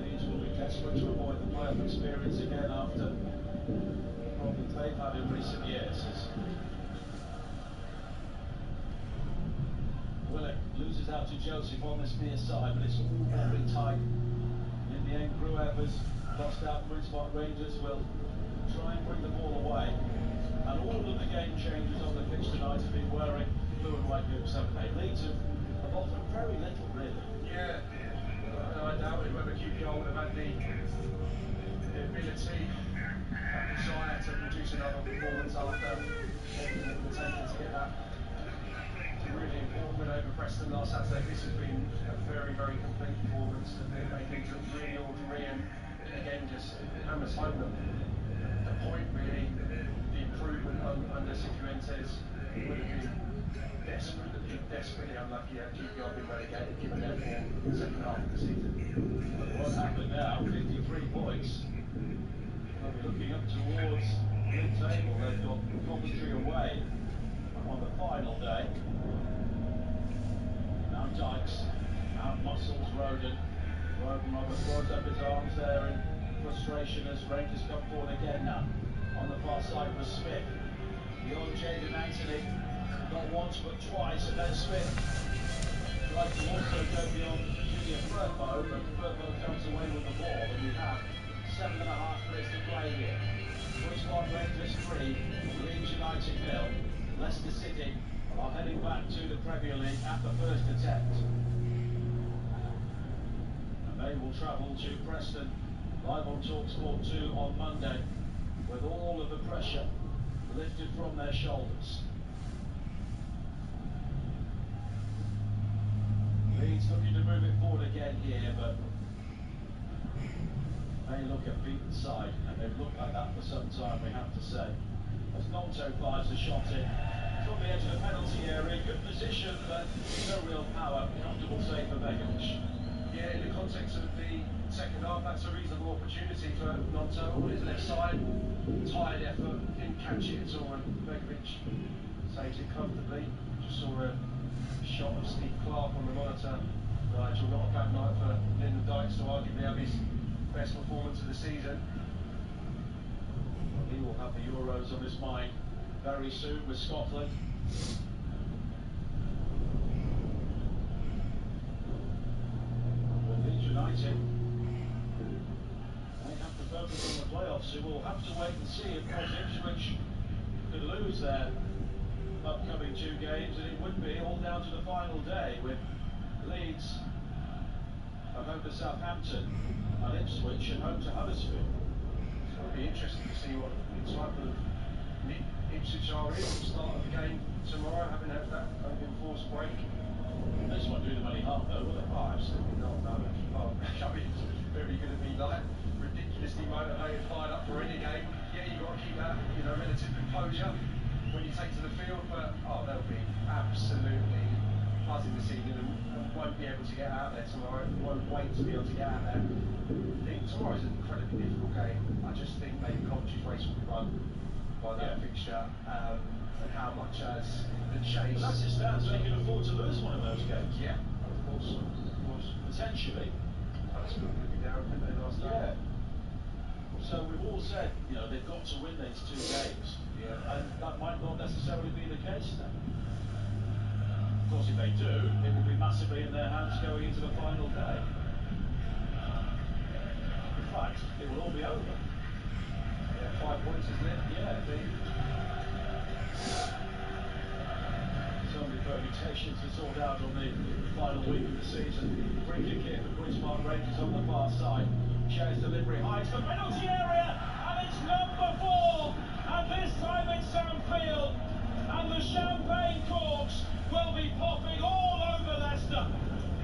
Speaker 21: Leeds will be desperate to avoid the playoff experience again after the problems they've had in recent years. Willock loses out to Joseph on this near side, but it's all very tight. In the end, Crew Evers lost out. Queen's Park Rangers will try and bring the ball away. And all of the game changers on the pitch tonight have been wearing blue and white boots, haven't they? Leeds have offered very little, really.
Speaker 16: Yeah, I doubted whether QPR would have had the ability that desire to produce another performance after everything that we're taking to get that. Really important win over Preston last Saturday. This has been a very, very complete performance. They things look really ordinary and again just hammers home the point really, the improvement under Cifuentes would have been desperately unlucky had QPR been relegated given their form in the second half of the season.
Speaker 21: What's happened now, 53 points. They'll be looking up towards mid-table. They've got Coventry away on the final day. Now Dykes, out muscles Roden. Roden throws up his arms there in frustration as Rangers come forward again now. On the far side was Smith. Young Jayden Anthony, not once but twice, and then Smith tries to also go beyond Junior Firpo, but Firpo comes away with the ball, and we have 7.5 minutes to play here. Queen's Park Rangers 3, Leeds United 0. Leicester City are heading back to the Premier League at the first attempt. And they will travel to Preston, live on TalkSport 2 on Monday, with all of the pressure lifted from their shoulders. Leeds looking to move it forward again here, but they look a beaten side, and they've looked like that for some time, we have to say. As Nonto fires the shot in from the edge of the penalty area, good position, but no real power. Comfortable save for Begovic.
Speaker 16: Yeah, in the context of the second half, that's a reasonable opportunity for Nonto on his left side. Tired effort, didn't catch it at all, and Begovic saves it comfortably. Just saw a shot of Steve Clark on the monitor. Nigel, not a bad night for Lyndon Dykes to arguably have his best performance of the season.
Speaker 21: He will have the Euros on his mind very soon with Scotland. With Leeds United, they have to focus on the playoffs, so we'll have to wait and see. Of course, Ipswich could lose their upcoming 2 games, and it would be all down to the final day with Leeds at home to Southampton and Ipswich at home to Huddersfield.
Speaker 16: It's going to be interesting to see what type of Ipswich are in at the start of the game tomorrow, having had that enforced break.
Speaker 21: They just won't do them any harm though, will they?
Speaker 16: Oh, absolutely not, no. I mean, it's very going to be like ridiculously motivated, fired up for any game. Yeah, you've got to keep that, relative composure when you take to the field, but they'll be absolutely buzzing this evening and won't be able to get out there tomorrow. Won't wait to be able to get out there. I think tomorrow's an incredibly difficult game. I just think maybe Coventry's race will be run by that fixture, and how much as the chase.
Speaker 21: That's his stance. They can afford to lose one of those games.
Speaker 16: Yeah, of course.
Speaker 21: Potentially.
Speaker 16: That's going to be down, didn't they, last night?
Speaker 21: Yeah. So we've all said, they've got to win these 2 games.
Speaker 16: Yeah.
Speaker 21: And that might not necessarily be the case then. Of course, if they do, it will be massively in their hands going into the final day. In fact, it will all be over.
Speaker 16: Yeah, 5 points, isn't it?
Speaker 21: Yeah, so many permutations to sort out on the final week of the season. Free kick here for Queen's Park Rangers on the far side. Shares delivery, hides the penalty area, and it's number 4. And this time it's Sam Field, and the champagne corks will be popping all over Leicester.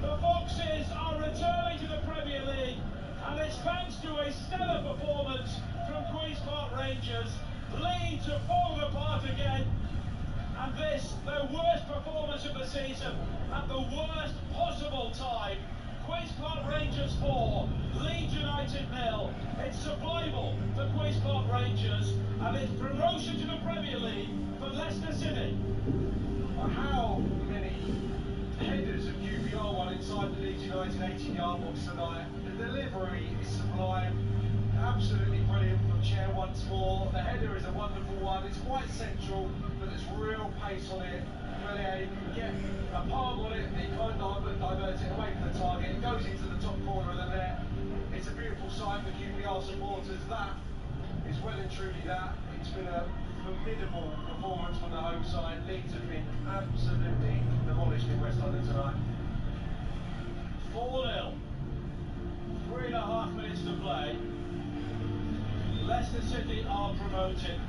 Speaker 21: The Foxes are returning to the Premier League, and it's thanks to a stellar performance from Queen's Park Rangers. Leeds are falling apart again, and this, their worst performance of the season at the worst possible time. Queen's Park Rangers 4, Leeds United 0. It's survival for Queen's Park Rangers, and it's promotion to the Premier League for Leicester City.
Speaker 16: How many headers have QPR won inside the Leeds United 18-yard box tonight? The delivery is sublime, absolutely brilliant from Chair once more. The header is a wonderful one. It's quite central, but there's real pace on it. Really, you can get a palm on it, and you can't divert it away from the target. It goes into the top corner of the net. It's a beautiful sight for QPR supporters. That is well and truly that. It's been a formidable performance from the home side. Leeds have been absolutely demolished in West London tonight.
Speaker 21: 4-0. 3.5 minutes to play. Leicester Leicester City are promoted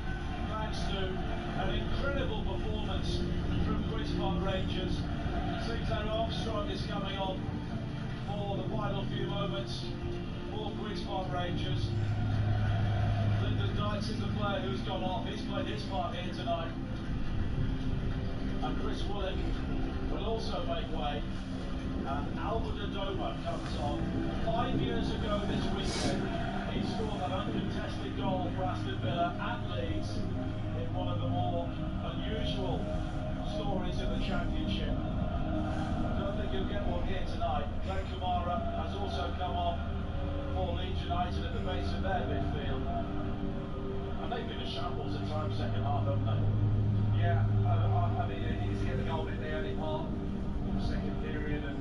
Speaker 21: thanks to an incredible performance from Queen's Park Rangers. Sinclair Armstrong is coming on for the final few moments for Queen's Park Rangers. Lyndon Dykes is the player who's gone off. He's played his part here tonight. And Chris Woollick will also make way. And Albert Adoma comes on. 5 years ago this weekend, he scored an uncontested goal for Aston Villa at Leeds in one of the more unusual stories in the Championship. I don't think you'll get one here tonight. Glenn Kamara has also come on for Leeds United at the base of their midfield. And they've been a shambles at times second half, haven't they?
Speaker 16: Yeah, I mean, he needs to get the goal in the early part of the second period, and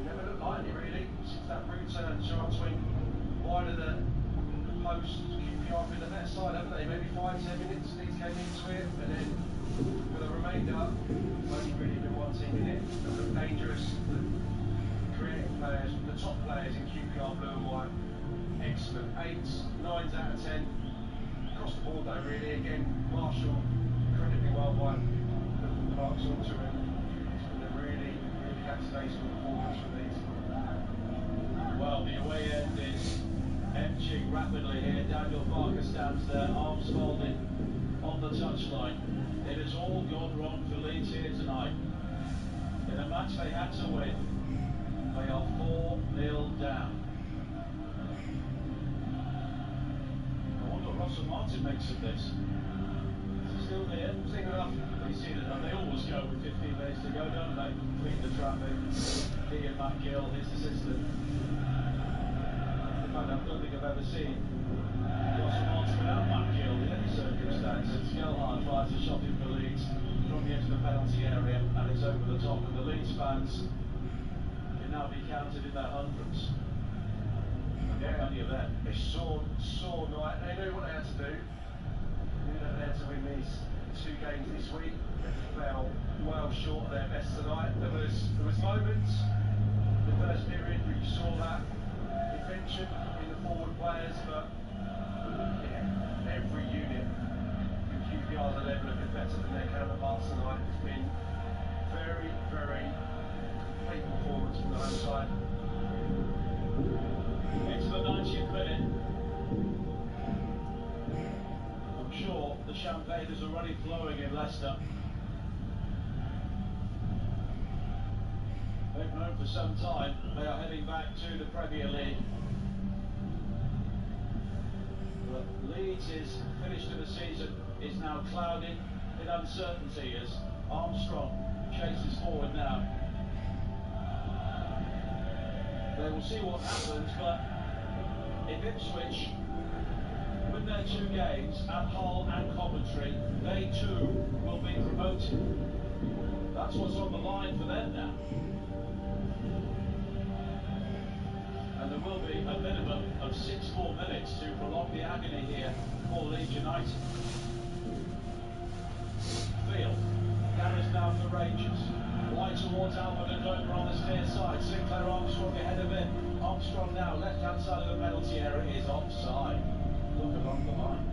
Speaker 16: never looked like it really. Since that route turn, Sharks went wide of the post, QPR been the better side, haven't they? Maybe 5-10 minutes, Leeds came into it, and then for the remainder, only really been one team in it. They look dangerous, the creative players, the top players in QPR, blue and white, excellent. 8s, 9s out of 10. Across the board though, really. Again, Marshall, incredibly well by the Parks onto him. It's been a really, really lackadaisical performance from these.
Speaker 21: Well, the away end is emptying rapidly here. Daniel Parker stands there, arms folded on the touchline. It has all gone wrong for Leeds here tonight. In a match they had to win, they are 4-0 down. I wonder what Russell Martin makes of this. Is he still there?
Speaker 16: Seen enough.
Speaker 21: He's seen enough. They always go with 15 minutes to go, don't they? Between the traffic. He and Matt Gill, his assistant. In fact, I don't think I've ever seen Russell Martin without Matt Gill in any circumstances. Gelhardt fires a shot in for Leeds from the edge of the penalty area, and it's over the top. And the Leeds fans can now be counted in their hundreds.
Speaker 16: Yeah,
Speaker 21: many of them.
Speaker 16: It's sore night. They knew what they had to do. They knew they had to win these 2 games this week. They fell well short of their best tonight. There was moments in the first period where you saw that invention in the forward players, but yeah, every unit in QPR's 11 have been better than their counterparts tonight. It's been very, very complete performance from the home side.
Speaker 21: Into the 90th minute. I'm sure the champagne is already flowing in Leicester. They've known for some time they are heading back to the Premier League. But Leeds is finished in the season, is now clouded in uncertainty as Armstrong chases forward now. They will see what happens, but if Ipswich win their 2 games at Hull and Coventry, they too will be promoted. That's what's on the line for them now. And there will be a minimum of 6 more minutes to prolong the agony here for Leeds United. Field carries now for Rangers. Wide towards Albert Adoma on the steer side. Sinclair Armstrong ahead of him. Armstrong now left-hand side of the penalty area is offside. Look along the line.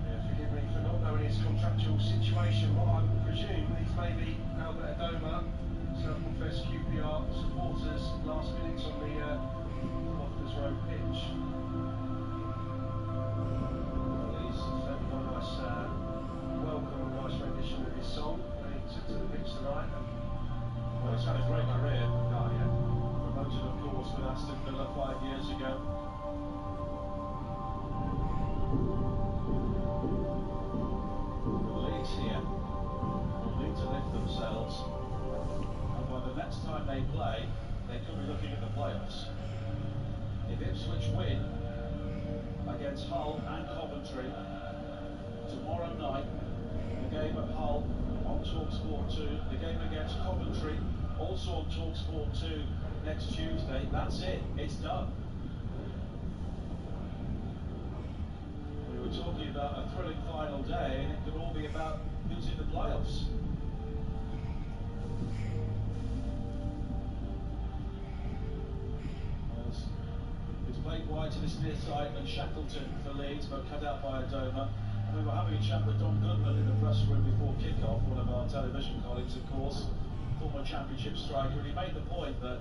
Speaker 16: Yeah, forgive me for not knowing his contractual situation, but I presume he's maybe Albert Adoma, self-confessed QPR supporters, last minutes on the Loftus Road pitch. He's certainly got a nice welcome and nice rendition of his song when he took to the pitch tonight.
Speaker 21: Well, he's had a great career. Oh, yeah. Promoted, of course, with Aston Villa 5 years ago. The Leeds here will need to lift themselves. And by the next time they play, they could be looking at the playoffs. If Ipswich win against Hull and Coventry tomorrow night, the game at Hull on TalkSport 2, the game against Coventry also on TalkSport 2 next Tuesday. That's it, it's done. We were talking about a thrilling final day, and it could all be about who's in the playoffs. It's played wide to this near side and Shackleton for Leeds, but cut out by Adoma. And we were having a chat with Don Goodman in the press room before kick-off, one of our television colleagues, of course, former championship striker, and he made the point that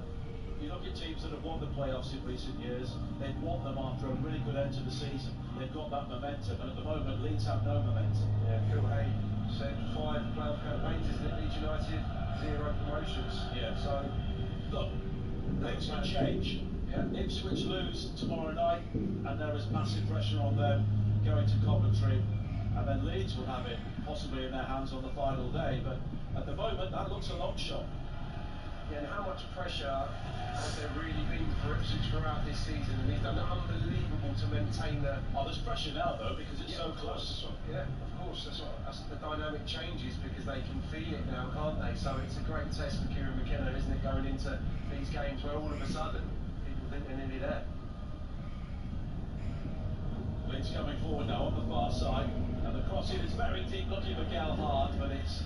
Speaker 21: you look at teams that have won the playoffs in recent years, they've won them after a really good end to the season. They've got that momentum, and at the moment, Leeds have no momentum.
Speaker 16: Yeah, Phil Hay said 5 playoff campaigns, isn't it? Leeds United, 0 promotions.
Speaker 21: Yeah. So, look, things can change. Yeah. Ipswich lose tomorrow night, and there is massive pressure on them going to Coventry, and then Leeds will have it possibly in their hands on the final day. But at the moment, that looks a long shot.
Speaker 16: Yeah, and how much pressure has there really been for Ipswich throughout this season? And he's done it unbelievable to maintain the...
Speaker 21: Oh, there's pressure now, though, because it's so close.
Speaker 16: Yeah, of course, that's the dynamic changes because they can feel it now, can't they? So it's a great test for Kieran McKenna, isn't it, going into these games where all of a sudden people think they're nearly there.
Speaker 21: Leeds coming forward now on the far side, and the crossing is very deep looking for Gelhardt, but it's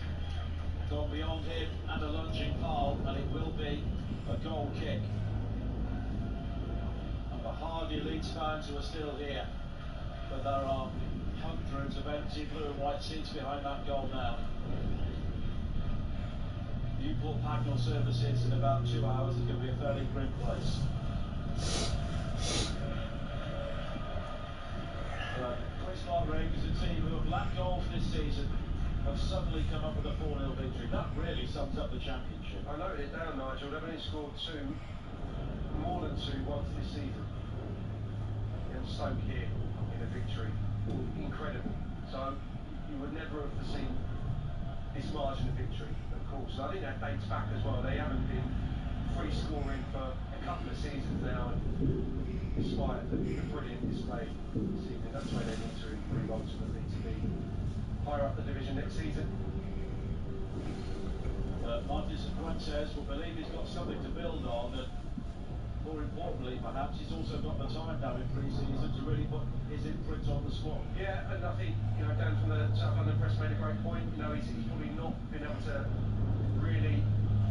Speaker 21: gone beyond him and a lunging foul, and it will be a goal kick. And the hardy Leeds fans who are still here, but there are hundreds of empty blue and white seats behind that goal now. Newport Pagnell services in about 2 hours. It's going to be a fairly grim place. Queen's Park Rangers, a team who have lacked goals this season, have suddenly come up with a 4-0 victory. That really sums up the championship.
Speaker 16: I noted it down, Nigel. They've only scored 2, more than 2 once this season. And Stoke here in a victory. Incredible. So you would never have foreseen this margin of victory, of course. I think that dates back as well. They haven't been free scoring for a couple of seasons now, and despite the brilliant display this evening, that's where they need to improve ultimately to be higher up the division next season.
Speaker 21: Martin Fuentes will believe he's got something to build on, and more importantly, perhaps he's also got the time now in pre-season to really put his imprint on the squad.
Speaker 16: Yeah, and I think, you know, Dan from the South London Press made a great point. You know, he's probably not been able to really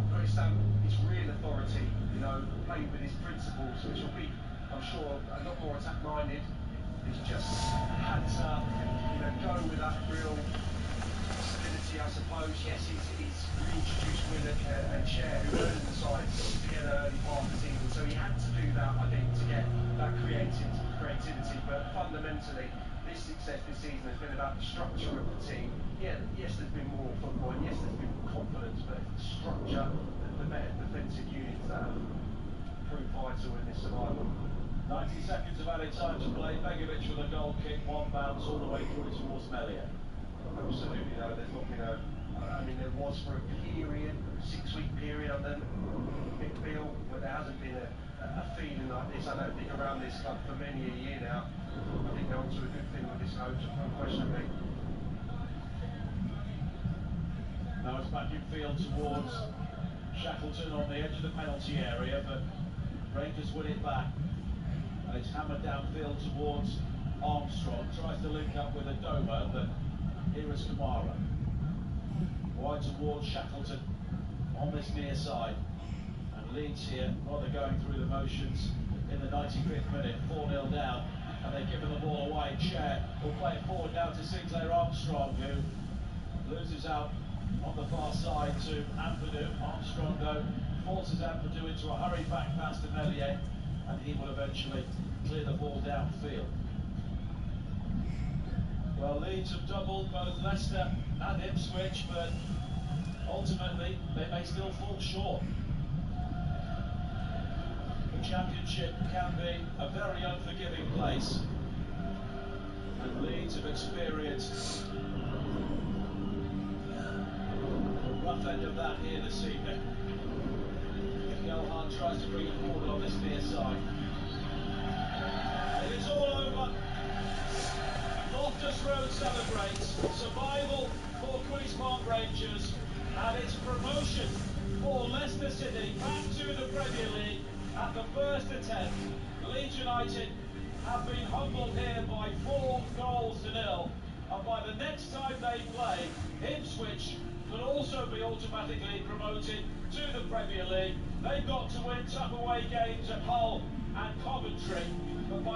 Speaker 16: put his stamp, his real authority, you know, play with his principles, which will be, I'm sure, a lot more attack-minded. He's just had to, you know, go with that real solidity, I suppose. Yes, he's reintroduced Willock and Cher, who were in the side together early part of the season, so he had to do that, I think, to get that creativity. But fundamentally, this success this season has been about the structure of the team. Yeah, yes, there's been more football, and yes, there's been confidence, but it's the structure, the better defensive units that have proved vital in this survival.
Speaker 21: 90 seconds of added time to play. Begovic with a goal kick, one bounce all the way through towards Melia.
Speaker 16: Absolutely, no, there's not been a... I mean, there was for a period, 6-week period under Mick Beale, but there hasn't been a feeling like this, I don't think, around this club for many a year now. I think they're onto a good thing with this coach, unquestionably.
Speaker 21: Now it's back in field towards Shackleton on the edge of the penalty area, but Rangers win it back. And it's hammered downfield towards Armstrong, tries to link up with Adoma, but here is Kamara. Wide towards Shackleton on this near side. And Leeds here, rather going through the motions in the 95th minute, 4-0 down. And they've given the ball away. Cher will play it forward now to Sinclair Armstrong, who loses out on the far side to Ampadu. Armstrong, though, forces Ampadu into a hurry back pass to Melia, and he will eventually clear the ball downfield. Well, Leeds have doubled both Leicester and Ipswich, but ultimately they may still fall short. The Championship can be a very unforgiving place, and Leeds have experienced the rough end of that here this evening. Gelhardt tries to bring it forward on this near side. It is all over. Loftus Road celebrates survival for Queen's Park Rangers, and it's promotion for Leicester City back to the Premier League at the first attempt. Leeds United have been humbled here by 4-0, and by the next time they play, Ipswich could also be automatically promoted to the Premier League. They've got to win tough away games at Hull and Coventry, but by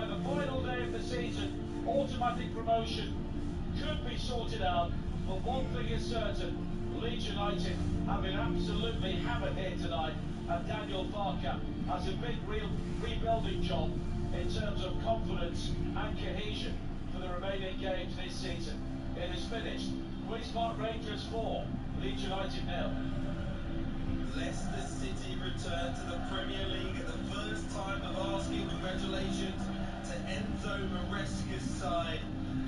Speaker 21: automatic promotion could be sorted out, but one thing is certain, Leeds United have been absolutely hammered here tonight, and Daniel Farke has a big rebuilding job in terms of confidence and cohesion for the remaining games this season. It is finished. Queen's Park Rangers 4, Leeds United 0.
Speaker 5: Leicester City return to the Premier League at the first time of asking. Congratulations to Enzo Maresca's side.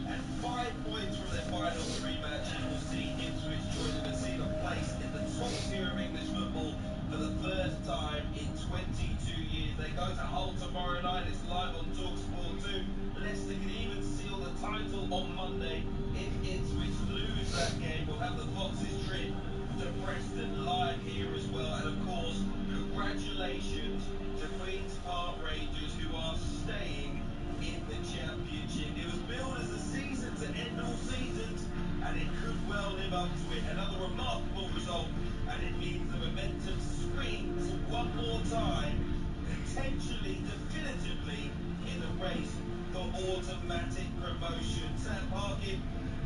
Speaker 5: And 5 points from their final 3 matches will see Ipswich join them and see a place in the top tier of English football for the first time in 22 years. They go to Hull tomorrow night. It's live on TalkSport 2. Leicester can even seal the title on Monday. If Ipswich lose that game, we'll have the Foxes trip to Preston live here as well. And of course, congratulations to Queen's Park Rangers, who are staying in the Championship. It was billed as a season to end all seasons, and it could well live up to it. Another remarkable result, and it means the momentum swings one more time, potentially definitively in the race for automatic promotion. Sam Parkin,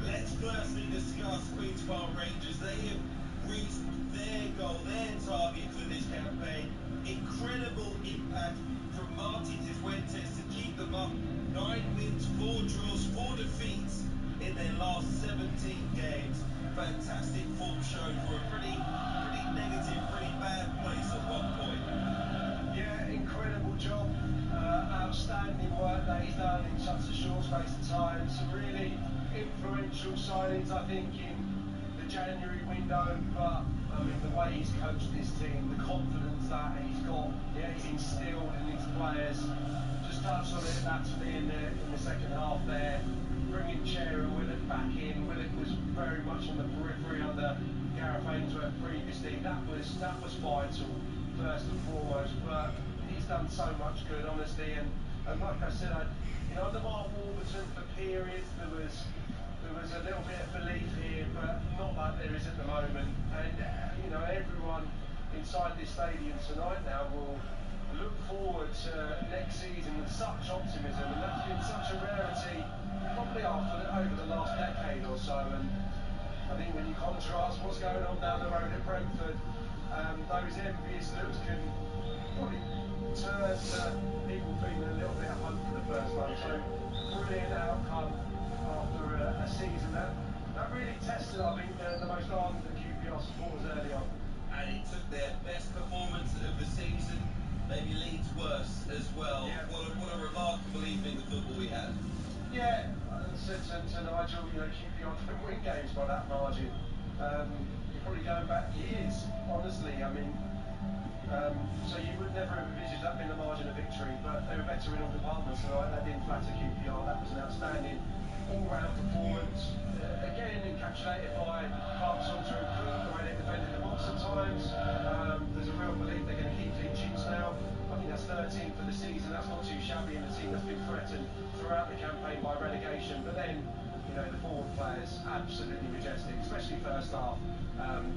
Speaker 5: let's firstly discuss Queen's Park Rangers. They have reached their goal, their target for this campaign. Incredible impact from Martin Cifuentes to keep them up. 9 wins, 4 draws, 4 defeats in their last 17 games. Fantastic form shown for a pretty negative, pretty bad place at one point.
Speaker 16: Yeah, incredible job. Outstanding work that he's done in such a short space of time. Some really influential signings, I think, in the January window, but I mean, the way he's coached this team, the confidence that he's got, he's instilled in these players. Just touched on it naturally in the second half there, bringing Cher and Willock back in. Willock was very much on the periphery under Gareth Ainsworth previously. That was vital first and foremost, but he's done so much good, honestly. And like I said, under Mark Warburton for periods there was a little bit of belief here, but not like there is at the moment. And everyone inside this stadium tonight now will look forward to next season with such optimism, and that's been such a rarity probably over the last decade or so. And I think when you contrast what's going on down the road at Brentford, those envious looks can probably turn to people feeling a little bit of hope for the first one. So brilliant outcome after a season that really tested, I think, the most ardent of QPR supporters early on.
Speaker 5: And it took their best performance of the season, maybe Leeds' worst as well. Yeah. What a remarkable evening of football we had.
Speaker 16: Yeah, I said to Nigel, QPR didn't win games by that margin. You're probably going back years, honestly. I mean, so you would never have envisaged that being the margin of victory, but they were better in all departments tonight. That didn't flatter QPR. That was an outstanding all-round performance. Again, encapsulated by Clark Salter and Crew, the way they defended the box at times. There's a real belief they're going to keep clean sheets now. I think that's 13 for the season. That's not too shabby in a team that's been threatened throughout the campaign by relegation. But then, the forward players, absolutely majestic, especially first half.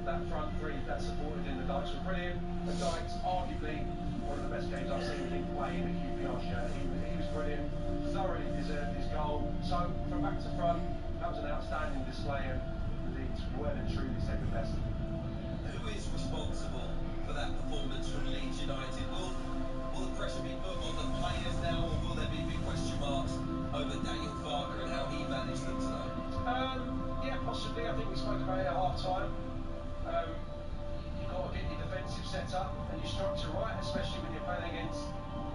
Speaker 16: That front three that supported in the Dykes were brilliant. And Dykes, arguably, one of the best games I've seen him play in a QPR shirt. He was brilliant, thoroughly deserved his goal. So, from back to front, that was an outstanding display, and Leeds well and truly second best.
Speaker 5: Who is responsible for that performance from Leeds United? Will the pressure be put on the players now, or will there be big question marks over Daniel Farke and how he managed them tonight?
Speaker 16: Yeah, possibly. I think we spoke about it at half-time. You've got to get your defensive set up and your structure right, especially when you're playing against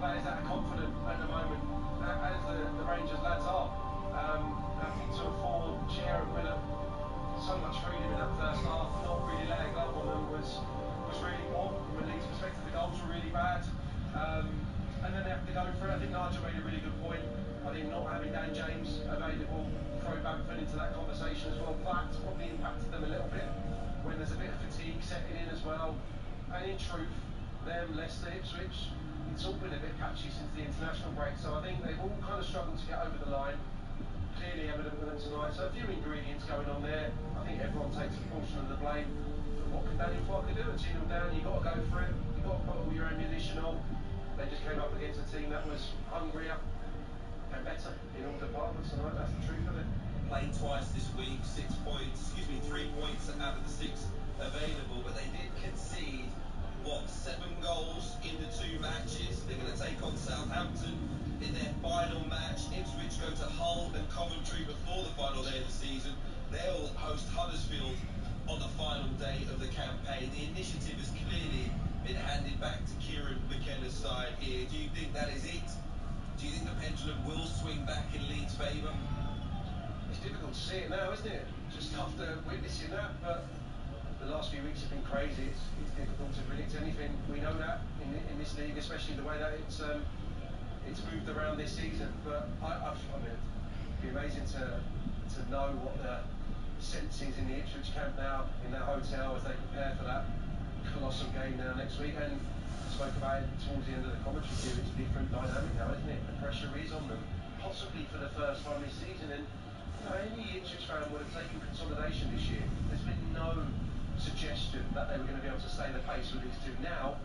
Speaker 16: players that are confident at the moment, as the Rangers lads are. I think to afford Cher and Willock so much freedom in that first half, not really letting a glove on them was really poor. From a Leeds perspective, the goals were really bad. And then they have to go for it. I think Nigel made a really good point. I think not having Dan James available, throw Bamford into that conversation as well. That's probably impacted them a little bit when there's a bit of fatigue setting in as well. And in truth, them, Leicester, Ipswich, it's all been a bit patchy since the international break. So I think they've all kind of struggled to get over the line. Clearly evident with them tonight. So a few ingredients going on there. I think everyone takes a portion of the blame. But what can Daniel Farke do at 2-0 down? You've got to go for it. You've got to put all your ammunition on. They just came up against a team that was hungrier and playing better in all departments tonight. That's the truth of it.
Speaker 5: Played twice this week, 3 points out of the 6 available, but they did concede, 7 goals in the 2 matches. They're going to take on Southampton in their final match. Ipswich go to Hull and Coventry before the final day of the season. They'll host Huddersfield on the final day of the campaign. The initiative has clearly been handed back to Kieran McKenna's side here. Do you think that is it? Do you think the pendulum will swing back in Leeds' favour?
Speaker 16: It's difficult to see it now, isn't it? Just after witnessing that, but the last few weeks have been crazy. It's difficult to predict anything. We know that in this league, especially the way that it's moved around this season. But I mean, it'd be amazing to know what the sense is in the Ipswich camp now, in that hotel, as they prepare for that colossal game now next week. And I spoke about it towards the end of the commentary here. It's a different dynamic now, isn't it? The pressure is on them, possibly for the first time this season. And any Ipswich fan would have taken consolidation this year. There's been no suggestion that they were going to be able to stay the pace with these two. Now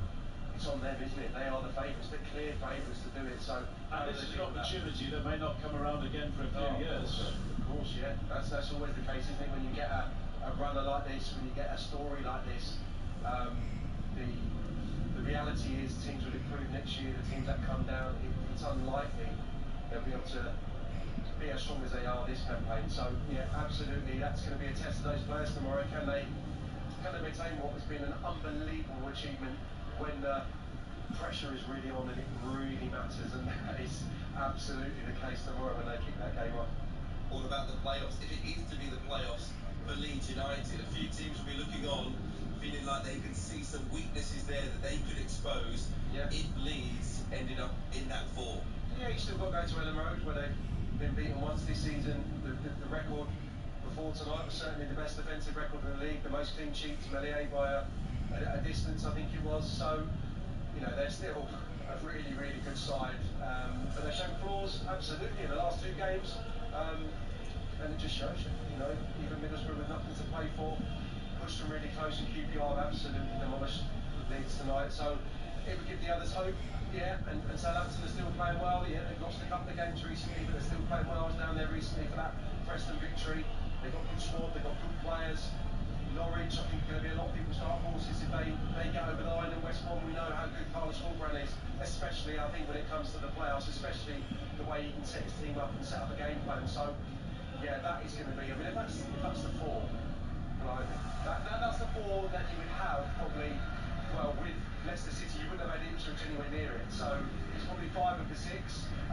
Speaker 16: it's on them, isn't it? They are the favourites, the clear favourites to do it. So
Speaker 21: this is an opportunity that may not come around again for a few years.
Speaker 16: Of course, yeah. That's always the case, isn't it? When you get a runner like this, when you get a story like this, the reality is teams will improve next year. The teams that come down, it's unlikely they'll be able to be as strong as they are this campaign. So yeah, absolutely, that's going to be a test of those players tomorrow. Can they maintain what has been an unbelievable achievement when the pressure is really on and it really matters? And that is absolutely the case tomorrow when they kick that game off.
Speaker 5: All about the playoffs. If it is to be the playoffs for Leeds United, a few teams will be looking on, feeling like they can see some weaknesses there that they could expose if Leeds ended up in that form.
Speaker 16: Yeah, you still got to go to Ellen Road, where they've been beaten once this season. The record before tonight was certainly the best defensive record in the league, the most clean sheets, Melier by a distance, I think it was. So, they're still a really, really good side. But they've shown flaws, absolutely, in the last 2 games. And it just shows you, even Middlesbrough with nothing to play for, pushed them really close, and QPR have absolutely demolished Leeds tonight. So it would give the others hope, and Southampton are still playing well. Yeah, they've lost a couple of games recently, but they're still playing well. I was down there recently for that Preston victory. They've got good squad, they've got good players. Norwich, I think, going to be a lot of people's start horses if they get over the line. And West Brom, we know how good Carlos Fulgran is, especially, I think, when it comes to the playoffs, especially the way he can set his team up and set up a game plan. So, yeah, that is going to be, I mean, if that's the 4, right, that's the 4 that you would have probably, well, with Leicester City, you wouldn't have had Ipswich anywhere near it. So it's probably 5 of the 6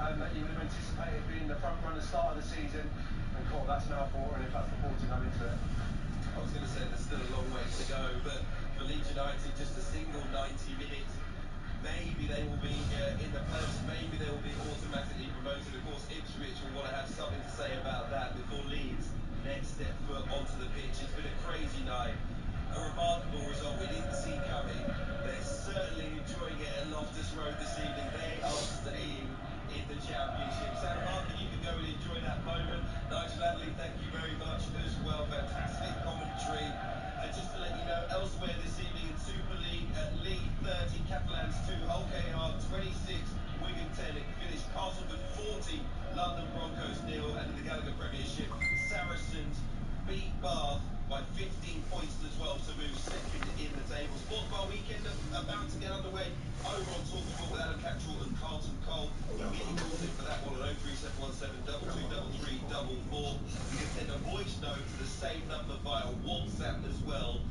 Speaker 16: that you would have anticipated being the front runner start of the season. And God, that's now 4, and if that's the 4 to go into it.
Speaker 5: I was going to say there's still a long way to go, but for Leeds United, just a single 90 minutes, maybe they will be in the playoffs, maybe they will be automatically promoted. Of course, Ipswich will want to have something to say about that before Leeds next step foot onto the pitch. It's been a crazy night, a remarkable result we didn't see coming. They're certainly enjoying it at Loftus Road this evening. They are staying in the Championship. Sam Parker, you can go and enjoy that moment. Nigel Adley, thank you very much as well. Fantastic commentary. And just to let you know, elsewhere this evening in Super League, League 30, Catalans 2, Hull KR 26, Wigan 10. It finished Castleford 40, London Broncos 0, and in the Gallagher Premiership, Saracens beat Bath by 15 points to 12 to move second in the table. Sports Bar Weekend about to get underway over on TalkSport with Adam Catchall and Carlton Cole. You can get your calls in for that one on 03717 223344. You can send a voice note to the same number via WhatsApp as well.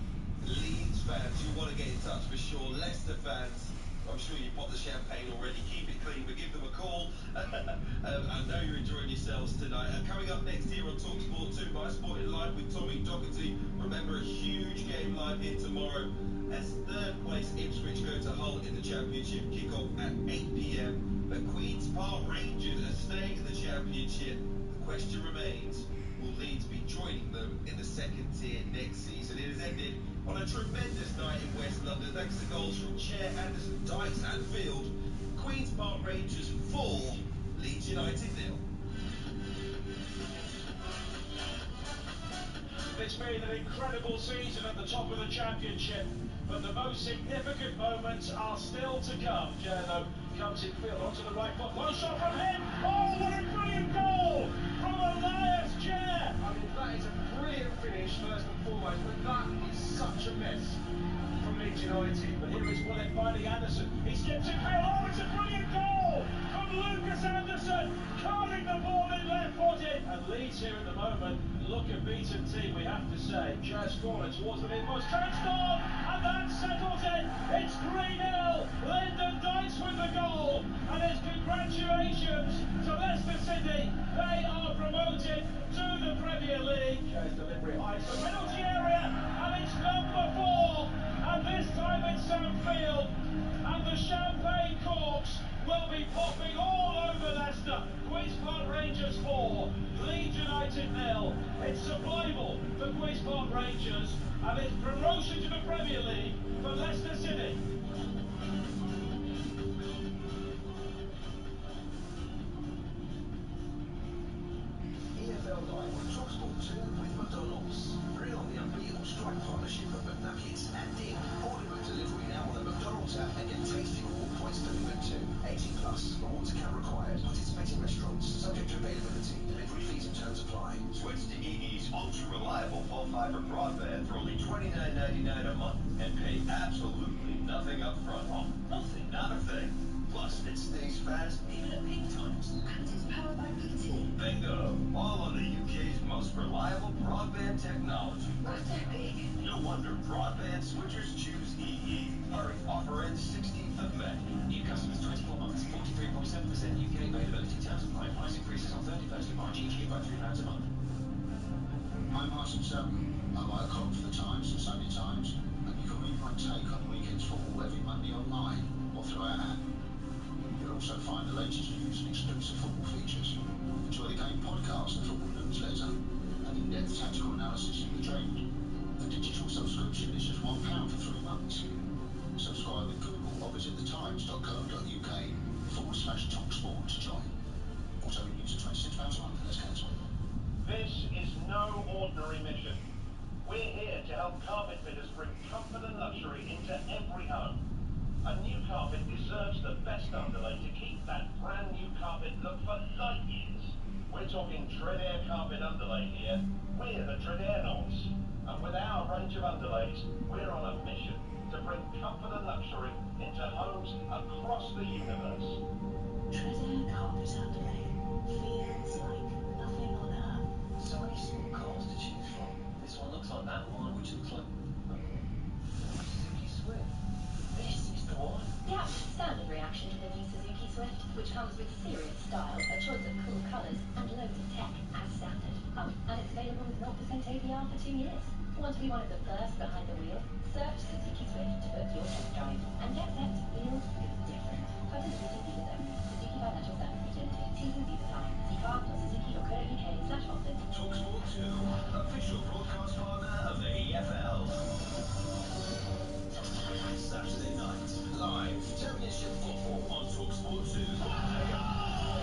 Speaker 5: Leeds fans, you want to get in touch for sure. Leicester fans, I'm sure you popped the champagne already. Keep it clean, but give them a call. I know you're enjoying yourselves tonight. Coming up next here on TalkSport 2, My Sporting Live with Tommy Docherty. Remember, a huge game live here tomorrow as third place Ipswich go to Hull in the Championship. Kick-off at 8 p.m. But Queen's Park Rangers are staying in the Championship. The question remains, will Leeds be joining them in the second tier next season? It has ended on a tremendous night in West London, thanks to goals from Chair, Anderson, Dykes and Field. Queen's Park Rangers 4, Leeds United 0.
Speaker 21: It's been an incredible season at the top of the Championship, but the most significant moments are still to come. Jerno comes in field onto the right foot, one shot from him. Oh, what a brilliant United. But here is Willett finding Anderson. He skips it clear. Oh, it's a brilliant goal from Lucas Anderson, curling the ball in left-footed. And Leeds here at the moment look a beaten team, we have to say. Just corner towards the mid-post. Transform, and that settles it. It's 3-0. Lyndon Dykes with the goal. And it's congratulations to Leicester City. They are promoted to the Premier League. Joe's delivery high to the penalty area, and it's number 4. And this time it's Sam Field. And the champagne corks will be popping all over Leicester. Queen's Park Rangers 4, Leeds United 0. It's survival for Queen's Park Rangers, and it's promotion to the Premier League for Leicester City.
Speaker 4: EFL Live on TalkSport 2 with McDonald's. Bring on the unbeatable strike partnership of McNuggets and Dip. Order with delivery now on the McDonald's app and get tasty reward points delivered too. 18 plus. Rewards account required. Participating restaurants. Subject to availability. Delivery fees and terms apply.
Speaker 2: Switch to EE's ultra-reliable full-fiber broadband for only $29.99 a month and pay absolutely nothing up front. Oh, nothing, not a thing. Plus, it stays fast even at peak times.
Speaker 6: And it's powered by BT.
Speaker 2: Bingo! All on the UK's most reliable broadband technology.
Speaker 6: That's epic.
Speaker 2: No wonder broadband switchers choose EE. Hurry, offer ends 16th of May.
Speaker 22: New customers 24 months, 43.7% UK availability. Terms apply. Price increases on 31st of March each year by £3 a month.
Speaker 23: I'm Martin Selden. I write a column for the Times and Sunday Times, and you can read my take on weekend's football every Monday online or through our app. You'll also find the latest news and exclusive football features. Enjoy the Game podcast, the football newsletter, and in-depth tactical analysis of the trend. The digital subscription is just £1 for 3 months. Subscribe with Google or visit thetimes.co.uk/TalkSport to join. Also renews at £26 a month unless cancelled.
Speaker 21: This is no ordinary mission. We're here to help carpet fitters bring comfort and luxury into every home. A new carpet deserves the best underlay to keep that brand new carpet look for light years. We're talking Tredair carpet underlay here. We're the Tredairnauts. And with our range of underlays, we're on a mission to bring comfort and luxury into homes across the universe.
Speaker 6: Tredair carpet underlay. Feels like nothing on earth.
Speaker 2: So many small cars to choose from. This one looks like that one, which looks like Suzuki Swift. This is the one.
Speaker 1: Yeah, standard reaction to the new Suzuki Swift, which comes with serious style, a choice of cool colours, and loads of tech as standard. And it's available with 0% APR for 2 years. Want to be one of the first behind the wheel? Search Suzuki Swift to book your test drive and get set to feel different. Quote is Suzuki with them. Suzuki Financial Services Limited. T's and C's apply. See car.suzuki.co.uk/offers.
Speaker 2: TalkSport 2, official broadcast partner of the EFL. Saturday night, live Championship football on TalkSport 2.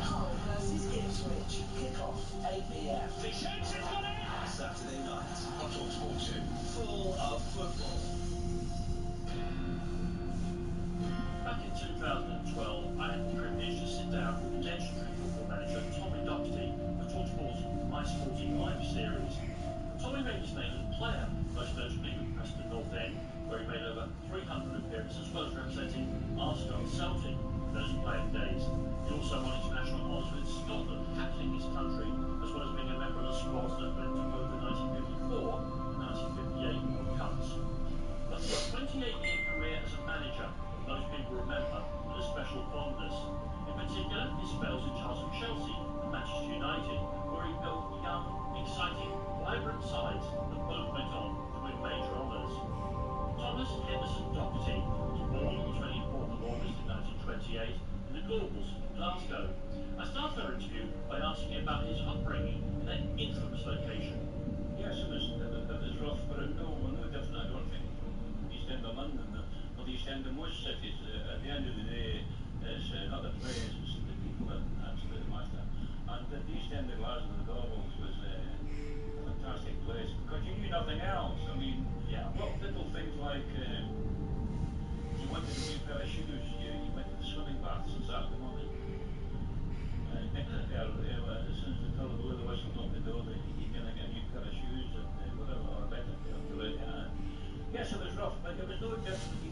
Speaker 4: Hull versus Ipswich. Kick-off 8 p.m.
Speaker 2: Saturday night on TalkSport 2, full of football.
Speaker 21: Back in 2012, I had the privilege to sit down with legendary football manager Tommy Docherty for TalkSport's My Sporting Life series. Tommy made his name as a player, most notably with Preston North End, where he made over 300 appearances, as well as representing Arsenal and Celtic in those playing days. He also won international honours with Scotland, captaining his country, as well as being a member of the squads that went to both the 1954 and 1958 World Cups. But his 28-year career as a manager, most people remember with a special fondness. In particular, his spells in charge of Chelsea and Manchester United, where he built young, exciting, vibrant sides that both went on to win major honours. Thomas Henderson Docherty was born on the 24th of August in 1928 in the Gorbals, Glasgow. I started our interview by asking him about his upbringing in that infamous location.
Speaker 24: Yes, it was rough, but no, definitely I don't think East End of London or the East End of most cities. At the end of the day, it's not the players, it's the people that absolutely matter. And the East End of Glasgow, the Gorbals, was a fantastic place because you knew nothing else. I mean, little things like you wanted a new pair of shoes, you went to the swimming baths on Saturday morning. Nicked a pair as soon as they told the weather whistled off the door that you're going to get a new pair of shoes and whatever, or a better pair to it. Yes, it was rough, but it was no different. You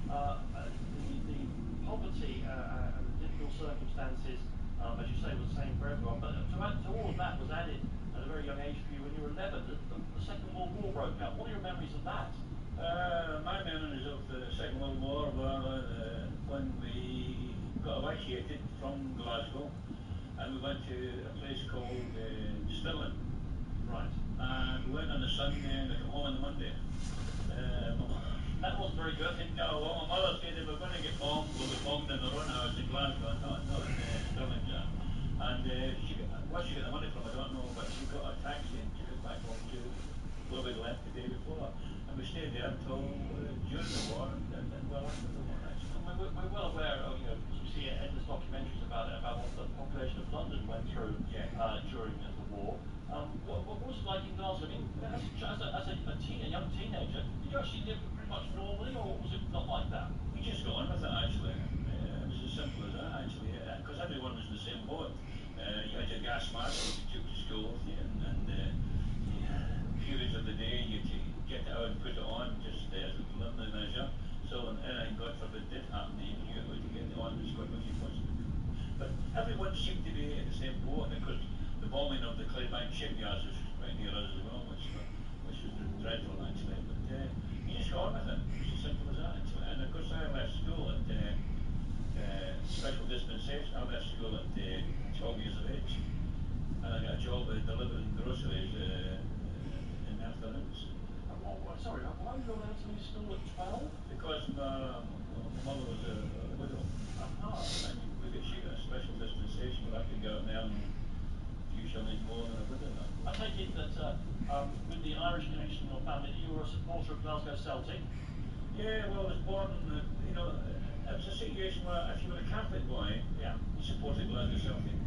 Speaker 9: the poverty and the difficult circumstances, as you say, was the same for everyone. But to all of that was added at a very young age for you when you were 11. The Second World War broke out. What are your memories of that?
Speaker 24: My memories of the Second World War were when we got evacuated from Glasgow and we went to a place called Stirling.
Speaker 9: Right.
Speaker 24: And we went on the Sunday and we came home on the Monday.
Speaker 9: That wasn't very good.
Speaker 24: No, well, my mother said if we're going to get bombed, we'll get bombed in our own house in Glasgow, not in Stirling. And where she got the money from, I don't know, but she got a taxi and took us back home to where we left the day before. And we stayed there until during the war and well after the war, actually.
Speaker 9: We're well aware of, you see endless documentaries about it, about what the population of London went through during the war. What was it like in Glasgow? I mean, as a young teenager, did you actually live pretty much normally, or was it not like that?
Speaker 24: We just got on with it, actually. It was as simple as that, actually, because everyone was in the same boat. You had your gas mask you took to school with you, and periods of the day you get it out and put it on just as a preliminary measure. So when anything, God forbid, did happen, you knew how to get it on as quick as you possibly could. But everyone seemed to be in the same boat, because the bombing of the Claybank shipyards was right near us as well, which was dreadful, actually. But you just got on with it. It was as simple as that, actually. And of course, I left school at special dispensation. I left school at 12 years of age, and I got a job delivering groceries in the afternoons.
Speaker 9: Sorry, why were you allowed to leave school at 12?
Speaker 24: Because my mother was a widow. And she got a special dispensation where I could go out and earn a few shillings more than a widow.
Speaker 9: I take it that with the Irish connection in your family, you were a supporter of Glasgow Celtic?
Speaker 24: Yeah, well, I was born, it was a situation where if you were a Catholic boy, you supported Glasgow Celtic.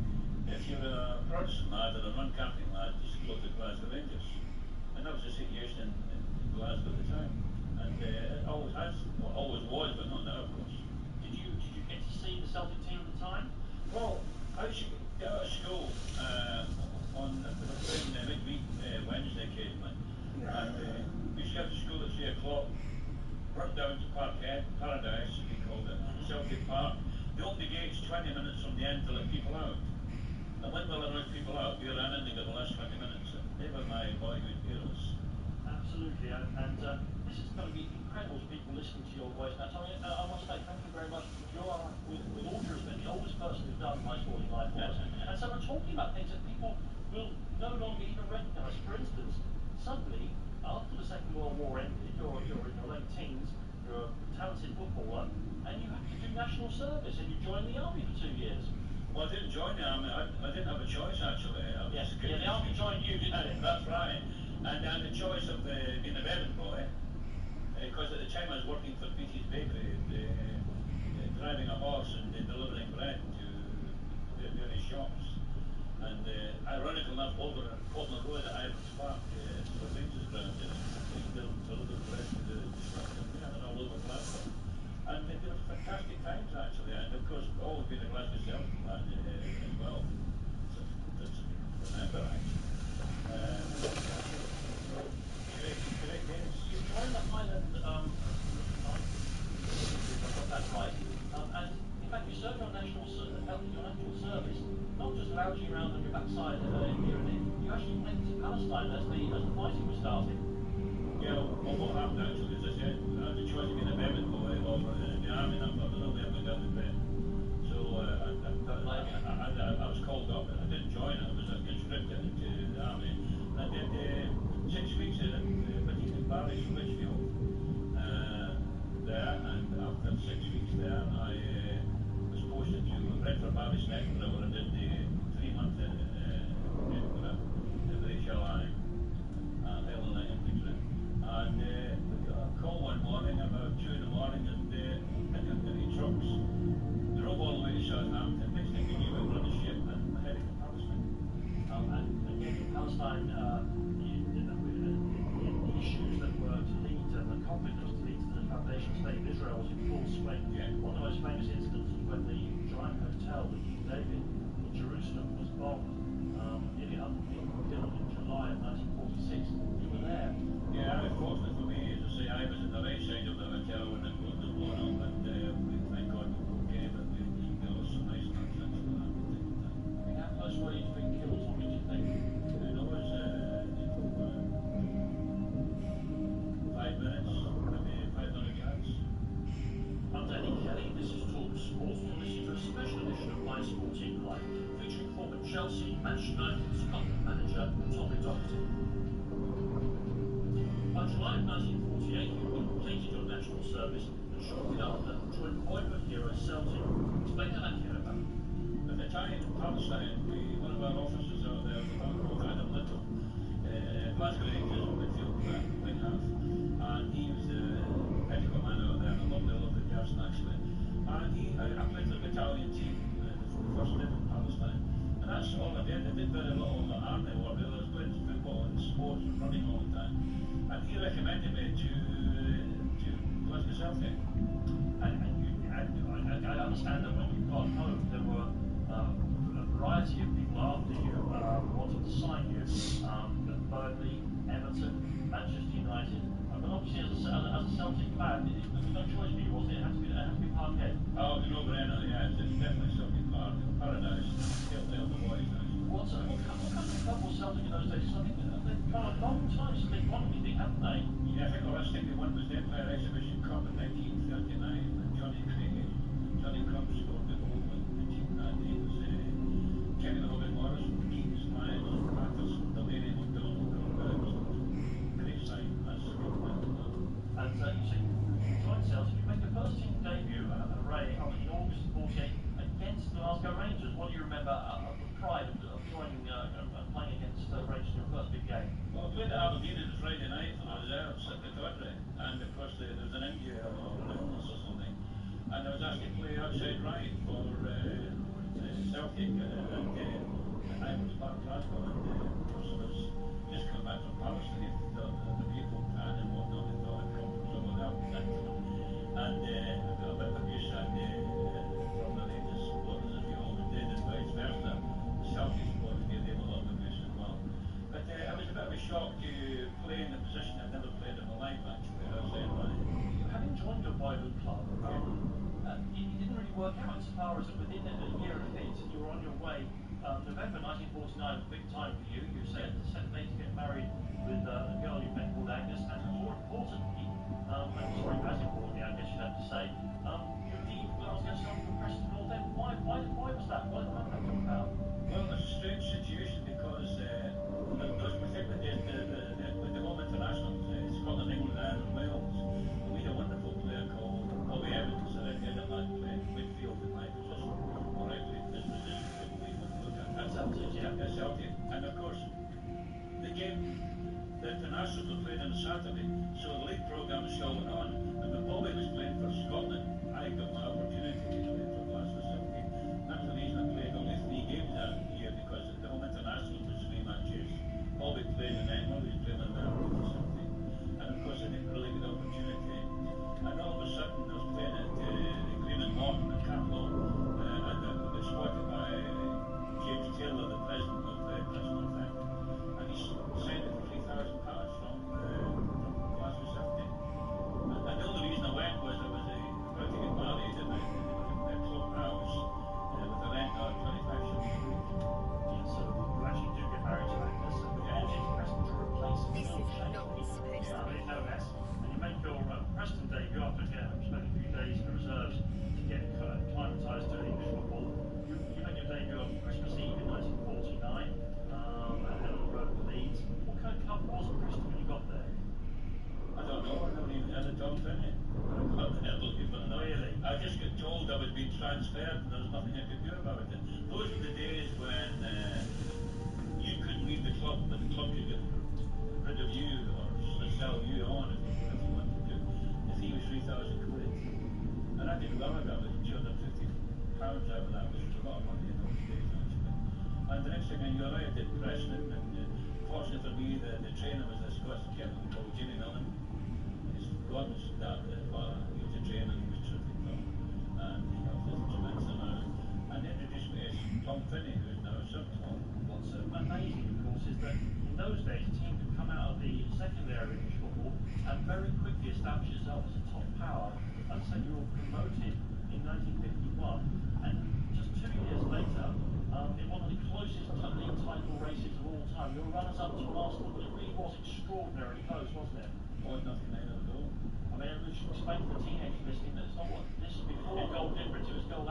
Speaker 24: If you were a Protestant lad or a non-Catholic lad, you supported Glasgow Rangers. And that was the situation in Glasgow at the time. And it always has, well, always was, but not now, of course.
Speaker 9: Did you get to see the Celtic team at the time?
Speaker 24: Well, I used to get out of school on midweek Wednesday occasionally. And we used to get to school at 3 o'clock, run down to Parkhead, Paradise, as we called it, Celtic Park. They opened the gates 20 minutes from the end to let people out. And when we let people out, we ran in and got the last 20 minutes. And they were my boyhood heroes.
Speaker 9: Absolutely, and this is going to be incredible to people listening to your voice. Now, Tommy, I must say thank you very much. You are, with all due respect, the oldest person who's done My Sporting Life for us. And so we're talking about things that people will no longer even recognise. For instance, suddenly, after the Second World War ended, you're in your late teens, you're a talented footballer, and you have to do national service, and you joined the army for 2 years.
Speaker 24: Well, I didn't join the army. I didn't have a choice, actually.
Speaker 9: The army joined you, didn't it?
Speaker 24: That's right. And I had the choice of being a bedding boy, because at the time I was working for Beatty's Bakery, driving a horse and delivering bread to various shops. And ironically enough, over at Portland Road at Ibrox Park, the Rangers ground, they deliver bread to the shops and all over Glasgow. And they were fantastic times, actually. And of course, I've always been a Glasgow Celtic lad as well. So that's remember, actually. Correct, yes.
Speaker 9: You joined the Highland if I got that right. And in fact, you served your national service, not just lounging around on your backside here and there. You actually went to Palestine as the fighting was starting.
Speaker 24: Yeah, well, what happened actually, as I said, I had the choice of being a bedding boy or in the army, and I thought, no, I'm going down the bed. So I was called up, and I didn't join it. I was conscripted into the army. And I did 6 weeks in Batine Parish, Lichfield, there, and after 6 weeks there, I was posted to Brentford Parish in Edinburgh, where I did the 3-month Edinburgh, the British Line, Helen Infantry. And we got a call one morning about 2 in the morning, and picked up 3 trucks, drove all the way to Southampton. Next thing we knew, we were on the ship and heading to Palestine.
Speaker 9: And yet in Palestine, the issues that were to lead to the conflict that was to lead to the foundation state of Israel was in full swing. One of the most famous incidents was when the Giant Hotel, the King David in Jerusalem, was bombed nearly 100 people killed in July of 1946. You were there.
Speaker 24: Yeah, unfortunately for me, as I say, I was in the right side of the hotel when it was blown up.
Speaker 9: Sports will listen to a special edition of My Sporting Life, featuring former Chelsea, Manchester United, Scotland manager Tommy Doherty. By July of 1948, you completed your national service, and shortly after, joined Boyhood hero Celtic. Explain how that came about.
Speaker 24: At the time in Palestine, one of our officers out there was a man called Adam Little, Glasgow Rangers midfield wing half, and he was the medical man out there, and a lovely person actually. And I played for the battalion team, the first live in Palestine, and that's all I did. I did very little on the army work. I was playing football and sports and running all the time. And he recommended me to Glasgow Celtic.
Speaker 9: And I understand that when you got home, there were a variety of people after you wanted to sign you. Burnley, Everton, Manchester United. But obviously, as a Celtic fan, there was no choice for you, was it? It had to be Parkhead.
Speaker 24: Oh, no brainer, yeah. It's definitely Celtic Park, Paradise, the boys.
Speaker 9: What kind of club was Celtic in those days? I think they've gone a long time since they've won anything, haven't they?
Speaker 24: Yeah, I think the last thing they won was the Empire Exhibition Cup in 1939, and Johnny Crump scored the goal in the team that day. It was Kenny Logan Morris, Keaton Smythe, Patterson, Delaney, McDonald, great sign. That's a good one.
Speaker 9: And you joined Celtic, you made your first team debut at Ray in August 48 against the Glasgow Rangers. What do you remember of the pride of joining and playing against Rangers in your first big game?
Speaker 24: Well, I played at Aberdeen on Friday night for the reserves at the Cutlery, and of course there was an injury or an illness or something, and I was asked to play outside right for Celtic at Ivors Park, Glasgow, and of course I was just come back from Palestine. The people fan and whatnot, they thought I'd come from somewhere else, and I got a bit of abuse from the Rangers supporters, as you always did, and vice versa. The Celtic supporters gave them a lot of abuse as well. But I was a bit of a shock to play in the position I've never played in my life, actually, outside right.
Speaker 9: Having joined your boyhood club, it didn't really work out insofar as within a year and a bit, you were on your way. November 1949 was a big time for you. You set a date to get married with a girl you met called Agnes, and more importantly, as importantly, I guess you'd have to say, you leave Glasgow Celtic for Preston North End. Why was that? Why did that come about?
Speaker 24: Well, it's a strange situation because those particular days, with the home internationals, Scotland, England, Ireland, and Wales, we had a wonderful player called Bobby Evans, and I had a man playing midfield in my position, or actually this position, I believe, when you look at
Speaker 9: Celtic, yeah.
Speaker 24: Celtic. And of course, the game, the internationals were playing on a Saturday, so the league programme was still went on, and when Bobby was playing for Scotland, I got my opportunity to play for Glasgow Celtic. That's the reason I played only 3 games that year, because the home international was 3 matches. Bobby played in England, he was playing in Ireland for Celtic, and of course I didn't really get the opportunity. And all of a sudden I was playing at Green and Morton in Capital, and I got spotted by James Taylor, the president of Preston North End, and he signed it for £3,000 from Glasgow Celtic. And the only reason I went was I was about to get married in a club house with a rent of 25 shillings a week.
Speaker 9: Yeah, so you actually do get married to Agnes, and you brought into Preston to replace Phil Shankly. No less. And you make your Preston debut after spending a few days in the reserves to get acclimatised to English football. You make your debut on Christmas Eve in 1949 at Helen Road, Leeds. What kind of club was Preston when you got there?
Speaker 24: I don't know, I never even had a dog in it. Really? I just got told I was being transferred and there was nothing I could do about it. Those were the days when you couldn't leave the club, but the club could get rid of you or sell you on if you wanted to. The fee was £3,000. And I did well, I got like £250 out of that, which was a lot of money in those days actually. And the next thing I knew, I arrived at Preston, and fortunately for me, the trainer was a Scottish gentleman called Jimmy Millen. His Gordon's dad, he was a trainer, he was terrific though, and he helped us tremendous amount. And they introduced me as Tom Finney, who is now Sir Tom.
Speaker 9: What's amazing, of course, is that in those days, a team could come out of the secondary English football and very quickly establish itself as a top power. And so you were promoted in 1951, and just 2 years later, in one of the closest league title races of all time, you were runners-up to Arsenal, but it really was extraordinarily close, wasn't it?
Speaker 24: Oh, nothing like that at all.
Speaker 9: I mean, explain to the teenagers listening that it's not what this is before goal difference, it was goal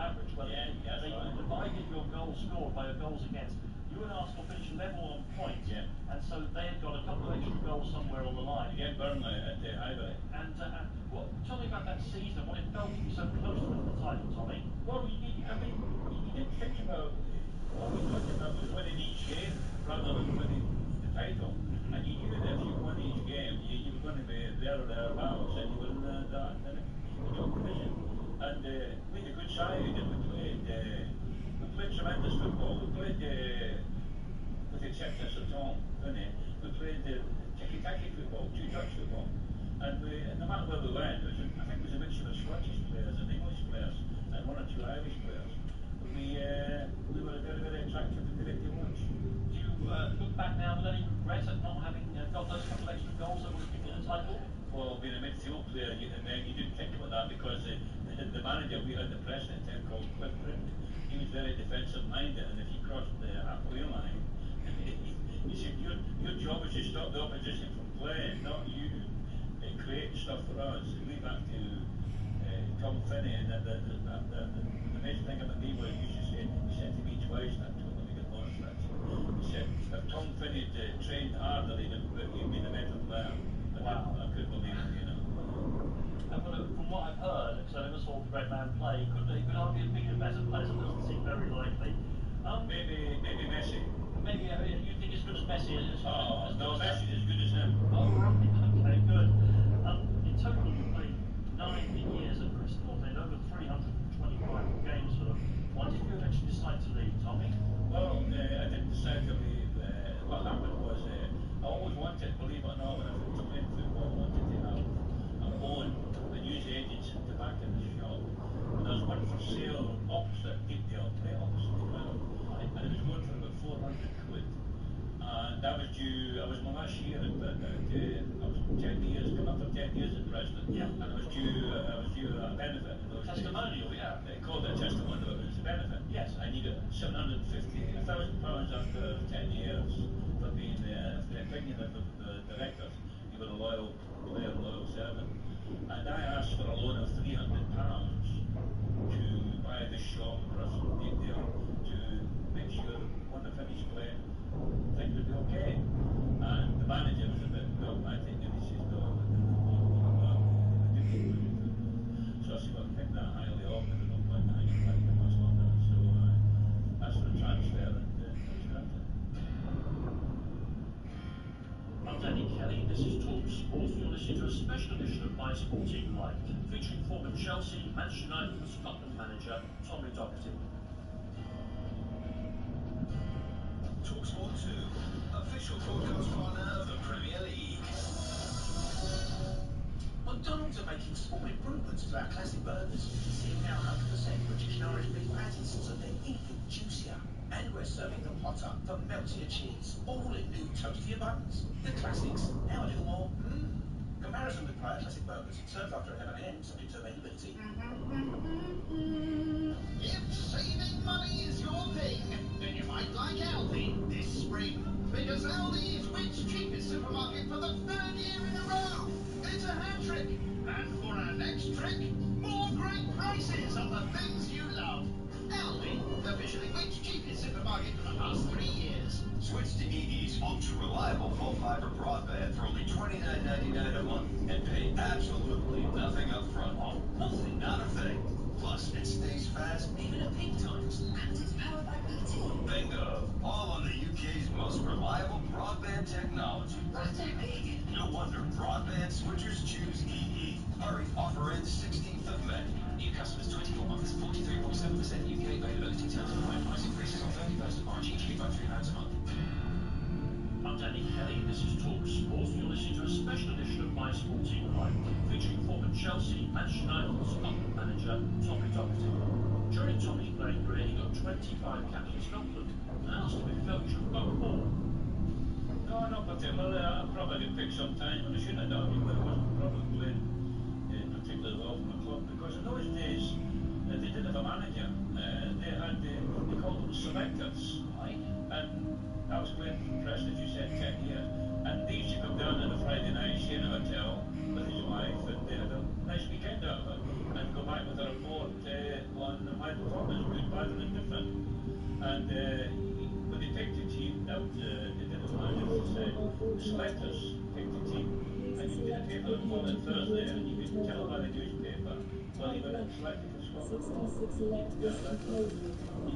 Speaker 9: Yeah, they divided your goals scored by your goals against. You and Arsenal finished level on points, and so they had got a couple of extra goals somewhere on the line.
Speaker 24: Against Burnley at Highbury.
Speaker 9: And tell me about that season, when it felt to be so close to the title, Tommy.
Speaker 24: Well, you did think about, all we talked about was winning each game rather than winning the title. And you knew that if you won each game, you were going to be there or thereabouts, and you were in the division. And we had a good side, and we played tremendous football. We played, with the exception of Tom Finney, we played tiki-taki football, two-touch football. And no matter where we went, I think it was a mixture of Scottish players and English players, and one or two Irish players. But we were very, very attractive and great to watch.
Speaker 9: Do you look back now with any regret at not having got those couple of extra goals that would have given you the title?
Speaker 24: Well, being a midfield player, you didn't think about that because the manager we had the president called Cliff Pritt, he was very defensive minded, and if you crossed the halfway line, he said your job is to stop the opposition from playing, not you create stuff for us. We back to Tom Finney, and the nice thing about me was he said to me twice, and I told him he got lost that. He said if Tom Finney trained harder, he'd be the better player. Wow. I couldn't believe it, you know.
Speaker 9: And from what I've heard, because I never saw the Red Man play, could hardly have been a better player, so it doesn't seem very likely.
Speaker 24: Maybe Messi.
Speaker 9: Maybe you think as good as Messi is?
Speaker 24: No, Messi's as good as him.
Speaker 9: Oh, right. Okay, good. In total, you played 9 years at Bristol, and over 325 games for them. Why did you eventually decide to leave, Tommy?
Speaker 24: Well, I didn't decide to leave. What happened was, I always wanted, believe it or not, when I was playing football, I wanted to have a own and use agents to back in the shop. And there was one for sale opposite Deepdale, right opposite the ground, and it was going for about 400 quid. And that was due, I was my last year, but I was 10 years, coming up for 10 years at Preston, and I was due a benefit.
Speaker 9: Testimonial, yeah.
Speaker 24: They called it a testimonial, but it was a benefit.
Speaker 9: Yes.
Speaker 24: And you got £750,000 after 10 years for being the opinion of the directors. You were a loyal player, a loyal servant. And I asked for a loan of £300 to buy this shop across Deepdale to make sure when I finished playing, things would be okay. And the manager was a bit dogmatic, and he says, no, so I said, well, I think that highly of, and I don't mind how you like it much longer. So that's the transfer, and
Speaker 9: I'm Danny Kelly, this is Talk Sport. You're listening to a special edition of My Sporting Life, featuring former Chelsea, Manchester United and Scotland manager Tommy Docherty.
Speaker 4: TalkSport 2, official broadcast partner of the Premier League. McDonald's are making small improvements to our classic burgers. See now 100% British and Irish beef patties so they're even juicier. And we're serving them hotter for meltier cheese, all in new toastier buns. The classics, now a little more comparison with prior classic burgers, served after 11 a.m. subject to availability.
Speaker 23: If saving money is your thing, then you might like Aldi this spring. Because Aldi is Whit's cheapest supermarket for the 3rd year in a row. It's a hat trick. And for our next trick, more great prices on the things you love. Aldi, officially Whit's cheapest supermarket for the past 3 years.
Speaker 2: Switch to EE's ultra-reliable full fiber broadband for only $29.99 a month and pay absolutely nothing up front. Nothing, not a thing. Plus, it stays fast even at peak times.
Speaker 6: And it's powered by BT.
Speaker 2: Bingo! All on the UK's most reliable broadband technology.
Speaker 6: That's epic.
Speaker 2: No wonder broadband switchers choose EE. Hurry, offer ends 16th of May.
Speaker 22: New customers 24 months, 43.7% UK availability terms apply. Price increases on 31st of March each year by £3 a month.
Speaker 9: I'm Danny Kelly, this is Talk Sport. You're listening to a special edition of My Sporting Life, featuring former Chelsea, Manchester United and Scotland manager Tommy Docherty. During Tommy's playing career, he got 25 caps for Scotland, and I asked him if he felt he should have got more.
Speaker 24: No, not particularly. I probably got picked sometime, and I shouldn't have done it, but I wasn't probably playing particularly well for my club, because in those days, they didn't have a manager. They called them selectors, right? And I was playing for Preston, as you said, 10 years. And they used to come down on a Friday night, stay in a hotel with his wife, and they had a nice weekend out of it, and go back with a report on my performance, good, rather than defend. And when they picked the team out, they didn't mind if they said, selectors picked the team. And you get a paper that called it Thursday, and you can tell by the newspaper, well, he went and selected for Scotland.
Speaker 9: You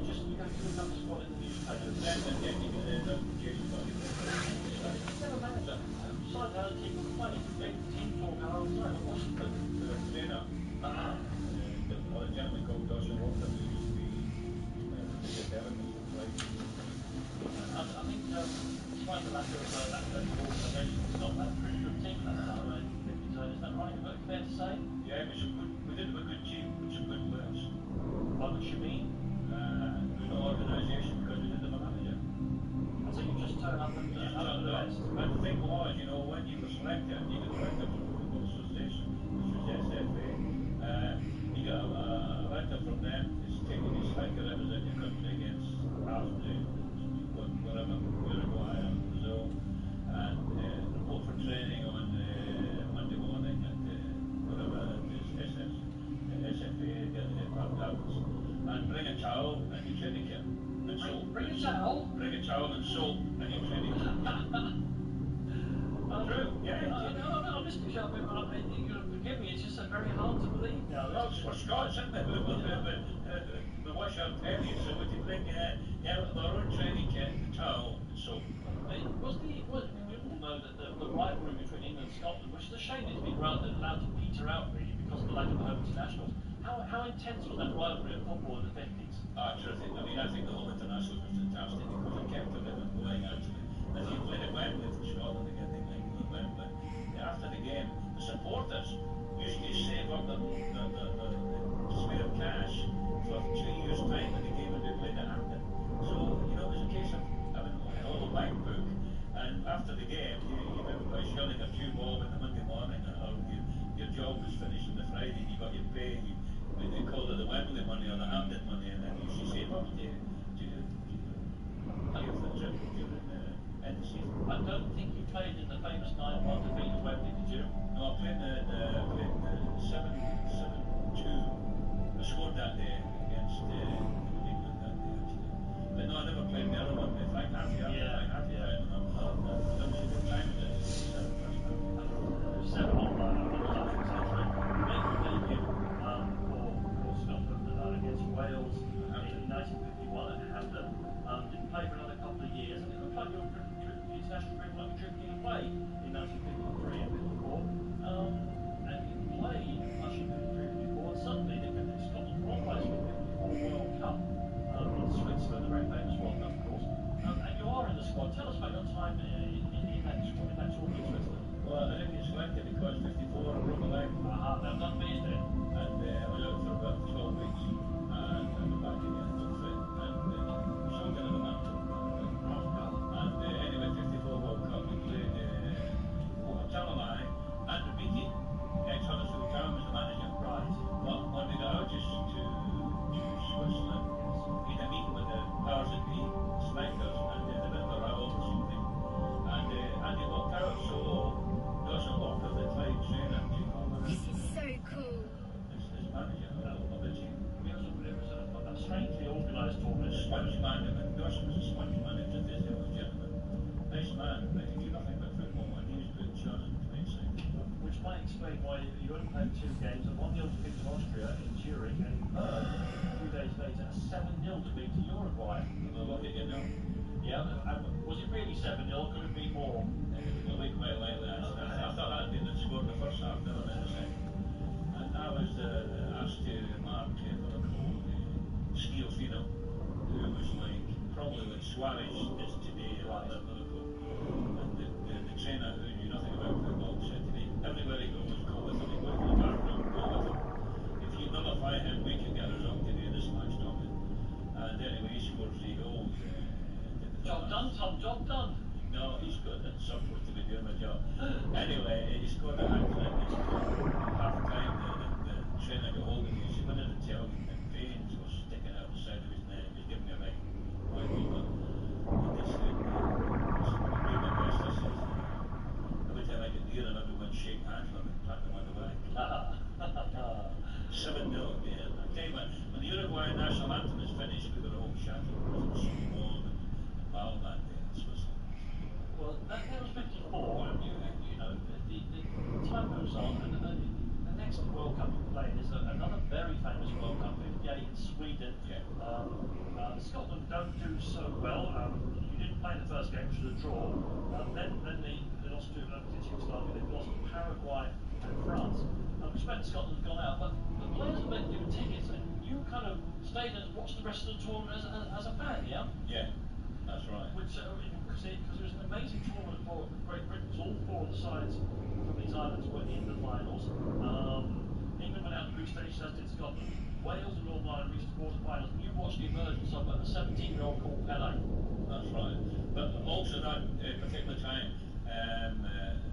Speaker 9: just you have to look up the squad in the newspaper.
Speaker 24: Then you get the notification about it.
Speaker 9: Never manager. Besides how the team was playing, big team talk all the time. Washington.
Speaker 24: The trainer, the gentleman called Dawson Walker, who used to be the therapist.
Speaker 9: I think despite the lack of that organisation, it's not that pretty good team at that time. Is that right? Is that fair to say?
Speaker 24: Yeah, we did have a good team with some good players.
Speaker 9: What would you mean?
Speaker 24: Good organisation because we didn't have a manager.
Speaker 9: So you just turn up and
Speaker 24: just turn up. But the thing was, you know, when you were selected, you got elected from the Football Association, which was SFA. You got a letter from them. It's taking you select to represent your country against Argentina, whatever, Uruguay, Brazil, and report for training on Monday morning at whatever it is, SFA, and bring a towel and your training kit. And soap.
Speaker 9: Bring a towel?
Speaker 24: Bring a towel and soap and your training kit. True? Yeah.
Speaker 9: No, Mr. Sharp, you're going to forgive me, it's just very hard to believe now.
Speaker 24: Well, we're Scots, isn't it? We wash our pennies, so we can bring our own training kit, the towel, and soap.
Speaker 9: We all know that the rivalry between England and Scotland, which is a shame it's been allowed to peter out really because of the lack of home internationals. How intense was that rivalry of football in the 50s?
Speaker 24: Terrific. I think the whole international was fantastic because it kept everyone going actually. As you played at Wembley for Scotland again, they played at Wembley. After the game, the supporters used to save up the spare cash for 2 years' time when the game would be played at Hampden. So, you know, it was a case of having a whole bank book, and after the game, you remember by shelling a few bob in the Monday morning, or your job was finished on the Friday, and you got your pay, they called it the Wembley money or the Hampden money, and then you used to save up to pay for the trip during the end of the season.
Speaker 9: I don't think you played in the famous 9-1 defeat at Wembley, did you?
Speaker 24: No, I played the 7-2. I scored that day against England that day, actually. But no, I never played the other one. In fact, half the time. That was a good time.
Speaker 9: 7-1 against Wales in 1951 at Hampden. Didn't play for another couple of years, and it looked like your international career might be drifting away in 1953 at Liverpool. And you played much in 53-54, and suddenly Scotland qualifies for the 54 World Cup in Switzerland, the very famous World Cup, of course. And you are in the squad. Tell us about your time in that squad, in that tournament in Switzerland.
Speaker 24: Well, I didn't get selected because 54 I broke my leg.
Speaker 9: That done me, isn't it?
Speaker 24: And I was out for about 12 weeks. And I'm back again, I'm fit. And so good at the mantle. And anyway, 54 World Cup, we played Tamalai and the Beatty. Ex-Huddersfield Town was the manager.
Speaker 9: Right.
Speaker 24: But when we got out just to Switzerland, we had a meeting with the powers that be, selectors, and they had a bit of a row or something. And Andy walked out, so Dawson Walker, the Clyde trainer, took over.
Speaker 17: This is so cool.
Speaker 24: As manager of the team.
Speaker 9: It was a strangely organised tournament.
Speaker 24: Sponge man, Dawson was a sponge man, he was a physical gentleman. Nice man, but he knew nothing about football, and he was good charge of the main side.
Speaker 9: Which might explain why you only played 2 games, and 1-0 defeat to Austria in Zurich, and a few days later a 7-0 defeat to Uruguay.
Speaker 24: Well, what did you know?
Speaker 9: Yeah, was it really 7-0? Could it be more?
Speaker 24: It was quite like that. I thought I'd been the score in the first half, never in the second. And I was asked to mark what I call Schiaffino, who was like probably like Suarez is today at Liverpool. And the trainer who knew nothing about football said to me, everywhere he goes, go with him. He goes to the dark room, go with him. If you nullify him, we can get a result today this match, don't we? And anyway, he scored 3 goals.
Speaker 9: Job done, Tom, job done.
Speaker 24: No, he's good at something to be doing my job. Anyway, he scored a hat-trick. Half time, the trainer got hold of me. He wanted to tell me that veins were sticking out the side of his neck. He was giving me a ring. Why we got? And they said, do my best. I said, every time I get near him, everyone shake hands with him and pat him on the back. 7-0, yeah. I tell you what, when the Uruguay
Speaker 22: way the national anthem is finished, we were all shattered. It was so warm and mild that day in Switzerland.
Speaker 9: Well, that was 54, and you know, the time moves on, and the next World Cup you played is another very famous World Cup, 58 in Sweden.
Speaker 22: Yeah.
Speaker 9: Scotland don't do so well. You didn't play in the first game, which was a draw. Then they lost to Yugoslavia, they lost to Paraguay and France. I respect Scotland's gone out, but the players have been given tickets, and you kind of stayed and watched the rest of the tournament as a fan, yeah?
Speaker 22: Yeah, that's right.
Speaker 9: Which, because it was an amazing tournament for Great Britain. All four of the sides from these islands were in the finals. England went out to group stage, as did Scotland. Wales and Northern Ireland reached the quarterfinals. And you watched the emergence of a 17-year-old called Pele.
Speaker 22: That's right. But also that particular time,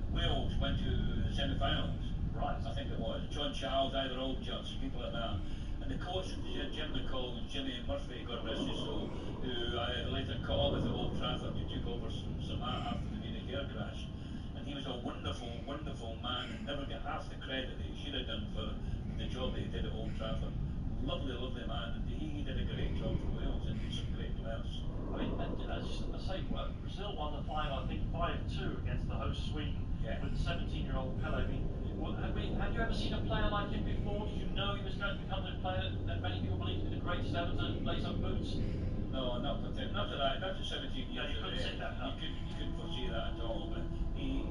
Speaker 22: Wales went to the semi-finals.
Speaker 9: Right.
Speaker 22: I think it was. John Charles, either Old Johnson, people like that. And the coach, Jim Nicol, and Jimmy Murphy, God rest his soul, who I later caught up with at Old Trafford, who took over some after the Munich air crash. And he was a wonderful, wonderful man and never got half the credit that he should have done for the job that he did at Old Trafford. Lovely, lovely man, and he did a great job for Wales and did some great players.
Speaker 9: I mean, as I say, Brazil won the final, I think, 5-2 against the host Sweden, with the 17-year-old Pele. Had you ever seen a player like him before? Did you know he was going to become the player that many people believe to be the greatest ever to lace up boots?
Speaker 22: No, not to 17 years.
Speaker 9: No, you couldn't say that. No.
Speaker 22: You couldn't foresee that at all, but he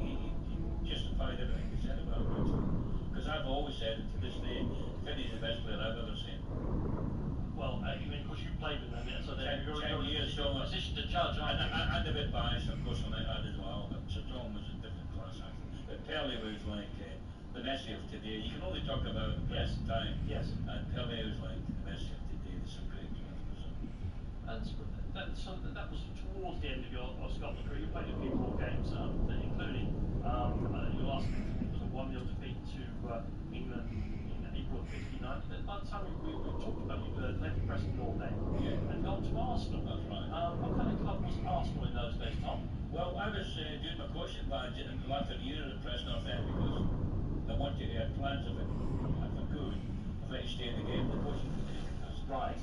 Speaker 22: justified everything he said about it. Because I've always said, to this day, Finney's the best player I've ever seen.
Speaker 9: Well, you mean because you played with him, so then you're
Speaker 22: 10 years, so
Speaker 9: position to judge, aren't you?
Speaker 22: And a bit biased, of course, on that as well, but Sir John was a different class actor. But Pele was like the Messi of today. You can only talk about present time.
Speaker 9: Yes.
Speaker 22: And Pele was like the Messi of today. There's some great players.
Speaker 9: So that was towards the end of your Scotland career. You played a few more games, including your last game was a 1-0 defeat to England in April of '59. By the time we talked about you, left Preston North End and gone to Arsenal.
Speaker 22: That's right.
Speaker 9: What kind of club was Arsenal in those days, Tom?
Speaker 22: Well, I was doing my coaching badge in the last year at Preston North End because I wanted to have plans of it. If I could, I'd like to stay in the game, the coaching position.
Speaker 9: Right.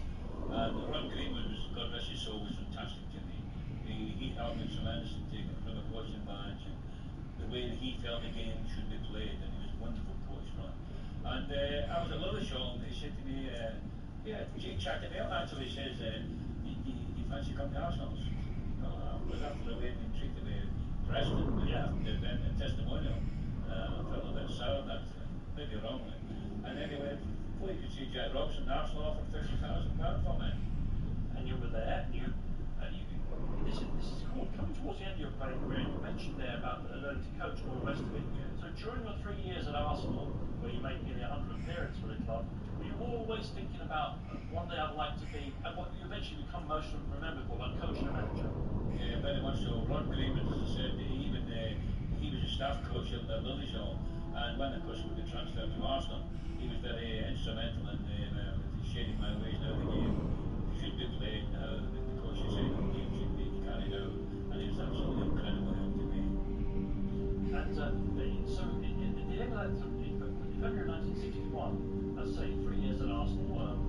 Speaker 22: And Ron Greenwood was, God rest his soul, was fantastic to me. He helped me tremendously taking from a coaching badge and the way that he felt the game should be played, and he was a wonderful coach, Ron. And I was at Lilleshall, and he said to me, Jake chatted me up actually, he says, you fancy coming to Arsenal? Because after the way he'd been treated with Preston, the testimonial, I felt a bit sour that, maybe wrongly. And anyway, before you could see Jack Robson, Arsenal offered £50,000 for me.
Speaker 9: And you were there, this is cool. Coming towards the end of your playing career, you mentioned there about learning to coach and all the rest of it. So during your 3 years at Arsenal, where you made nearly 100 appearances for the club, were you always thinking about one day I'd like to be, and what you eventually become most remembered for, like coach and a manager?
Speaker 22: Yeah, very much so. Ron Greenwood, as I said, he was a staff coach at Lilleshall, and when, of course, we got transferred to Arsenal, he was very instrumental in shading my ways now the game should be played, now the coaches say the game should be carried out, and he was absolutely incredible help to me.
Speaker 9: And so at the end of that, in February 1961, let's say 3 years at Arsenal,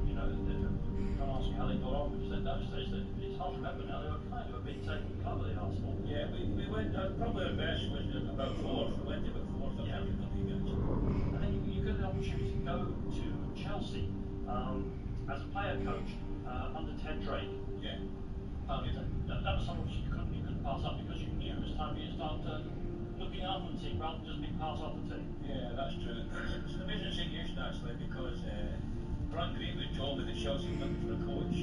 Speaker 9: can't ask you how they got on, because at that stage, it's hard to remember now, they were kind of a big taking club at Arsenal.
Speaker 22: Yeah, we went, probably our best was about fourth, we went to about fourth, I think, in the league.
Speaker 9: And then you got the opportunity to go to Chelsea as a player coach under Ted Drake.
Speaker 22: Yeah.
Speaker 9: That was something you couldn't pass up, because you knew it was time for you to start looking after the team rather than just being part of the team.
Speaker 22: Yeah, that's true. It's an amazing situation actually, because Ron Greenwood told me that Chelsea were looking for a coach,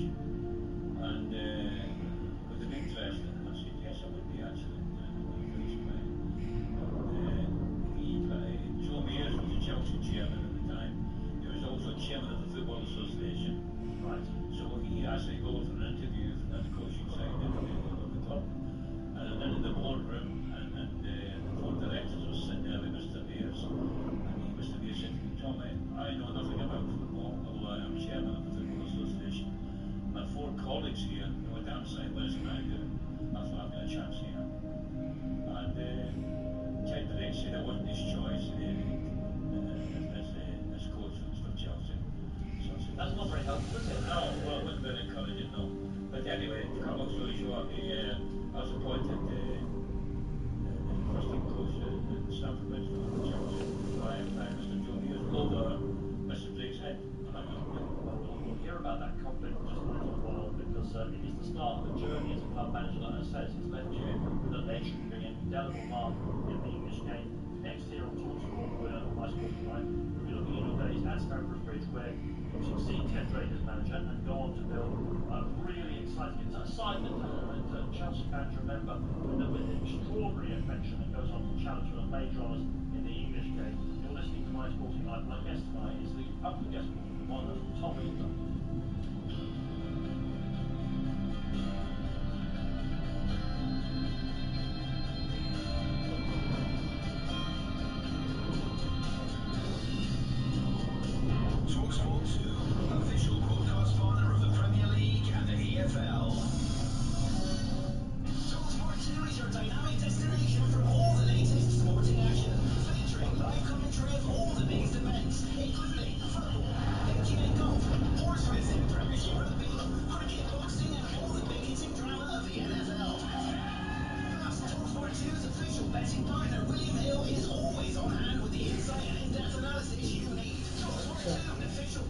Speaker 22: and was it interested? And I said yes, I would be actually. Joe Mears was the Chelsea chairman at the time. He was also chairman of the Football Association.
Speaker 9: Right.
Speaker 22: So he asked me to go for an interview from the coaching side of the club. And then in the boardroom, and the four directors were sitting there with Mr. Mears. And Mr. Mears said to me, Tommy, I know nothing about football, although I am chairman of the Football Association. My four colleagues here know a damn sight less than I do. I thought I've got a chance here. And Ted Drake said it wasn't his choice as coach for Chelsea. So I said,
Speaker 9: that's not very helpful, is it?
Speaker 22: No, well, it wasn't very encouraging, no. But anyway, to cut long story short, I was appointed first team coach at Stamford Bridge for Chelsea by Mr. Joe Hughes over Mr. Drake's head.
Speaker 9: We'll hear about that conflict in just a little while, because it is the start of the journey as a club manager, like I said. He's left you with a legendary and indelible mark in the English game. Next year on TalkSport, on My Sport Tonight, we'll be looking at your days at Stamford Bridge, where you succeed Ken Drake as manager and go on to build a really exciting side that Chelsea fans remember with extraordinary affection that goes on to challenge for the major honours in the English game. You're listening to My Sporting Life. My guest tonight is the public guest, the one of Tom Eaton.
Speaker 4: TalkSport 2, official broadcast partner of the Premier League and the EFL. TalkSport 2 is your dynamic destination for all the latest sporting action, featuring live commentary of all the biggest events, including football, PGA golf, horse racing, Premiership rugby, cricket, boxing, and all the big-hitting drama of the NFL. Plus, TalkSport 2's official betting partner, William Hill, is always on hand with the insight and in-depth analysis you need. TalkSport 2, official.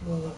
Speaker 17: Hold on!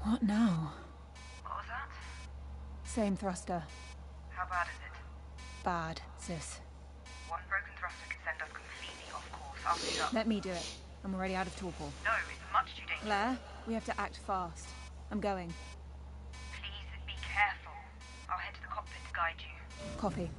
Speaker 10: What now?
Speaker 11: What was that?
Speaker 10: Same thruster.
Speaker 11: How bad is it?
Speaker 10: Bad, sis.
Speaker 11: One broken thruster could send us completely off course. I'll pick up.
Speaker 10: Let me do it. I'm already out of torpor.
Speaker 11: No, it's much too dangerous.
Speaker 10: Claire, we have to act fast. I'm going.
Speaker 11: Please be careful. I'll head to the cockpit to guide you.
Speaker 10: Copy.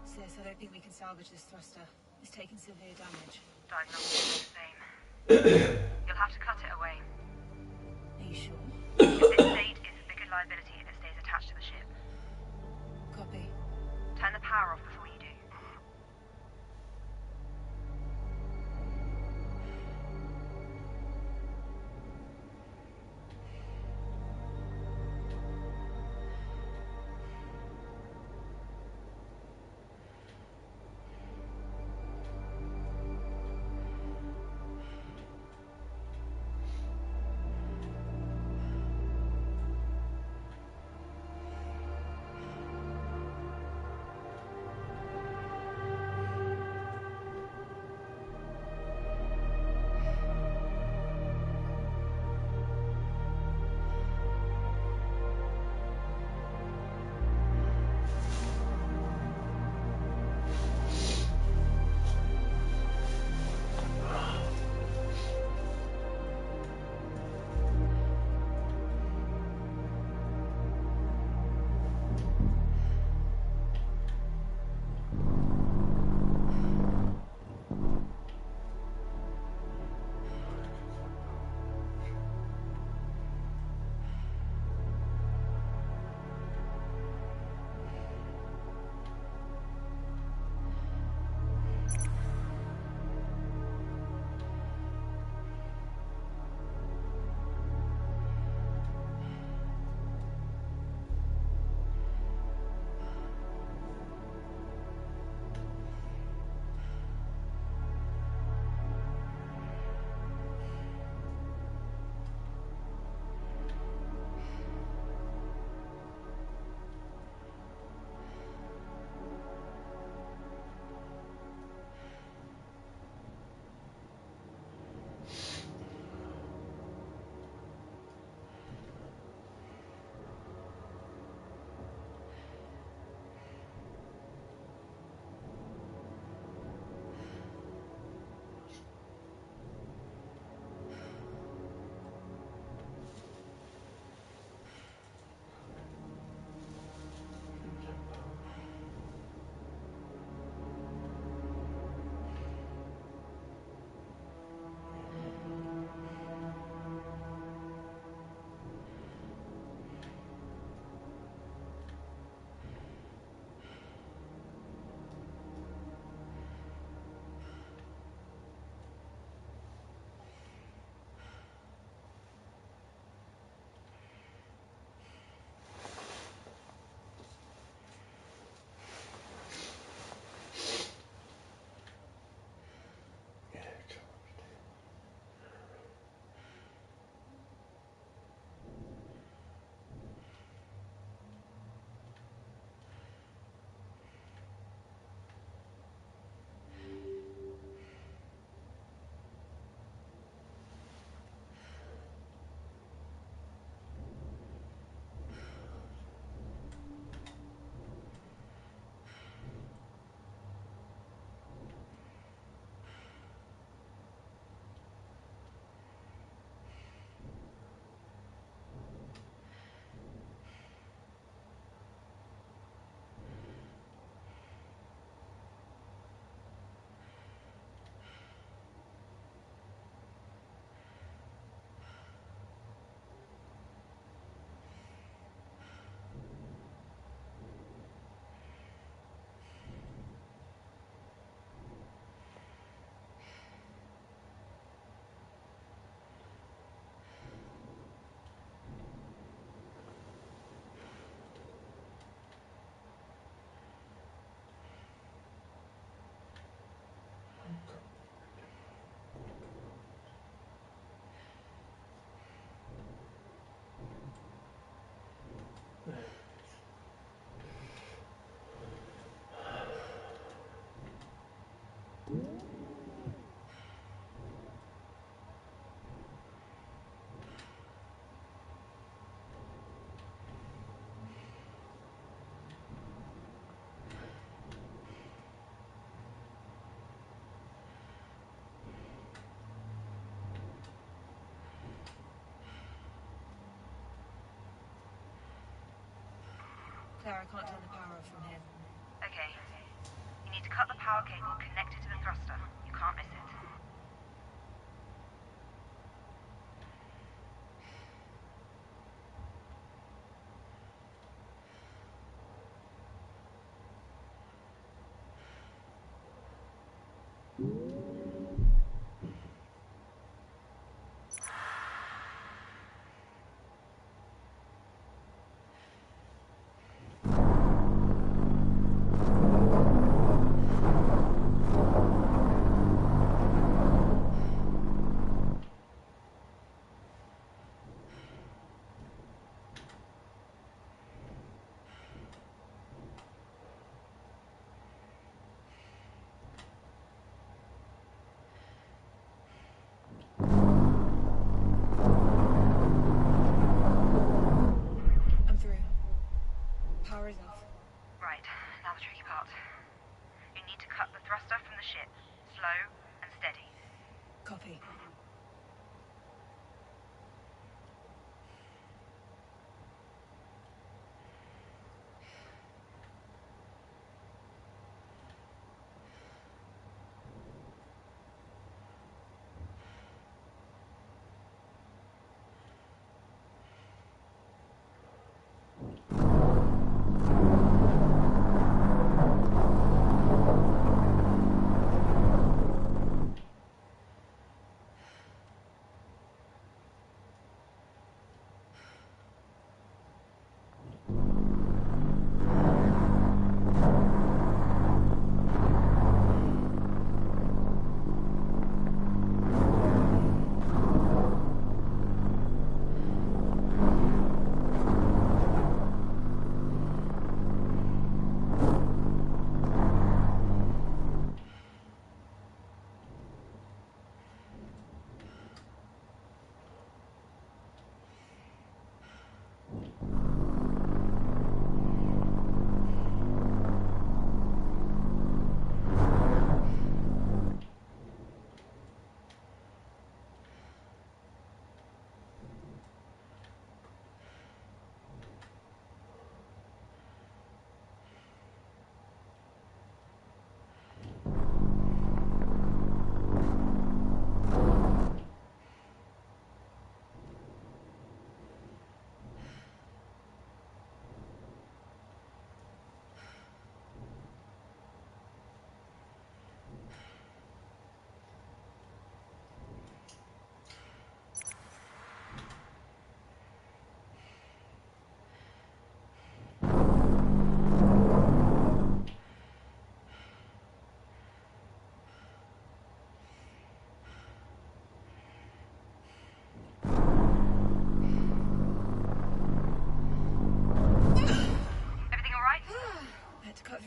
Speaker 17: Sis, I don't think we can salvage this thruster. It's taken severe damage.
Speaker 11: Diagnosis is the same. You'll have to cut it away.
Speaker 17: Are you sure?
Speaker 11: If this state is a bigger liability if it stays attached to the ship.
Speaker 17: Copy.
Speaker 11: Turn the power off before you do.
Speaker 17: Claire, I can't turn the power off from here.
Speaker 11: Okay. You need to cut the power cable connected to the thruster. You can't miss it.
Speaker 17: I'm through. Power is off.
Speaker 11: Right, now the tricky part. You need to cut the thruster from the ship. Slow and steady.
Speaker 17: Copy.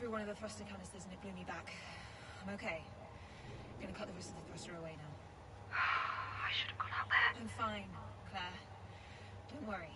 Speaker 17: Through one of the thruster canisters and it blew me back. I'm okay. I'm gonna cut the rest of the thruster away now.
Speaker 11: I should have gone out there.
Speaker 17: I'm fine, Claire. Don't worry.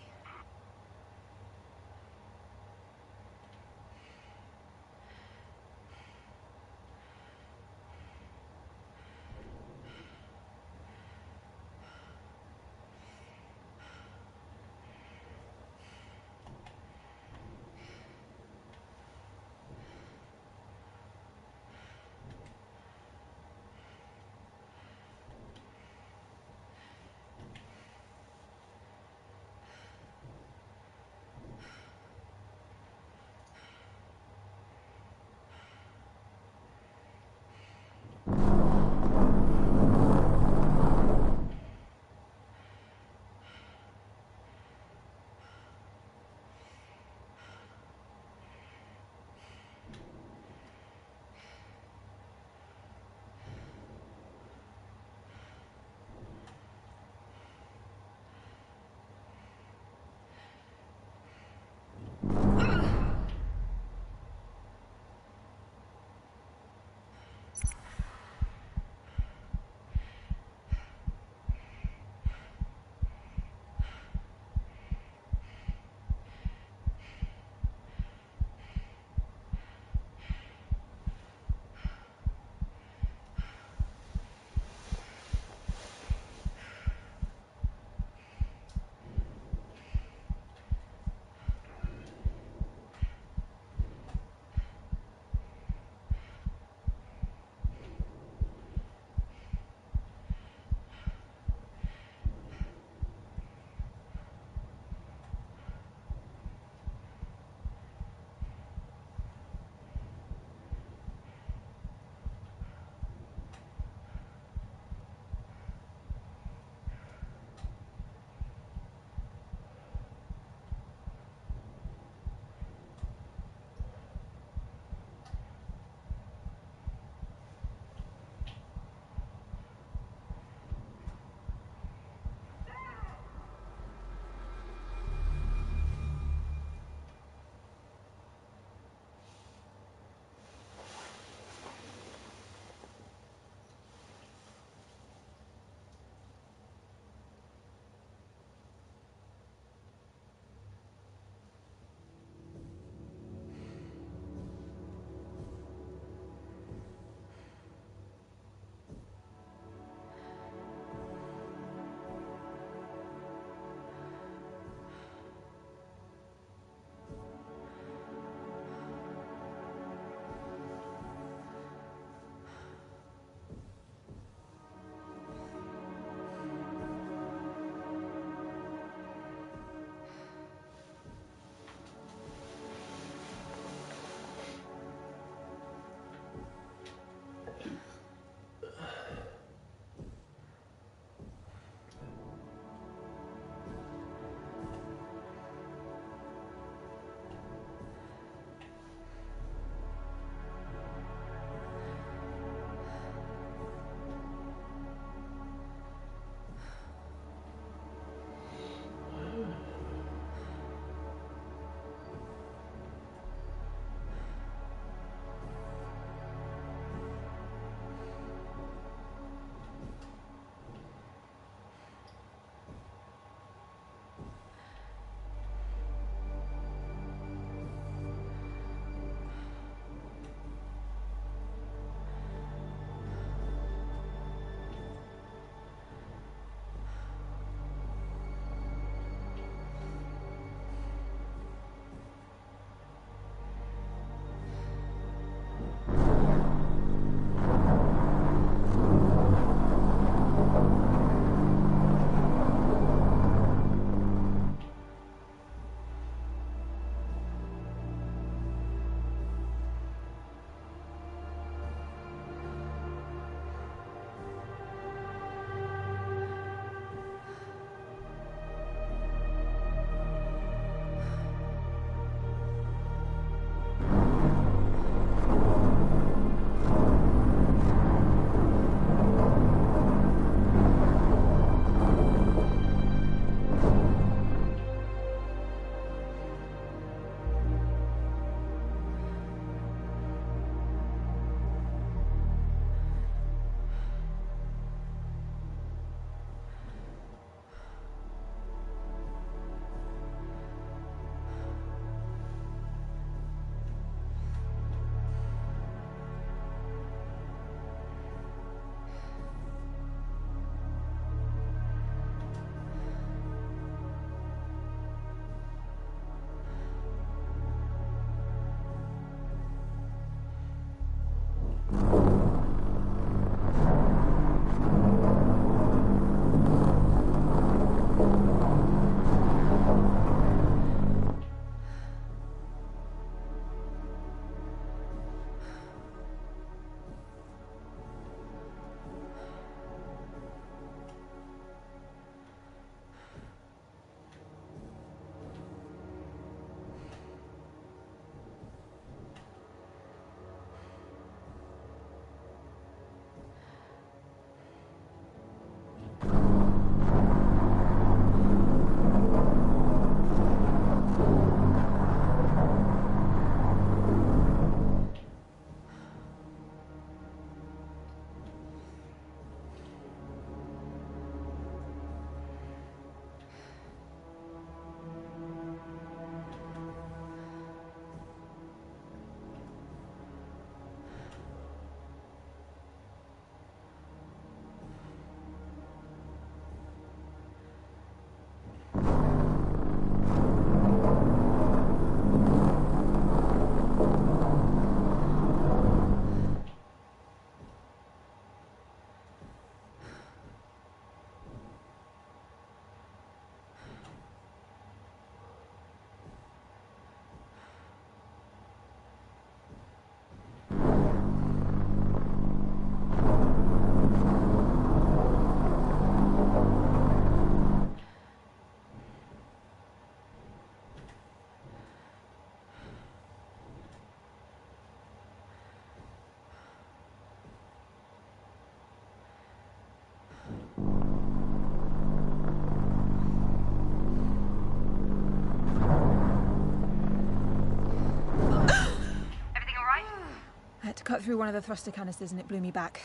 Speaker 17: cut through one of the thruster canisters and it blew me back.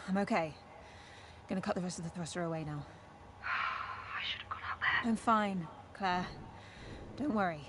Speaker 17: I'm okay. Gonna cut the rest of the thruster away now.
Speaker 11: I should have gone out there.
Speaker 17: I'm fine, Claire. Don't worry.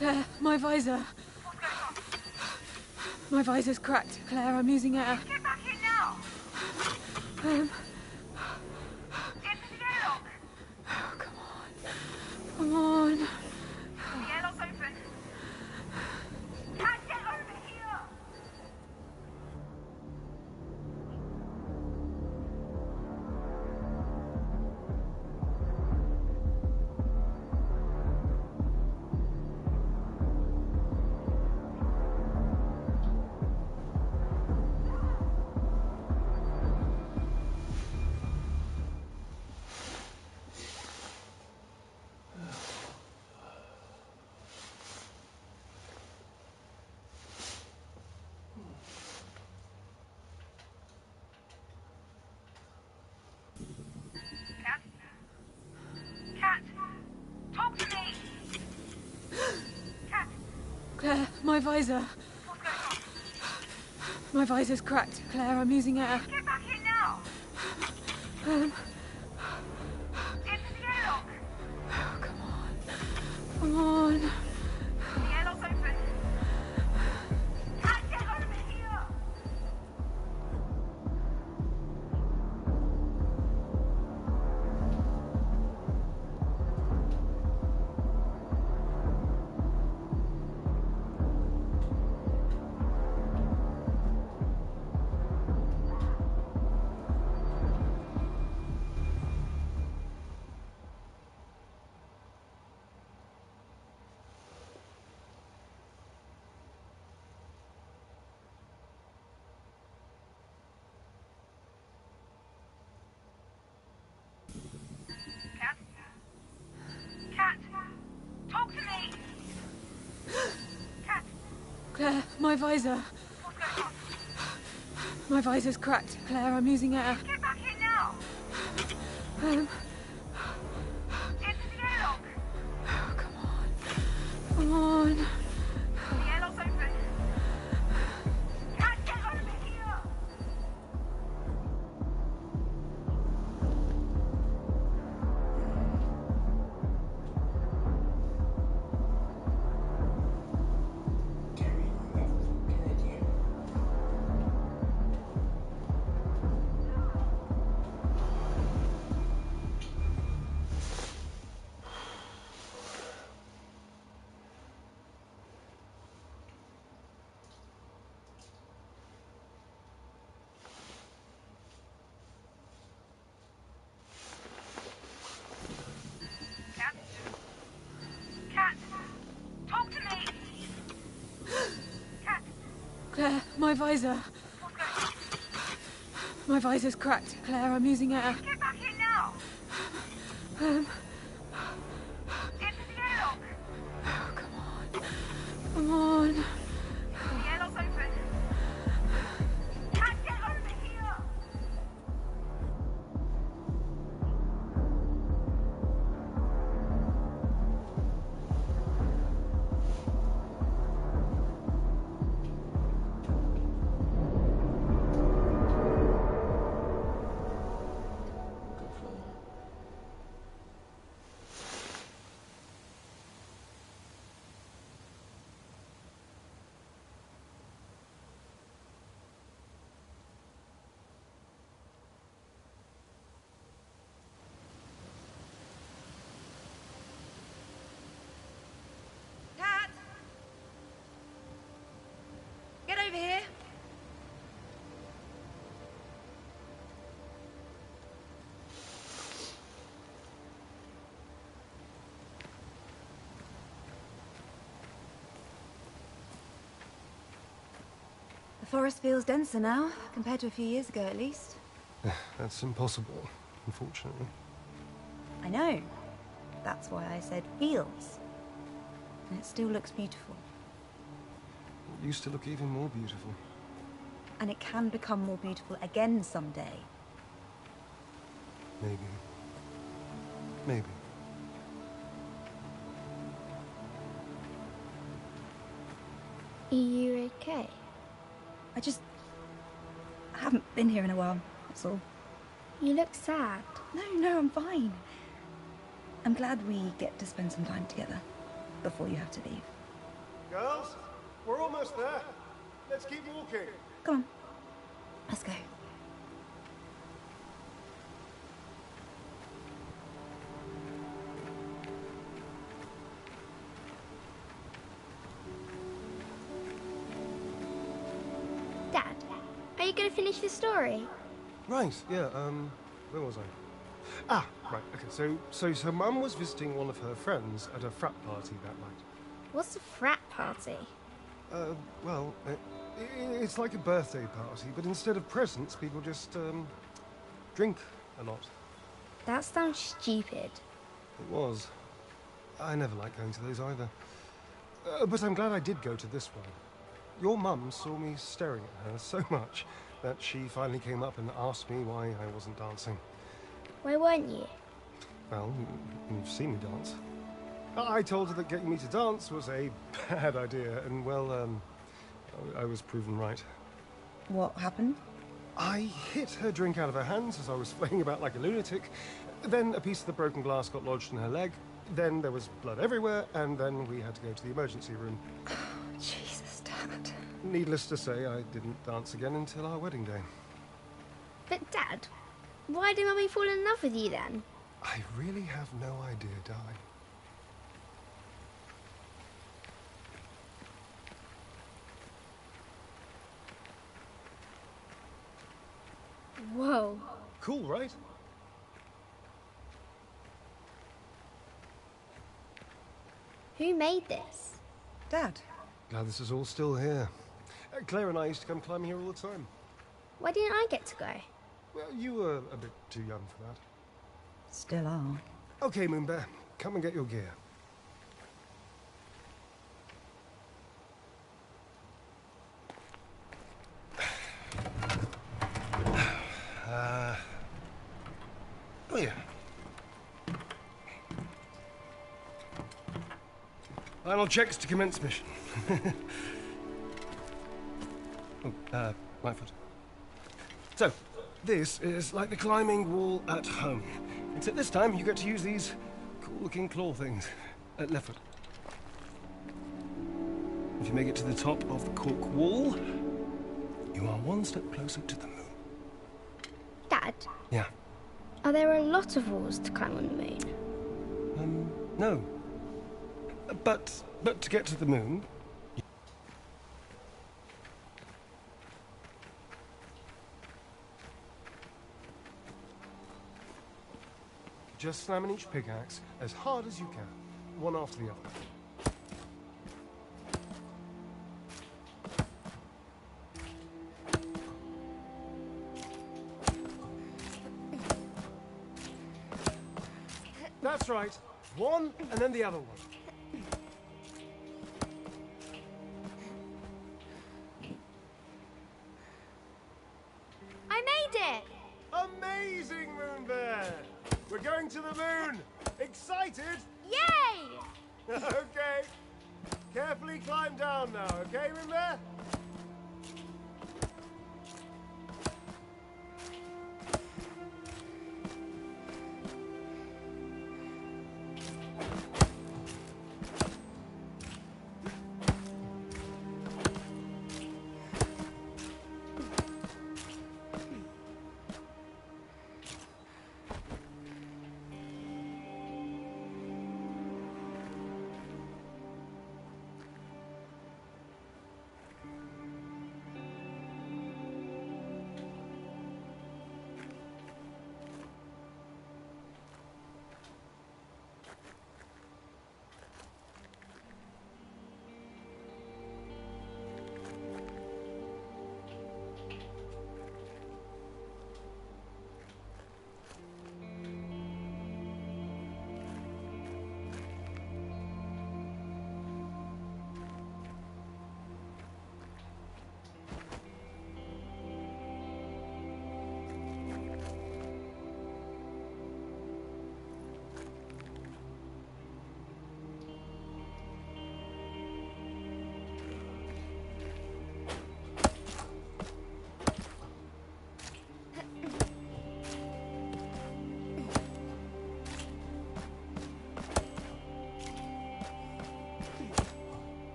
Speaker 17: Claire, my visor.
Speaker 11: What's going on?
Speaker 17: My visor's cracked. Claire, I'm losing air.
Speaker 11: Get back here now! Get to the airlock!
Speaker 17: Oh, come on. Come on.
Speaker 11: The airlock's open. Can't get over here!
Speaker 17: Claire, my visor.
Speaker 11: What's going on?
Speaker 10: My visor's cracked. Claire, I'm losing air.
Speaker 11: Get back in now!
Speaker 10: Um,
Speaker 11: Into the airlock!
Speaker 10: oh, come on. Come on.
Speaker 11: The airlock's open. Can't get over here! Cat, talk to me! Cat,
Speaker 10: Claire, my visor.
Speaker 11: what's going on?
Speaker 10: My visor's cracked. Claire, I'm losing air.
Speaker 11: Get back in now!
Speaker 10: Um,
Speaker 11: Into the airlock!
Speaker 10: oh, come on. Come on.
Speaker 11: The airlock's open. Can't get over here! Cat, talk to me! Cat,
Speaker 10: Claire, my visor.
Speaker 11: what's going on?
Speaker 10: My visor's cracked. Claire, I'm losing air.
Speaker 11: Get back in now!
Speaker 10: Um,
Speaker 11: Into the airlock!
Speaker 10: oh, come on. Come on.
Speaker 11: The airlock's open. Can't get over here!
Speaker 15: Cat! Get over here. The forest feels denser now, compared to a few years ago at least.
Speaker 12: That's impossible, unfortunately.
Speaker 15: I know. That's why I said feels. And it still looks beautiful.
Speaker 12: It used to look even more beautiful.
Speaker 15: And it can become more beautiful again someday.
Speaker 12: Maybe. Maybe.
Speaker 13: Are you okay?
Speaker 15: I haven't been here in a while, that's all.
Speaker 13: You look sad.
Speaker 15: No, I'm fine. I'm glad we get to spend some time together before you have to leave.
Speaker 12: Girls, we're almost there. Let's keep walking.
Speaker 15: Come on, let's go.
Speaker 13: Dad, are you going to finish the story?
Speaker 12: Right, yeah, where was I? Ah, right, okay, so Mum was visiting one of her friends at a frat party that night.
Speaker 13: What's a frat party?
Speaker 12: Well, it's like a birthday party, but instead of presents, people just, drink a lot.
Speaker 13: That sounds stupid.
Speaker 12: It was. I never liked going to those either. But I'm glad I did go to this one. Your mum saw me staring at her so much that she finally came up and asked me why I wasn't dancing.
Speaker 13: Why weren't you?
Speaker 12: Well, you've seen me dance. I told her that getting me to dance was a bad idea, and well, I was proven right.
Speaker 15: What happened?
Speaker 12: I hit her drink out of her hands as I was flailing about like a lunatic. Then a piece of the broken glass got lodged in her leg. Then there was blood everywhere, and then we had to go to the emergency room.
Speaker 13: Jesus, Dad.
Speaker 12: Needless to say, I didn't dance again until our wedding day.
Speaker 13: But Dad, why did Mummy fall in love with you then?
Speaker 12: I really have no idea, darling.
Speaker 13: Whoa.
Speaker 12: Cool, right?
Speaker 13: Who made this?
Speaker 15: Dad.
Speaker 12: Glad this is all still here. Claire and I used to come climbing here all the time.
Speaker 13: Why didn't I get to go?
Speaker 12: Well, you were a bit too young for that.
Speaker 15: Still are.
Speaker 12: Okay, Moonbear, come and get your gear. Oh yeah. Final checks to commence mission. Right foot. So, this is like the climbing wall at home. Except this time you get to use these cool-looking claw things. Left foot. If you make it to the top of the cork wall, you are one step closer to the moon.
Speaker 13: Dad,
Speaker 12: Yeah.
Speaker 13: are there a lot of walls to climb on the moon?
Speaker 12: No. But to get to the moon... Just slam in each pickaxe as hard as you can, one after the other. That's right. One and then the other one.
Speaker 13: I made it!
Speaker 12: Amazing, Moonbear! We're going to the moon! Excited?
Speaker 13: Yay!
Speaker 12: Okay. Carefully climb down now, okay, Moonbear?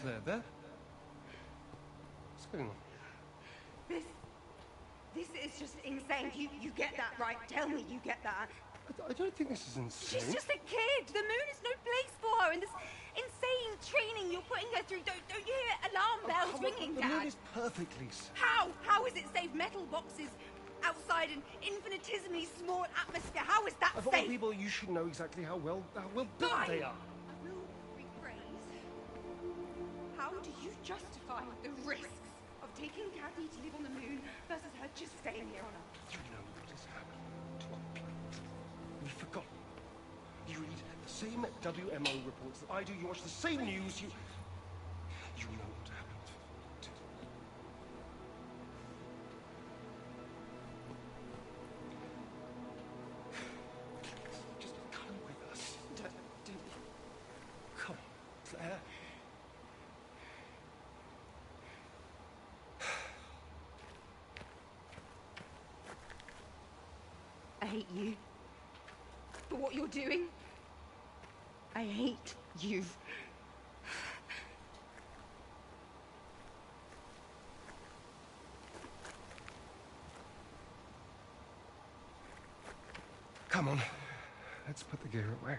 Speaker 12: Claire, there? What's going on?
Speaker 7: This is just insane. You get that, right? Tell me you get that.
Speaker 12: I don't think this is insane.
Speaker 7: She's just a kid. The moon is no place for her. And this insane training you're putting her through. Don't you hear alarm bells ringing,
Speaker 12: The
Speaker 7: Dad?
Speaker 12: moon is perfect, Lisa.
Speaker 7: How is it safe? Metal boxes outside an infinitesimally small atmosphere. How is that
Speaker 12: Of all
Speaker 7: safe?
Speaker 12: people, you should know exactly how well built they are.
Speaker 7: I will rephrase. How do you justify the risks of taking Kathy to live on the moon versus her just staying here on Earth?
Speaker 12: You know what has happened to our planet. We've forgotten. You read the same WMO reports that I do. You watch the same news. You know what happened to
Speaker 7: hate you. For what you're doing. I hate you.
Speaker 12: Come on, let's put the gear away.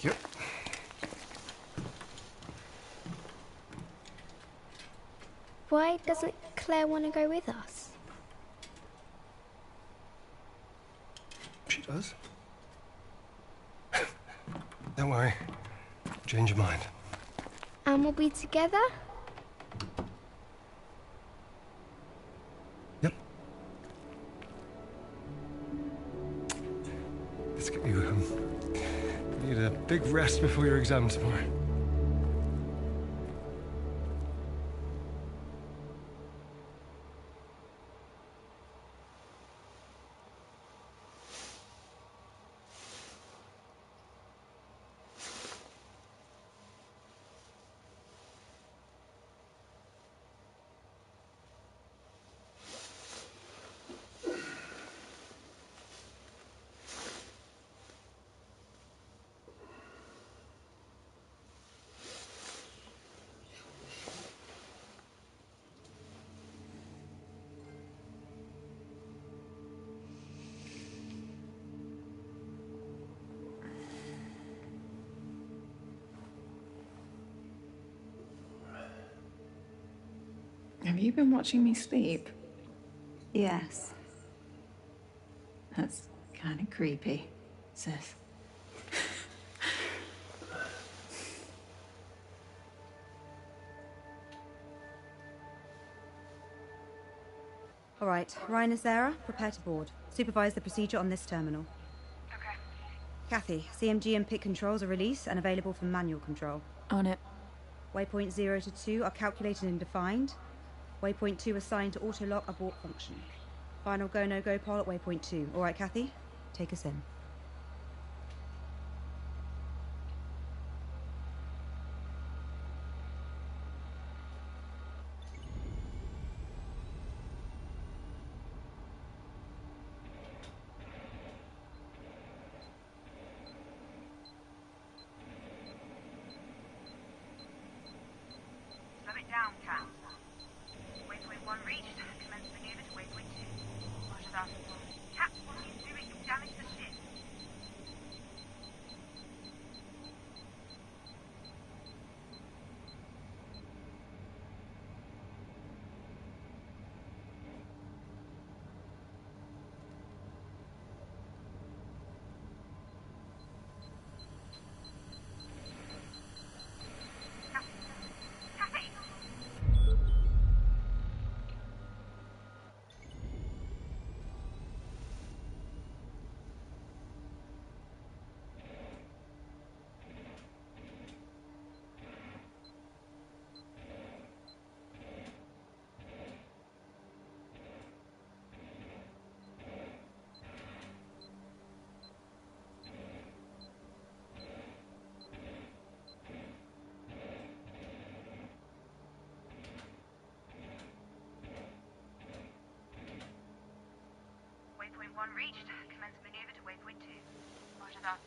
Speaker 12: Yep.
Speaker 13: Why doesn't Claire want to go with us?
Speaker 12: She does. Don't worry. Change your mind.
Speaker 13: And we'll be together?
Speaker 12: Yep. Let's get you home. You need a big rest before your exam tomorrow.
Speaker 14: Have you been watching me sleep?
Speaker 15: Yes.
Speaker 14: That's kind of creepy, sis.
Speaker 15: All right, Ryan and Sarah, prepare to board. Supervise the procedure on this terminal.
Speaker 11: Okay.
Speaker 15: Kathy, CMG and PIC controls are released and available for manual control.
Speaker 14: On it.
Speaker 15: Waypoint 0 to 2 are calculated and defined. Waypoint 2 assigned to auto-lock abort function. Final go, no-go poll at waypoint 2. All right, Kathy? Take us in.
Speaker 11: Slow it down, Cat. Waypoint 1 reached. Commence maneuver to waypoint 2. Roger that. Cat, what are you doing? You'll damage the ship. 1 reached. Commence maneuver to waypoint 2. Roger that.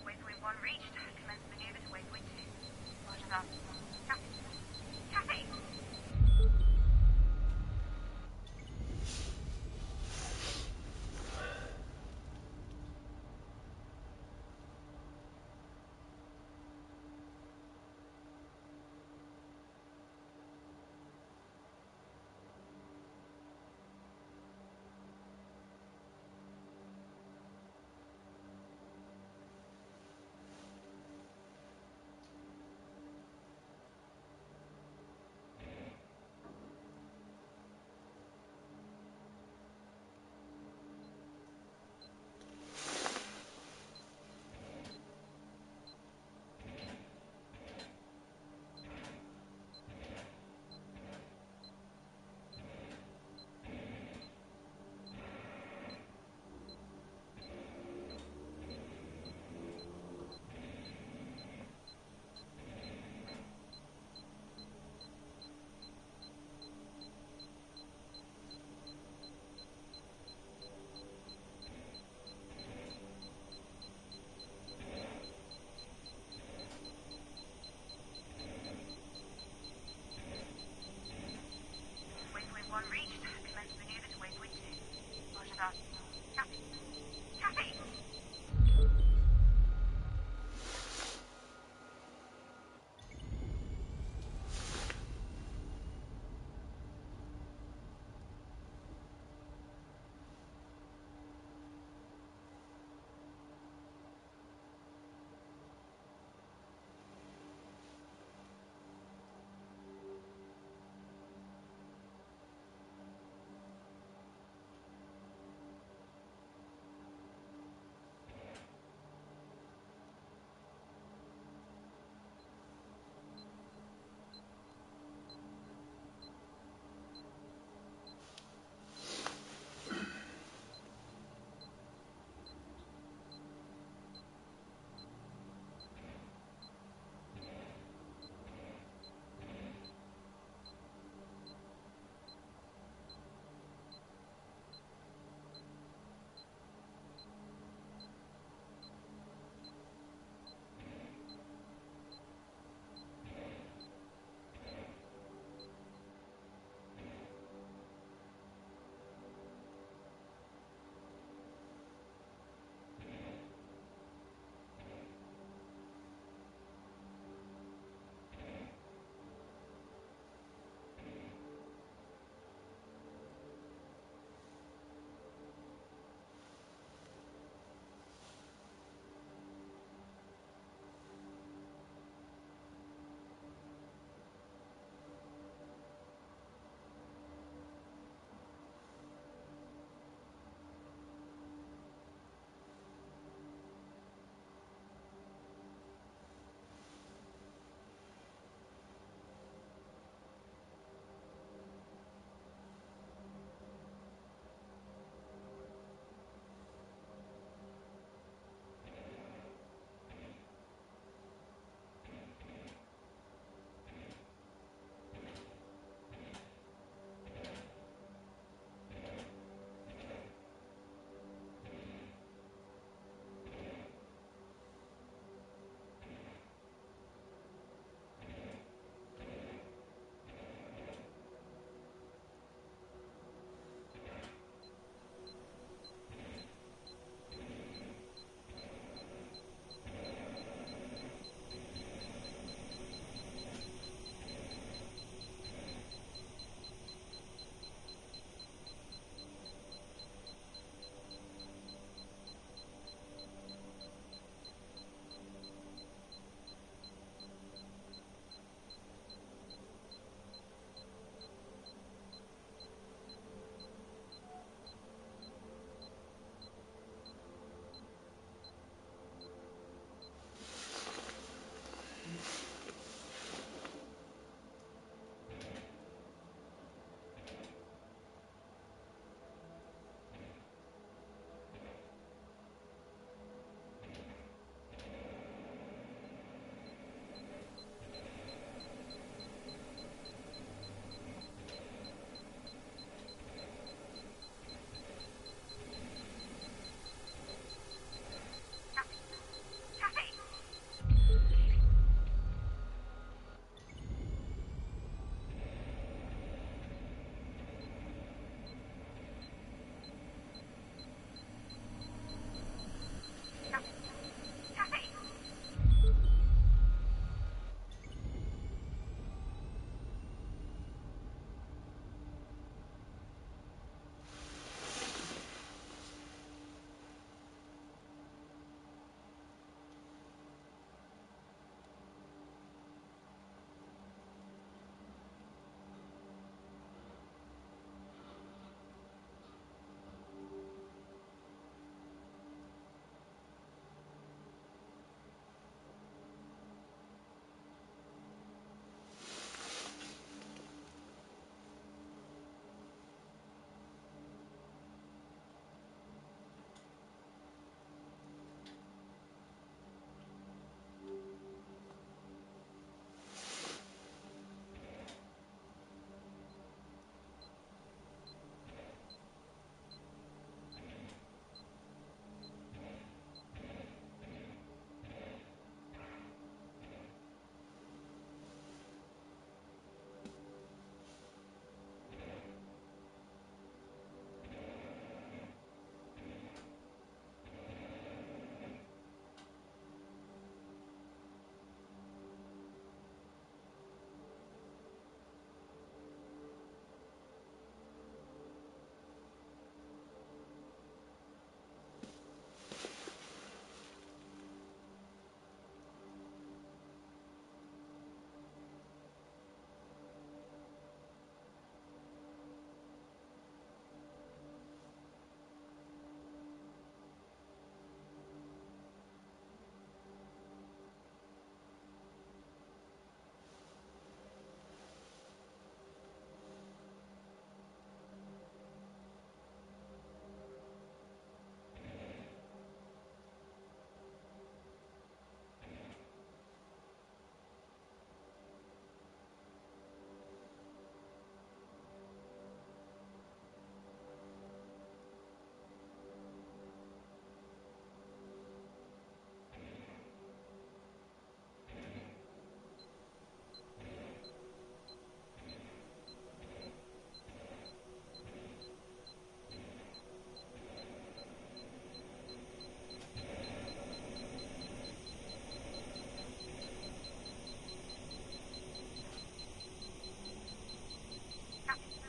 Speaker 11: Waypoint 1 reached. Commence maneuver to waypoint 2. Roger that. Copy. Copy. Waypoint 1 reached. Commence maneuver to waypoint 2. Roger that. Copy. Copy. Captain